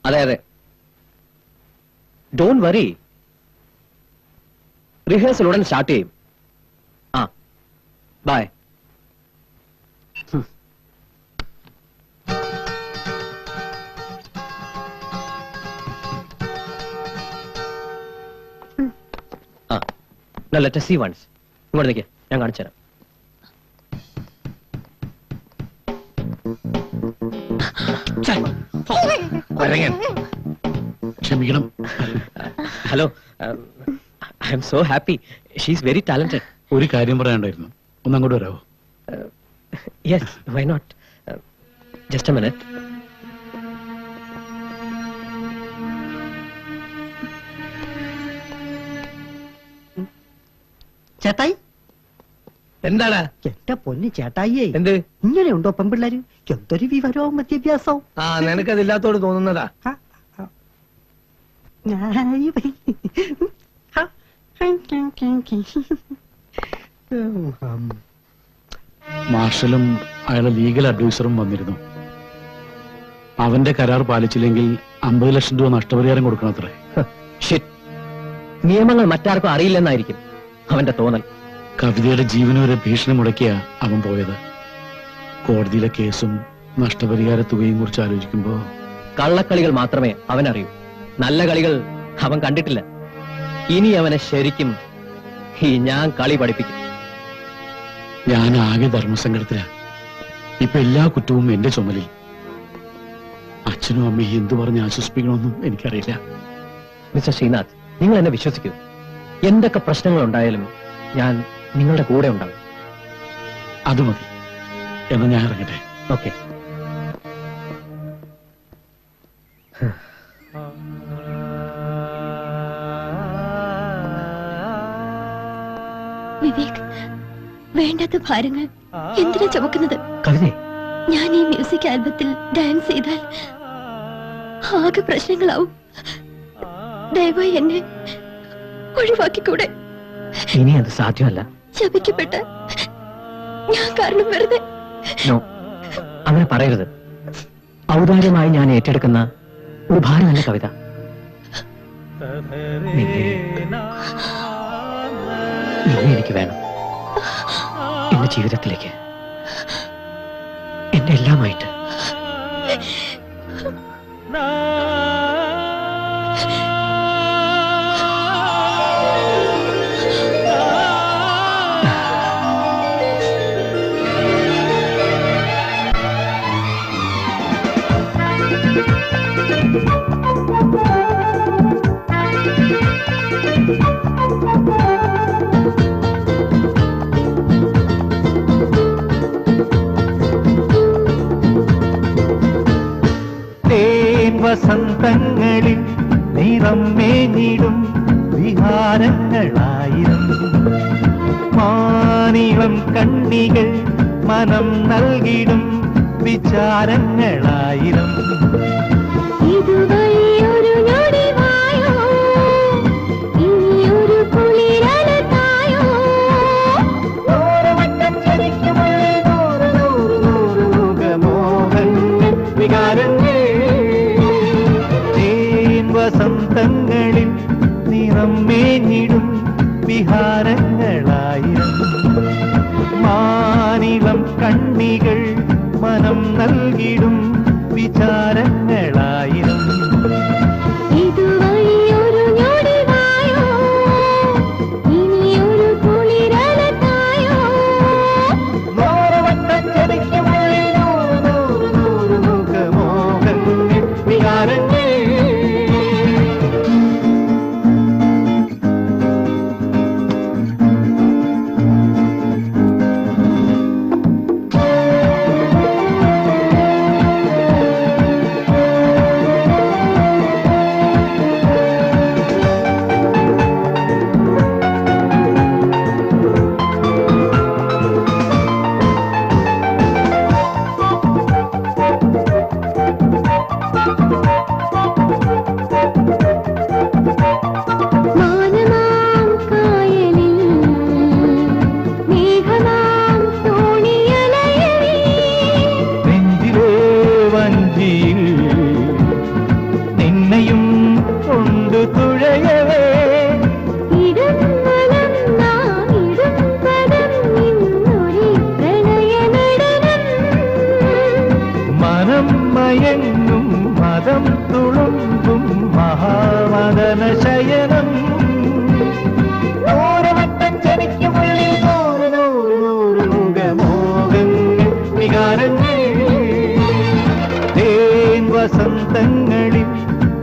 അതെ അതെ, ഡോണ്ട് വറി. റിഹേഴ്സൽ ഉടൻ സ്റ്റാർട്ട് ചെയ്യും. ആ, bye. Let us see once. ഇങ്ങോട്ട് നിൽക്ക്, ഞാൻ കാണിച്ചു തരാം. ക്ഷമിക്കണം. Hello, I am so happy. She's very talented. ഒരു കാര്യം പറയാനുണ്ടായിരുന്നു, ഒന്നങ്ങോട്ട് വരാവോ? Yes, why not. Just a minute. ചേട്ടായി, എന്താടാ? എന്റെ പൊന്നി ചേട്ടായിയേ, എന്ത്? ഇങ്ങനെയുണ്ടോ പെൺപിള്ളേര്? എന്തൊരു വിവരവും വിദ്യാഭ്യാസവും. ആ, നിനക്കതില്ലാത്തോട് തോന്നുന്നതാ. മാർഷലും അയാളുടെ ലീഗൽ അഡ്വൈസറും വന്നിരുന്നു. അവന്റെ കരാർ പാലിച്ചില്ലെങ്കിൽ 50 ലക്ഷം രൂപ നഷ്ടപരിഹാരം കൊടുക്കണത്രേ. നിയമങ്ങൾ മറ്റാർക്കും അറിയില്ലെന്നായിരിക്കും അവന്റെ തോന്നൽ. കവിതയുടെ ജീവന് വരെ ഭീഷണി മുടക്കിയ അവൻ പോയത്. കോടതിയിലെ കേസും നഷ്ടപരിഹാര തുകയും കുറിച്ച് ആലോചിക്കുമ്പോ കള്ളക്കളികൾ മാത്രമേ അവനറിയൂ. നല്ല കളികൾ അവൻ കണ്ടിട്ടില്ല. ഇനി അവനെ ശരിക്കും ഈ ഞാൻ കളി പഠിപ്പിക്കും. ഞാൻ ആകെ ധർമ്മസങ്കടത്തിലാ. ഇപ്പൊ എല്ലാ കുറ്റവും എന്റെ ചുമലിൽ. അച്ഛനും അമ്മയും എന്തു പറഞ്ഞ് ആശ്വസിപ്പിക്കണമെന്നും എനിക്കറിയില്ല. മിസ്റ്റർ ശ്രീനാഥ്, നിങ്ങൾ എന്നെ വിശ്വസിക്കൂ. എന്തൊക്കെ പ്രശ്നങ്ങൾ ഉണ്ടായാലും ഞാൻ നിങ്ങളുടെ കൂടെ ഉണ്ടാവും. അത് മതി. എന്നാ ഞാൻ ഇറങ്ങട്ടെ. ഓക്കെ. വിവേക്, വേണ്ടാത്ത ഭാരങ്ങൾ എന്തിനാ ചുമക്കുന്നത്? കവിതേ, ഞാൻ ഈ മ്യൂസിക് ആൽബത്തിൽ ഡാൻസ് ചെയ്താൽ ആകെ പ്രശ്നങ്ങളാവും. ദയവായി എന്നെ ഒഴിവാക്കിക്കൂടെ? ഇനി അത് സാധ്യമല്ല. ശപിക്കപ്പെട്ട ഞാൻ കാരണം വെറുതെ. നോ, അങ്ങനെ പറയരുത്. ഔദാര്യമായി ഞാൻ ഏറ്റെടുക്കുന്ന ഒരു ഭാരമല്ല കവിത. നിന്നെ എനിക്ക് വേണം എന്റെ ജീവിതത്തിലേക്ക്, എന്റെ എല്ലാമായിട്ട്. വസന്തങ്ങളിൽ നിറം മേഞ്ഞിടും വിഹാരങ്ങളായിരം, മാനിളം കണ്ണികൾ മനം നൽകിടും വിചാരങ്ങളായിരം. വസന്തങ്ങളിൽ നിറം മേഞ്ഞിടും വിഹാരങ്ങളായിരം, മാനിളം കണ്ണികൾ മനം നൽകിടും വിചാരങ്ങളായിരം. മയങ്ങും മതം തുളുമ്പും മഹാമദന ശയനം, ഓരവട്ടം ചതിക്കുമുള്ളിൽ നൂറ് നൂറ് നൂറ് മുഖമോഹങ്ങൾ വികാരങ്ങൾ. തേൻ വസന്തങ്ങളിൽ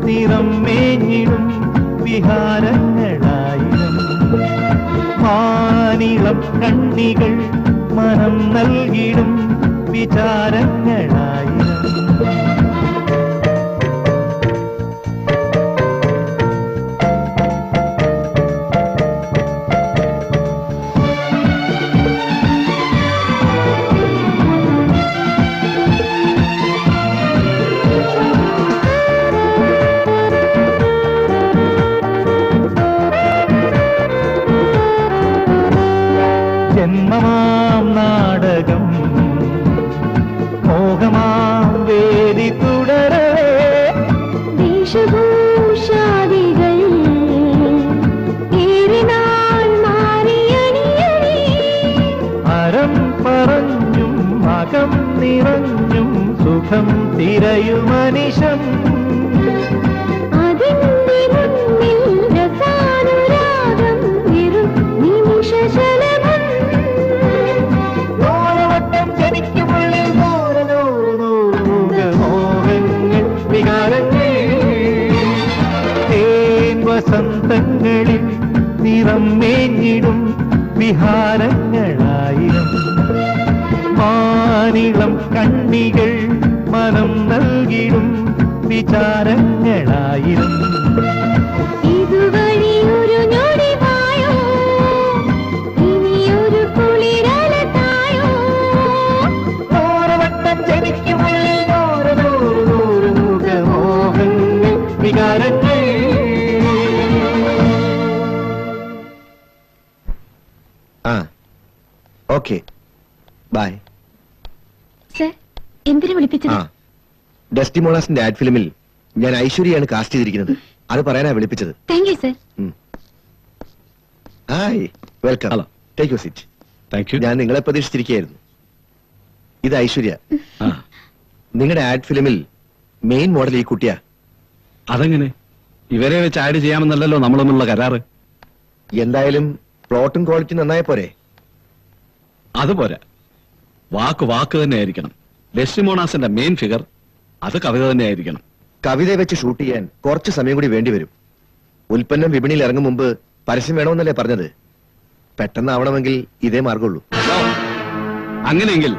നിറം മേഞ്ഞിടും വിഹാരങ്ങളായിരം, മാനിളം കണ്ണികൾ മനം നൽകിടും വിചാരങ്ങളായിരം. ജന്മമാം നാടകം മോഹമാം വേദി തുടരവേ, വേഷഭൂഷാദികൾ ഏറിനാൾ മാറിയണിയണി, അരം പറഞ്ഞും അകം നിറഞ്ഞും സുഖം തിരയുമനിശം, അതിന്റെ മുന്നിൽ രസാനുര നിറം മേഞ്ഞിടും വിഹാരങ്ങളായിരം മാനിളം കണ്ണികൾ മനം നൽകിടും വിചാരങ്ങളായിരം ഇതുവഴി ഒരു ഞൊടി വായോ, ഇനിയൊരു കുളിരല തായോ. ഓരവട്ടം ജനിക്കുമുള്ളിൽ നൂറ് നൂറ് നൂറ് മുഖമോഹങ്ങൾ വികാരങ്ങൾ. ആ ഓക്കെ ബൈ. സർ, എന്തിനു വിളിപ്പിച്ചത്? ആ ഡെസ്റ്റിമോളാസിന്റെ ആഡ് ഫിലിമിൽ ഞാൻ ഐശ്വര്യയാണ് കാസ്റ്റ് ചെയ്തിരിക്കുന്നത്. അത് പറയാനാ വിളിപ്പിച്ചത്. Thank you sir. Hi, welcome. Hello. Take you seat. Thank you. ഞാൻ നിങ്ങളെ പ്രതീക്ഷിച്ചിരിക്കുകയായിരുന്നു. ഇത് ഐശ്വര്യ. നിങ്ങളുടെ ആഡ് ഫിലിമിൽ മെയിൻ മോഡൽ ഈ കുട്ടിയാ. അതെങ്ങനെ? ഇവരെ വെച്ച് ആഡ് ചെയ്യാമെന്നല്ലോ നമ്മൾ തമ്മിലുള്ള കരാറ്. എന്തായാലും പ്ലോട്ടും ക്വാളിറ്റി നന്നായ പോരെ? അതുപോരാ, വാക്ക് വാക്ക് തന്നെ ആയിരിക്കണം. ഡെസ്റ്റിമോണാസിന്റെ മെയിൻ ഫിഗർ അത് കവിത തന്നെ ആയിരിക്കണം. കവിതയെ വെച്ച് ഷൂട്ട് ചെയ്യാൻ കുറച്ച് സമയം കൂടി വേണ്ടിവരും. ഉൽപ്പന്നം വിപണിയിൽ ഇറങ്ങും മുമ്പ് പരസ്യം വേണമെന്നല്ലേ പറഞ്ഞത്? പെട്ടെന്നാവണമെങ്കിൽ ഇതേ മാർഗമുള്ളൂ. അങ്ങനെയെങ്കിൽ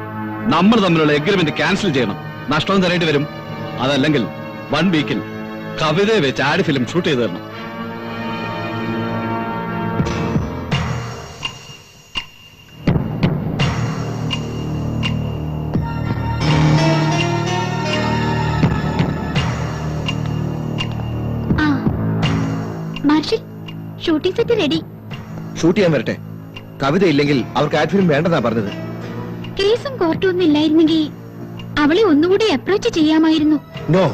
നമ്മൾ തമ്മിലുള്ള എഗ്രിമെന്റ് ക്യാൻസൽ ചെയ്യണം. നഷ്ടവും തരേണ്ടി വരും. അതല്ലെങ്കിൽ 1 വീക്കിൽ കവിതയെ വെച്ച് ആഡ് ഫിലിം ഷൂട്ട് ചെയ്ത് തരണം. Marshal, shooting set ready. Shoot ചെയ്യാൻ വരട്ടെ. കവിത ഇല്ലെങ്കിൽ അവർക്ക് ആഡ് ഫിലിം വേണ്ടെന്നാ പറഞ്ഞത്. കേസും കോർട്ടും ഒന്നും ഇല്ലായിരുന്നെങ്കിൽ അവളെ ഒന്നുകൂടി അപ്രോച്ച് ചെയ്യാമായിരുന്നു. No,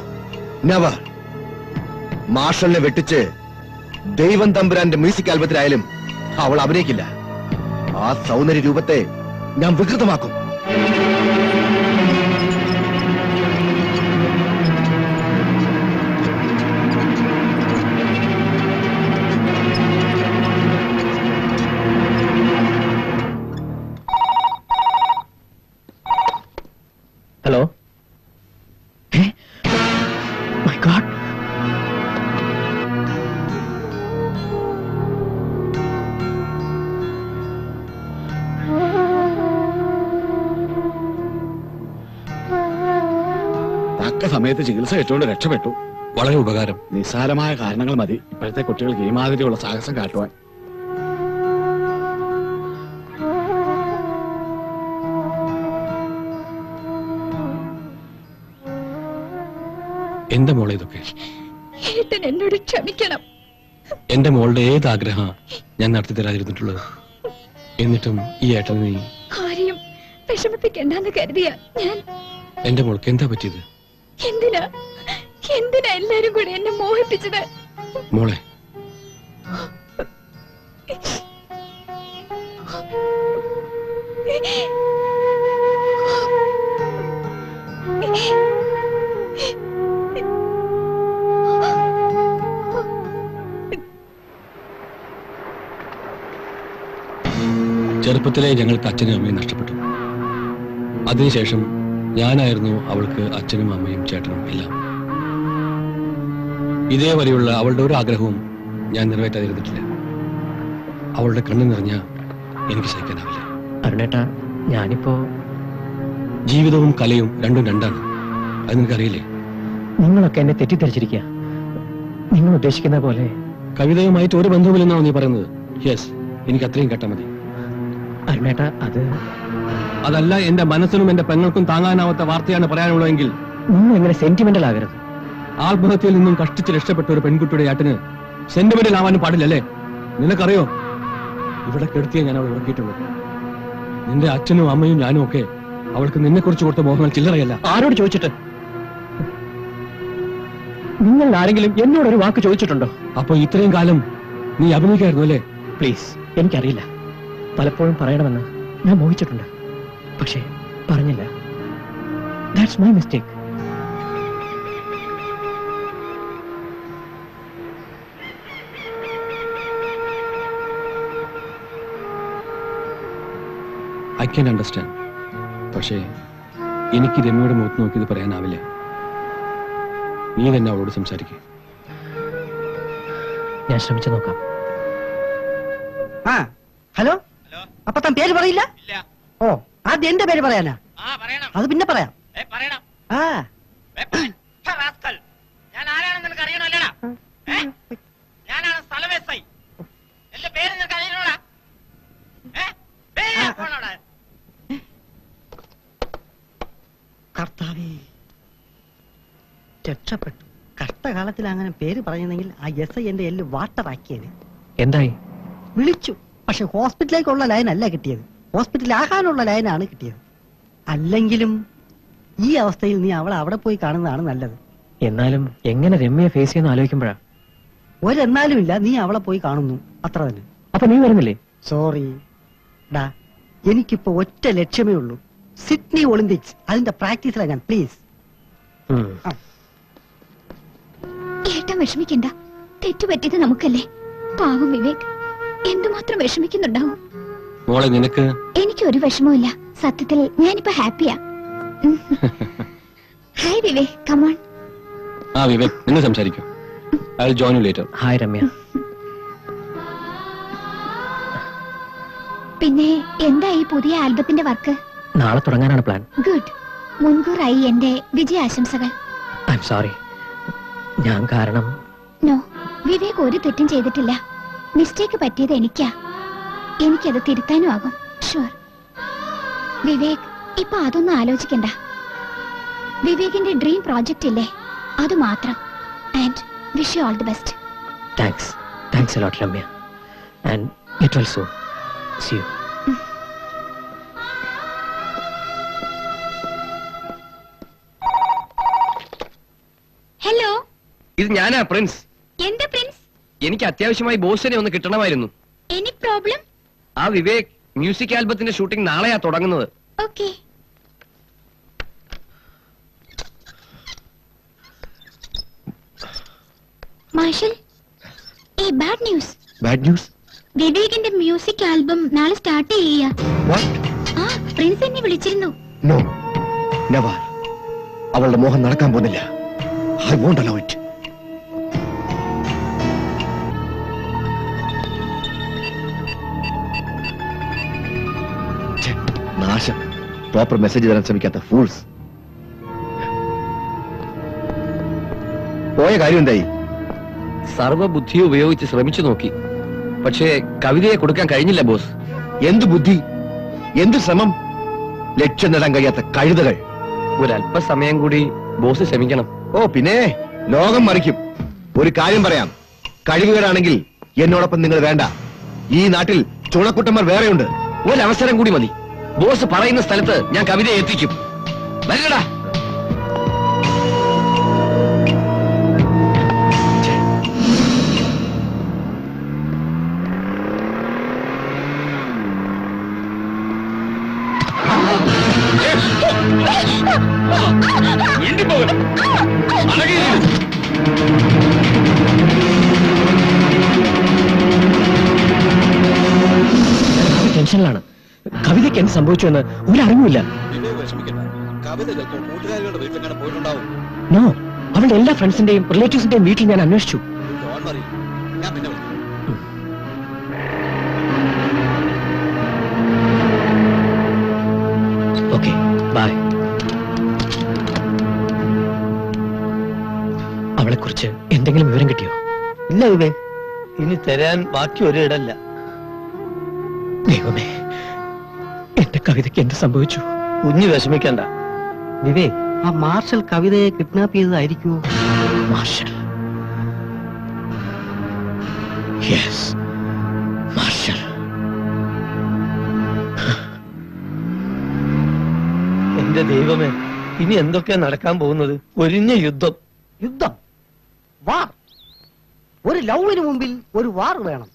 never. മാർഷലിനെ വെട്ടിച്ച് ദൈവം തമ്പുരാന്റെ മ്യൂസിക് ആൽബത്തിലായാലും അവൾ അഭിനയിക്കില്ല. ആ സൗന്ദര്യ രൂപത്തെ ഞാൻ വികൃതമാക്കും. ഹലോ. My God. തക്ക സമയത്ത് ചികിത്സ ഏറ്റവും രക്ഷപ്പെട്ടു. വളരെ ഉപകാരം. നിസ്സാരമായ കാരണങ്ങൾ മതി ഇപ്പോഴത്തെ കുട്ടികൾക്ക് ഈ മാതിരിയുള്ള സാഹസം കാട്ടുവാൻ. എന്റെ മോളെ ഇതൊക്കെ ഏട്ടൻ എന്നോട് ക്ഷമിക്കണം. എന്റെ മോളുടെ ഏത് ആഗ്രഹ ഞാൻ നടത്തി തരാതിരുന്നിട്ടുള്ളത്? എന്നിട്ടും ഈ ഏട്ടൻ നീ ആരെയും വിഷമിപ്പിക്കണ്ടെന്ന് കരുതിയ ഞാൻ. എന്റെ മോൾക്ക് എന്താ പറ്റിയത്? എന്തിനാ എന്തിനാ എല്ലാരും കൂടി എന്നെ മോഹിപ്പിച്ചത്? മോളെ, ചെറുപ്പത്തിലെ ഞങ്ങൾക്ക് അച്ഛനും അമ്മയും നഷ്ടപ്പെട്ടു. അതിനുശേഷം ഞാനായിരുന്നു അവൾക്ക് അച്ഛനും അമ്മയും ചേട്ടനും എല്ലാം. ഇതേവരെയുള്ള അവളുടെ ഒരു ആഗ്രഹവും ഞാൻ നിറവേറ്റാതിരുന്നിട്ടില്ല. അവളുടെ കണ്ണു നിറഞ്ഞ എനിക്ക് സഹിക്കാനാവില്ല. അരുണേട്ടാ, ഞാനിപ്പോ ജീവിതവും കലയും രണ്ടും രണ്ടാണ്. അത് നിനക്കറിയില്ലേ? നിങ്ങളൊക്കെ എന്നെ തെറ്റിദ്ധരിച്ചിരിക്കുക. നിങ്ങൾ ഉദ്ദേശിക്കുന്ന പോലെ കവിതയുമായിട്ട് ഒരു ബന്ധവുമില്ലെന്നാണോ നീ പറയുന്നത്? യെസ്, എനിക്ക് അത്രയും കേട്ടാ മതി. അരുണേട്ടാ, അതല്ല എന്റെ മനസ്സിനും എന്റെ പെങ്ങൾക്കും താങ്ങാനാവാത്ത വാർത്തയാണ് പറയാനുള്ളതെങ്കിൽ നിങ്ങൾ എങ്ങനെ സെന്റിമെന്റൽ ആകരുത്. ആത്മഹത്യയിൽ നിന്നും കഷ്ടിച്ച് രക്ഷപ്പെട്ട ഒരു പെൺകുട്ടിയുടെ ഏട്ടന് സെന്റിമെന്റൽ ആവാനും പാടില്ലല്ലേ? നിനക്കറിയോ, ഇവിടെ കെടുത്തിയ ഞാൻ അവൾ ഇറക്കിയിട്ടുള്ളൂ. നിന്റെ അച്ഛനും അമ്മയും ഞാനും ഒക്കെ അവൾക്ക് നിന്നെ കുറിച്ച് കൊടുത്ത മോഹങ്ങൾ ചില്ലറയല്ല. ആരോട് ചോദിച്ചിട്ട്? നിങ്ങൾ ആരെങ്കിലും എന്നോട് ഒരു വാക്ക് ചോദിച്ചിട്ടുണ്ടോ? അപ്പൊ ഇത്രയും കാലം നീ അഭിനയിക്കായിരുന്നു അല്ലേ? പ്ലീസ്, എനിക്കറിയില്ല. പലപ്പോഴും പറയണമെന്ന് ഞാൻ മോഹിച്ചിട്ടുണ്ട്, പക്ഷേ പറഞ്ഞില്ല. That's my mistake. I can understand. പക്ഷേ എനിക്ക് രമ്യയുടെ മുഖത്ത് നോക്കി ഇത് പറയാനാവില്ല. നീ തന്നെ അവളോട് സംസാരിക്കുക. ഞാൻ ശ്രമിച്ചു നോക്കാം. ആ ഹലോ അപ്പൊ താൻ പേര് പറയില്ല ഓ ആദ്യം എന്റെ പേര് പറയാനാ അത് പിന്നെ പറയാം ആ ഞാൻ ആരാണെന്ന് നിനക്ക് അറിയണമല്ലടാ. ഞാനാണ് സ്ഥലം എസ് ഐ. എന്റെ പേര് നിനക്ക് അറിയണോടാ? കർത്താവേ രക്ഷപ്പെട്ടു. കഷ്ടകാലത്തിൽ അങ്ങനെ പേര് പറയുന്നെങ്കിൽ ആ എസ് ഐ എന്റെ എല്ല് വാട്ടറാക്കിയത്. എന്തായി? വിളിച്ചു, പക്ഷെ ഹോസ്പിറ്റലിലേക്കുള്ള ലൈൻ അല്ല കിട്ടിയത്, ഹോസ്പിറ്റലാകാനുള്ള ലൈനാണ് കിട്ടിയത്. അല്ലെങ്കിലും ഈ അവസ്ഥയിൽ നീ അവളെ അവിടെ പോയി കാണുന്നതാണ് നല്ലത്. എന്നാലും എങ്ങനെ രമ്യയെ ഫേസ് ചെയ്യുന്ന ആലോചിക്കുമ്പോഴാ. ഒരെന്നാലും ഇല്ല, നീ അവളെ പോയി കാണുന്നു, അത്ര തന്നെ. അപ്പൊ നീ വരുന്നില്ലേ? സോറി ഡാ, എനിക്കിപ്പോ ഒറ്റ ലക്ഷ്യമേ ഉള്ളൂ, സിഡ്നി ഒളിമ്പിക്സ്. അതിന്റെ പ്രാക്ടീസിലാണ് ഞാൻ. പ്ലീസ്. ഏട്ടൻ വിഷമിക്കണ്ട, തെറ്റുപറ്റിയത് നമുക്കല്ലേ. പാവം വിവേക് എന്തുമാത്രം വിഷമിക്കുന്നുണ്ടാവും. മോളെ നിനക്ക്? എനിക്കൊരു വിഷമവുമില്ല, സത്യത്തിൽ ഞാനിപ്പോ ഹാപ്പിയാ. Hi Vivek, come on. ആ വിവേക്, നിങ്ങൾ സംസാരിക്കും. I will join you later. Hi Ramya. പിന്നെ എന്താ ഈ പുതിയ ആൽബത്തിന്റെ വർക്ക്? നാളെ തുടങ്ങാനാണ് പ്ലാൻ. ഗുഡ്. മുൻകൂറായി എന്റെ വിജയാശംസകൾ. ഐ എം സോറി, ഞാൻ കാരണം. നോ, വിവേക് ഒരു തെറ്റും ചെയ്തിട്ടില്ല. മിസ്റ്റേക്ക് പറ്റിയത് എനിക്കാ. എനിക്കത് തിരുത്താനും ആകും. ഷുവർ. വിവേക് ഇപ്പൊ അതൊന്നും ആലോചിക്കണ്ട. വിവേകിന്റെ ഡ്രീം പ്രോജക്റ്റ് ഇല്ലേ, അത് മാത്രം. And wish you all the best. Thanks. Thanks a lot Ramya. And get well soon. See you. Hello, ഇത് ഞാനാ പ്രിൻസ്. എന്താ പ്രിൻസ്? എനിക്ക് അത്യാവശ്യമായി ബോസിനെ ഒന്ന് കിട്ടണമായിരുന്നു. Any problem? ആ വിവേക് മ്യൂസിക് ആൽബത്തിന്റെ ഷൂട്ടിംഗ് നാളെയാ തുടങ്ങുന്നത്. Okay. Marshal, bad news. Bad news? വിവേകിന്റെ മ്യൂസിക് ആൽബം നാളെ സ്റ്റാർട്ട് ചെയ്യാ. ആ പ്രിൻസ് എന്നെ വിളിച്ചിരുന്നു. No, never. അവളുടെ മോഹം നടക്കാൻ പോകുന്നില്ല. I won't allow it. നാശം. പ്രോപ്പർ മെസ്സേജ് തരാൻ ശ്രമിക്കാത്ത ഫൂൾസ്. പോയ കാര്യം എന്തായി? സർവബുദ്ധി ഉപയോഗിച്ച് ശ്രമിച്ചു നോക്കി, പക്ഷേ കവിതയെ കൊടുക്കാൻ കഴിഞ്ഞില്ല ബോസ്. എന്ത് ബുദ്ധി, എന്ത് ശ്രമം, ലക്ഷ്യം നേടാൻ കഴിയാത്ത കഴുതകൾ. ഒരല്പസമയം കൂടി ബോസ് ശ്രമിക്കണം. ഓ പിന്നെ ലോകം മറിക്കും. ഒരു കാര്യം പറയാം, കഴിവുകേടാണെങ്കിൽ എന്നോടൊപ്പം നിങ്ങൾ വേണ്ട. ഈ നാട്ടിൽ ചുണക്കുട്ടന്മാർ വേറെയുണ്ട്. ഒരവസരം കൂടി മതി. ബോസ് പറയുന്ന സ്ഥലത്ത് ഞാൻ കവിതയെ എത്തിക്കും. വരടാ. ടെൻഷനിലാണ്. കവിതയ്ക്ക് എന്ത് സംഭവിച്ചു എന്ന് ഒരറിവില്ല. നോ, അവളുടെ എല്ലാ ഫ്രണ്ട്സിന്റെയും റിലേറ്റീവ്സിന്റെയും വീട്ടിൽ ഞാൻ അന്വേഷിച്ചു. Okay, bye. അവളെ കുറിച്ച് എന്തെങ്കിലും വിവരം കിട്ടിയോ? ഇല്ല വിവേക്, ഇനി തരാൻ ബാക്കി ഒരിടല്ല. ദൈവമേ, എന്റെ കവിതയ്ക്ക് എന്ത് സംഭവിച്ചു? കുഞ്ഞു വിഷമിക്കണ്ട. വിവേക്, ആ മാർഷൽ കവിതയെ കിഡ്നാപ്പ് ചെയ്തതായിരിക്കുമോ? മാർഷൽ. Yes, Marshal. എന്റെ ദൈവമേ, ഇനി എന്തൊക്കെയാ നടക്കാൻ പോകുന്നത്? ഒരിഞ്ഞ യുദ്ധം. യുദ്ധം? വാർ? ഒരു ലവിന് മുമ്പിൽ ഒരു വാർ വേണം.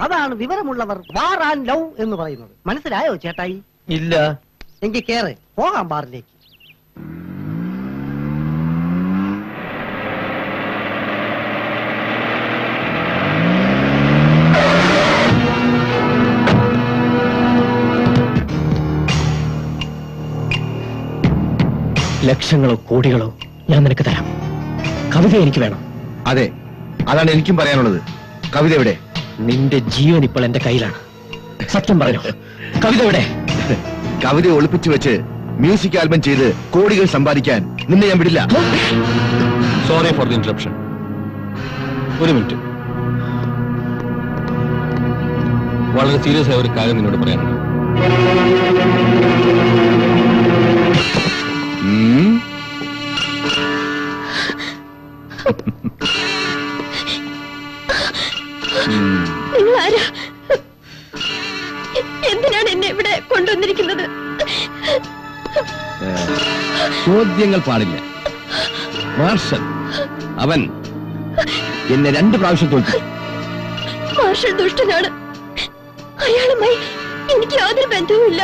അതാണ് വിവരമുള്ളവർ വാർ ആൻഡ് ലവ് എന്ന് പറയുന്നത്. മനസ്സിലായോ ചേട്ടായി? ഇല്ല. എങ്കിൽ കേറ്, പോകാം ബാറിലേക്ക്. ലക്ഷങ്ങളോ കോടികളോ ഞാൻ നിനക്ക് തരാം. കവിത എനിക്ക് വേണം. അതെ, അതാണ് എനിക്കും പറയാനുള്ളത്. കവിത എവിടെ? നിന്റെ ജീവൻ ഇപ്പോൾ എന്റെ കയ്യിലാണ്. സത്യം പറഞ്ഞു, കവിത എവിടെ? കവിത ഒളിപ്പിച്ചു വെച്ച് മ്യൂസിക് ആൽബം ചെയ്ത് കോടികൾ സമ്പാദിക്കാൻ നിന്നെ ഞാൻ വിടില്ല. Sorry for the interruption. ഒരു മിനിറ്റ്, വളരെ സീരിയസ് ആയ ഒരു കാര്യം നിന്നോട് പറയാനുണ്ട്. നിങ്ങൾ ആരാ? എന്തിനാണ് എന്നെ ഇവിടെ കൊണ്ടുവന്നിരിക്കുന്നത്? ചോദ്യങ്ങൾ പാടില്ല. മാർഷൽ, അവൻ എന്നെ 2 പ്രാവശ്യം തോൽപ്പിച്ചു. മാർഷൽ ദുഷ്ടനാണ്. അയാളുമായി എനിക്ക് യാതൊരു ബന്ധവുമില്ല.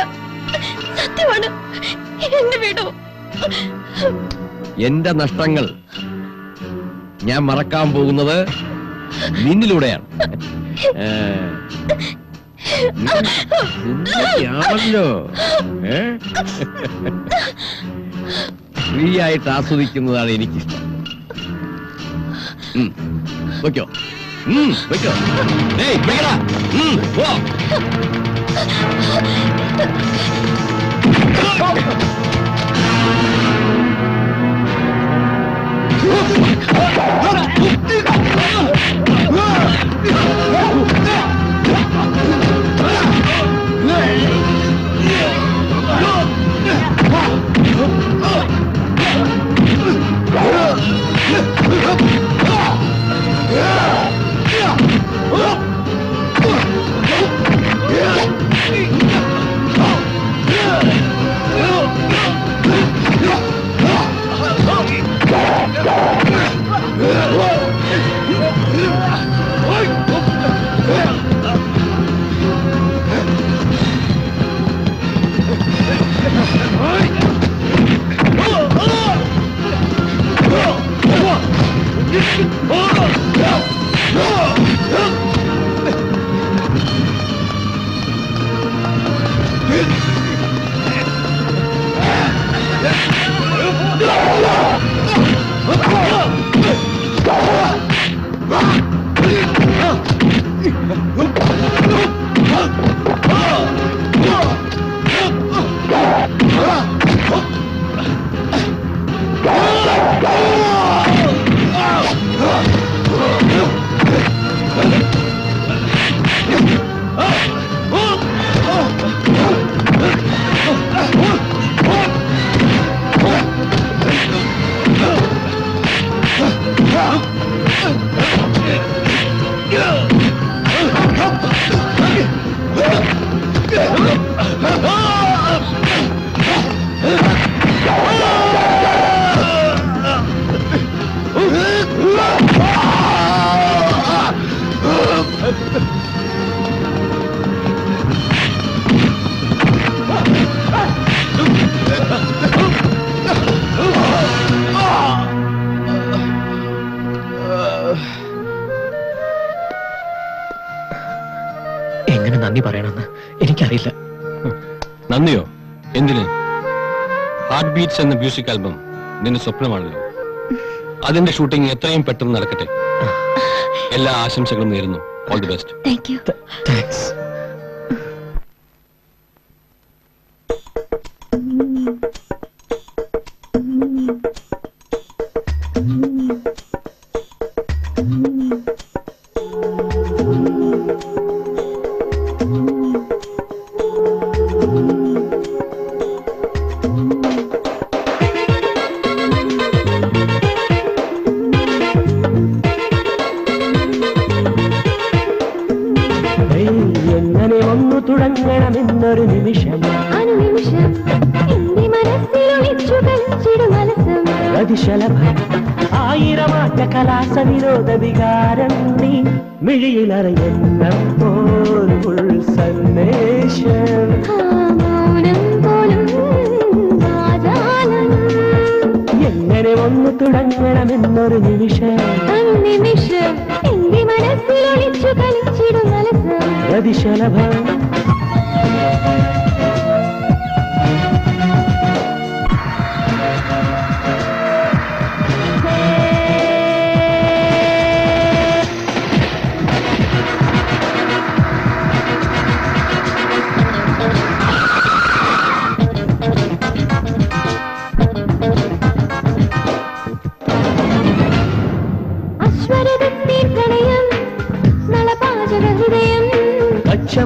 സത്യമാണ്. എന്നെ വിടോ. എന്റെ നഷ്ടങ്ങൾ ഞാൻ മറക്കാൻ പോകുന്നത് നിന്നിലൂടെയാണ്. ാണല്ലോ ഫ്രീ ആയിട്ട് ആസ്വദിക്കുന്നതാണ് എനിക്കിഷ്ടം. വയ്ക്കോ, വയ്ക്കോ. ഏയ്, വെക്കടാ. പോ. എങ്ങനെ നന്ദി പറയണമെന്ന് എനിക്കറിയില്ല. നന്ദിയോ? എന്തിന്? ഹാർട്ട് ബീറ്റ്സ് എന്ന മ്യൂസിക് ആൽബം നിന്റെ സ്വപ്നമാണല്ലോ. അതിന്റെ ഷൂട്ടിംഗ് എത്രയും പെട്ടെന്ന് നടക്കട്ടെ. എല്ലാ ആശംസകളും നേരുന്നു. All the best. Thank you. Thanks. എങ്ങനെ ഒന്നു തുടങ്ങണമെന്നൊരു നിമിഷം അതിശലഭം ആയിരമാറ്റ കലാസ വിനോദ വികാരം നീ മിഴിയിലറിയുന്നപ്പോൾ സന്ദേശം എങ്ങനെ ഒന്നു തുടങ്ങണമെന്നൊരു നിമിഷം അതിശലഭം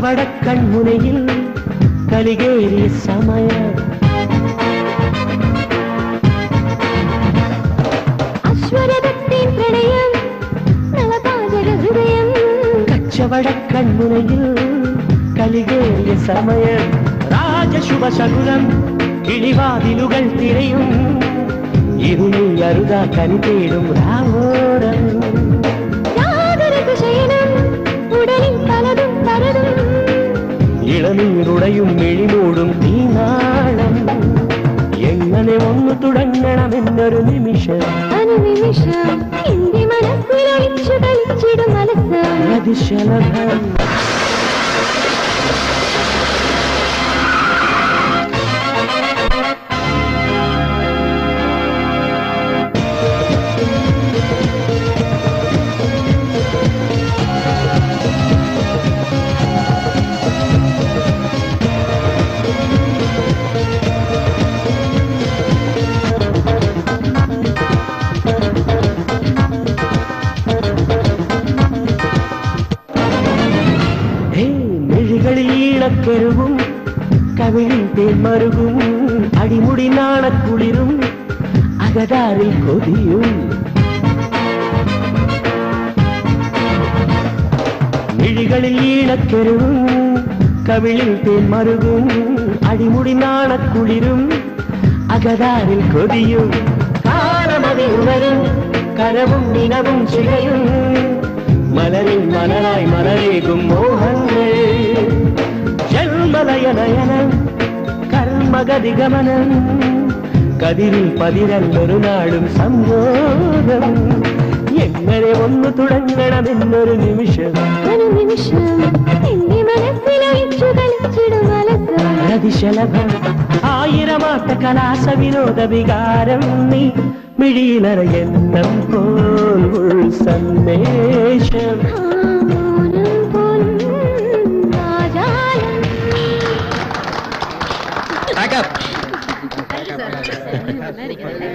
കച്ചവട കൺമുനയിൽ കളികേറിയ സമയം കച്ചവട കൺമുനയിൽ കളികേറിയ സമയം രാജശുഭശകുനം കിളിവാതിലുകൾ തിരയും ഇരുളി അരുതാ കനി തേടും രാവോരം ഇളനീരുടയും മിഴിമൂടും തീനാളം എങ്ങനെ ഒന്ന് തുടങ്ങണമെന്നൊരു നിമിഷം അതിശലഭം ും കവിളിൽ തേന്മറുകും അടിമുടി നാണക്കുളിരും അകതാരിൽ കൊതിയും മിഴികളിൽ ഈണക്കെരുവും കവിളിൽ തേന്മറുകും അടിമുടി നാണക്കുളിരും അകതാരിൽ കൊതിയും കാലമതിവരും കരവും ദിനവും ചികയും മലരിൽ മലരായി മലരേകും മോഹങ്ങൾ ജന്മലയനയനം കർമ്മഗതിഗമനം കതിരിൽ പതിരണ്ടൊരു നാളും സംയോഗം എങ്ങനെ ഒന്ന് തുടങ്ങണമെന്നൊരു നിമിഷം അതിശലഭം ആയിരമാട്ട കലാസ വിനോദ വികാരം നീ മിഴിയിലറയെണ്ണം പോൽ സന്ദേശം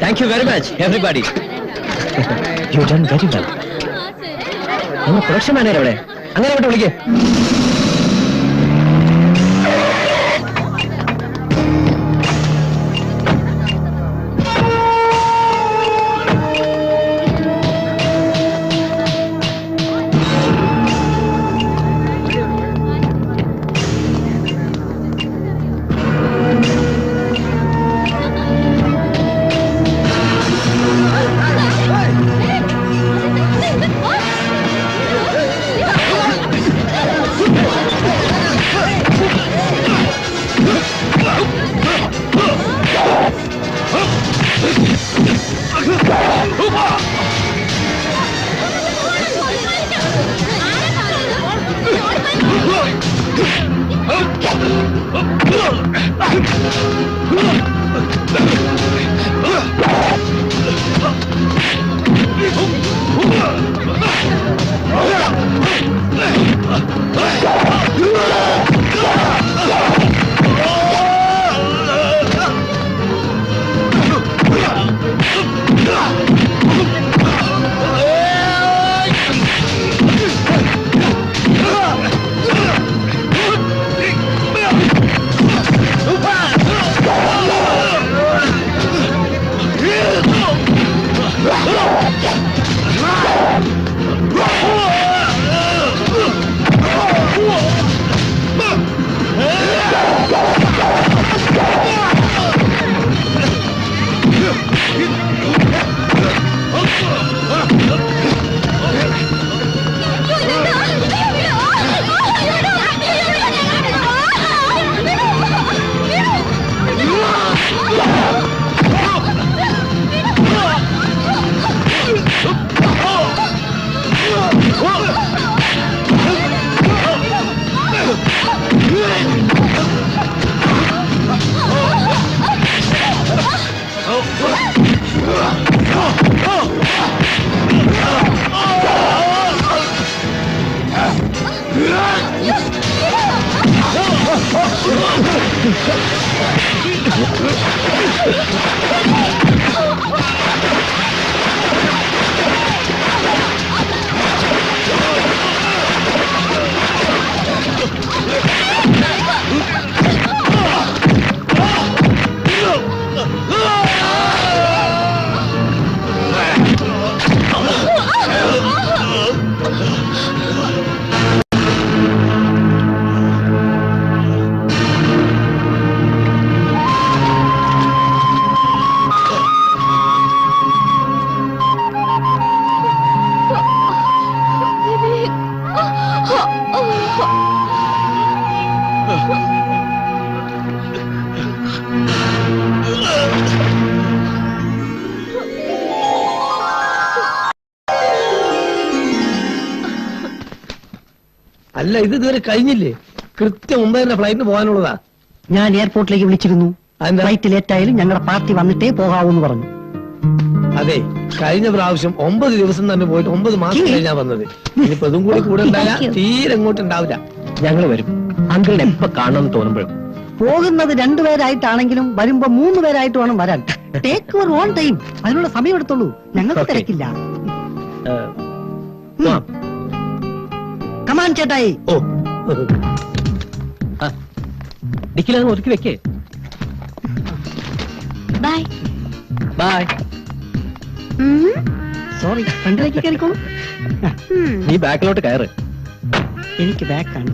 Thank you very much, everybody. You done very well. നമ്മുടെ പ്രൊഡക്ഷൻ മാനേജർ എവിടെ? അങ്ങനെ അങ്ങോട്ട് വിളിക്കേ. അല്ല ഇത് ഇതുവരെ കഴിഞ്ഞില്ലേ? കൃത്യം 9:30 ഫ്ലൈറ്റിന് പോകാനുള്ളതാ. ഞാൻ എയർപോർട്ടിലേക്ക് വിളിച്ചിരുന്നു. അതെന്താ? ഫ്ലൈറ്റ് ലേറ്റ് ആയാലും ഞങ്ങളുടെ പാർട്ടി വന്നിട്ടേ പോകാവൂന്ന് പറഞ്ഞു. അതെ, കഴിഞ്ഞ പ്രാവശ്യം 9 ദിവസം തന്നെ പോയിട്ട് 9 മാസം കഴിഞ്ഞാ വന്നത്. ഇനിയിപ്പോ ഇതും കൂടെ ഉണ്ടായാൽ Thank you. തീരെ ഇങ്ങോട്ട് ഉണ്ടാവില്ല. ഞങ്ങൾ വരും. അങ്കിളിനെ എപ്പോ കാണണമെന്ന് തോന്നുമ്പോഴും. പോകുന്നത് 2 പേരായിട്ടാണെങ്കിലും വരുമ്പോ 3 പേരായിട്ട് വേണം വരാൻ. Take your own time. അതിനുള്ള സമയം എടുത്തോളൂ, ഞങ്ങൾക്ക് Okay. തിരക്കില്ല. പോവാം. കമാൻ ചേട്ടായി. ഓ ഡിക്കിലത് ഒതുക്കി വെക്കേ. ബൈ. ബൈ. സോറി, ഫ്രണ്ടിലേക്ക് കയറിക്കോളൂ. നീ ബാക്കിലോട്ട് കയറ്. എനിക്ക് ബാക്കാണ്.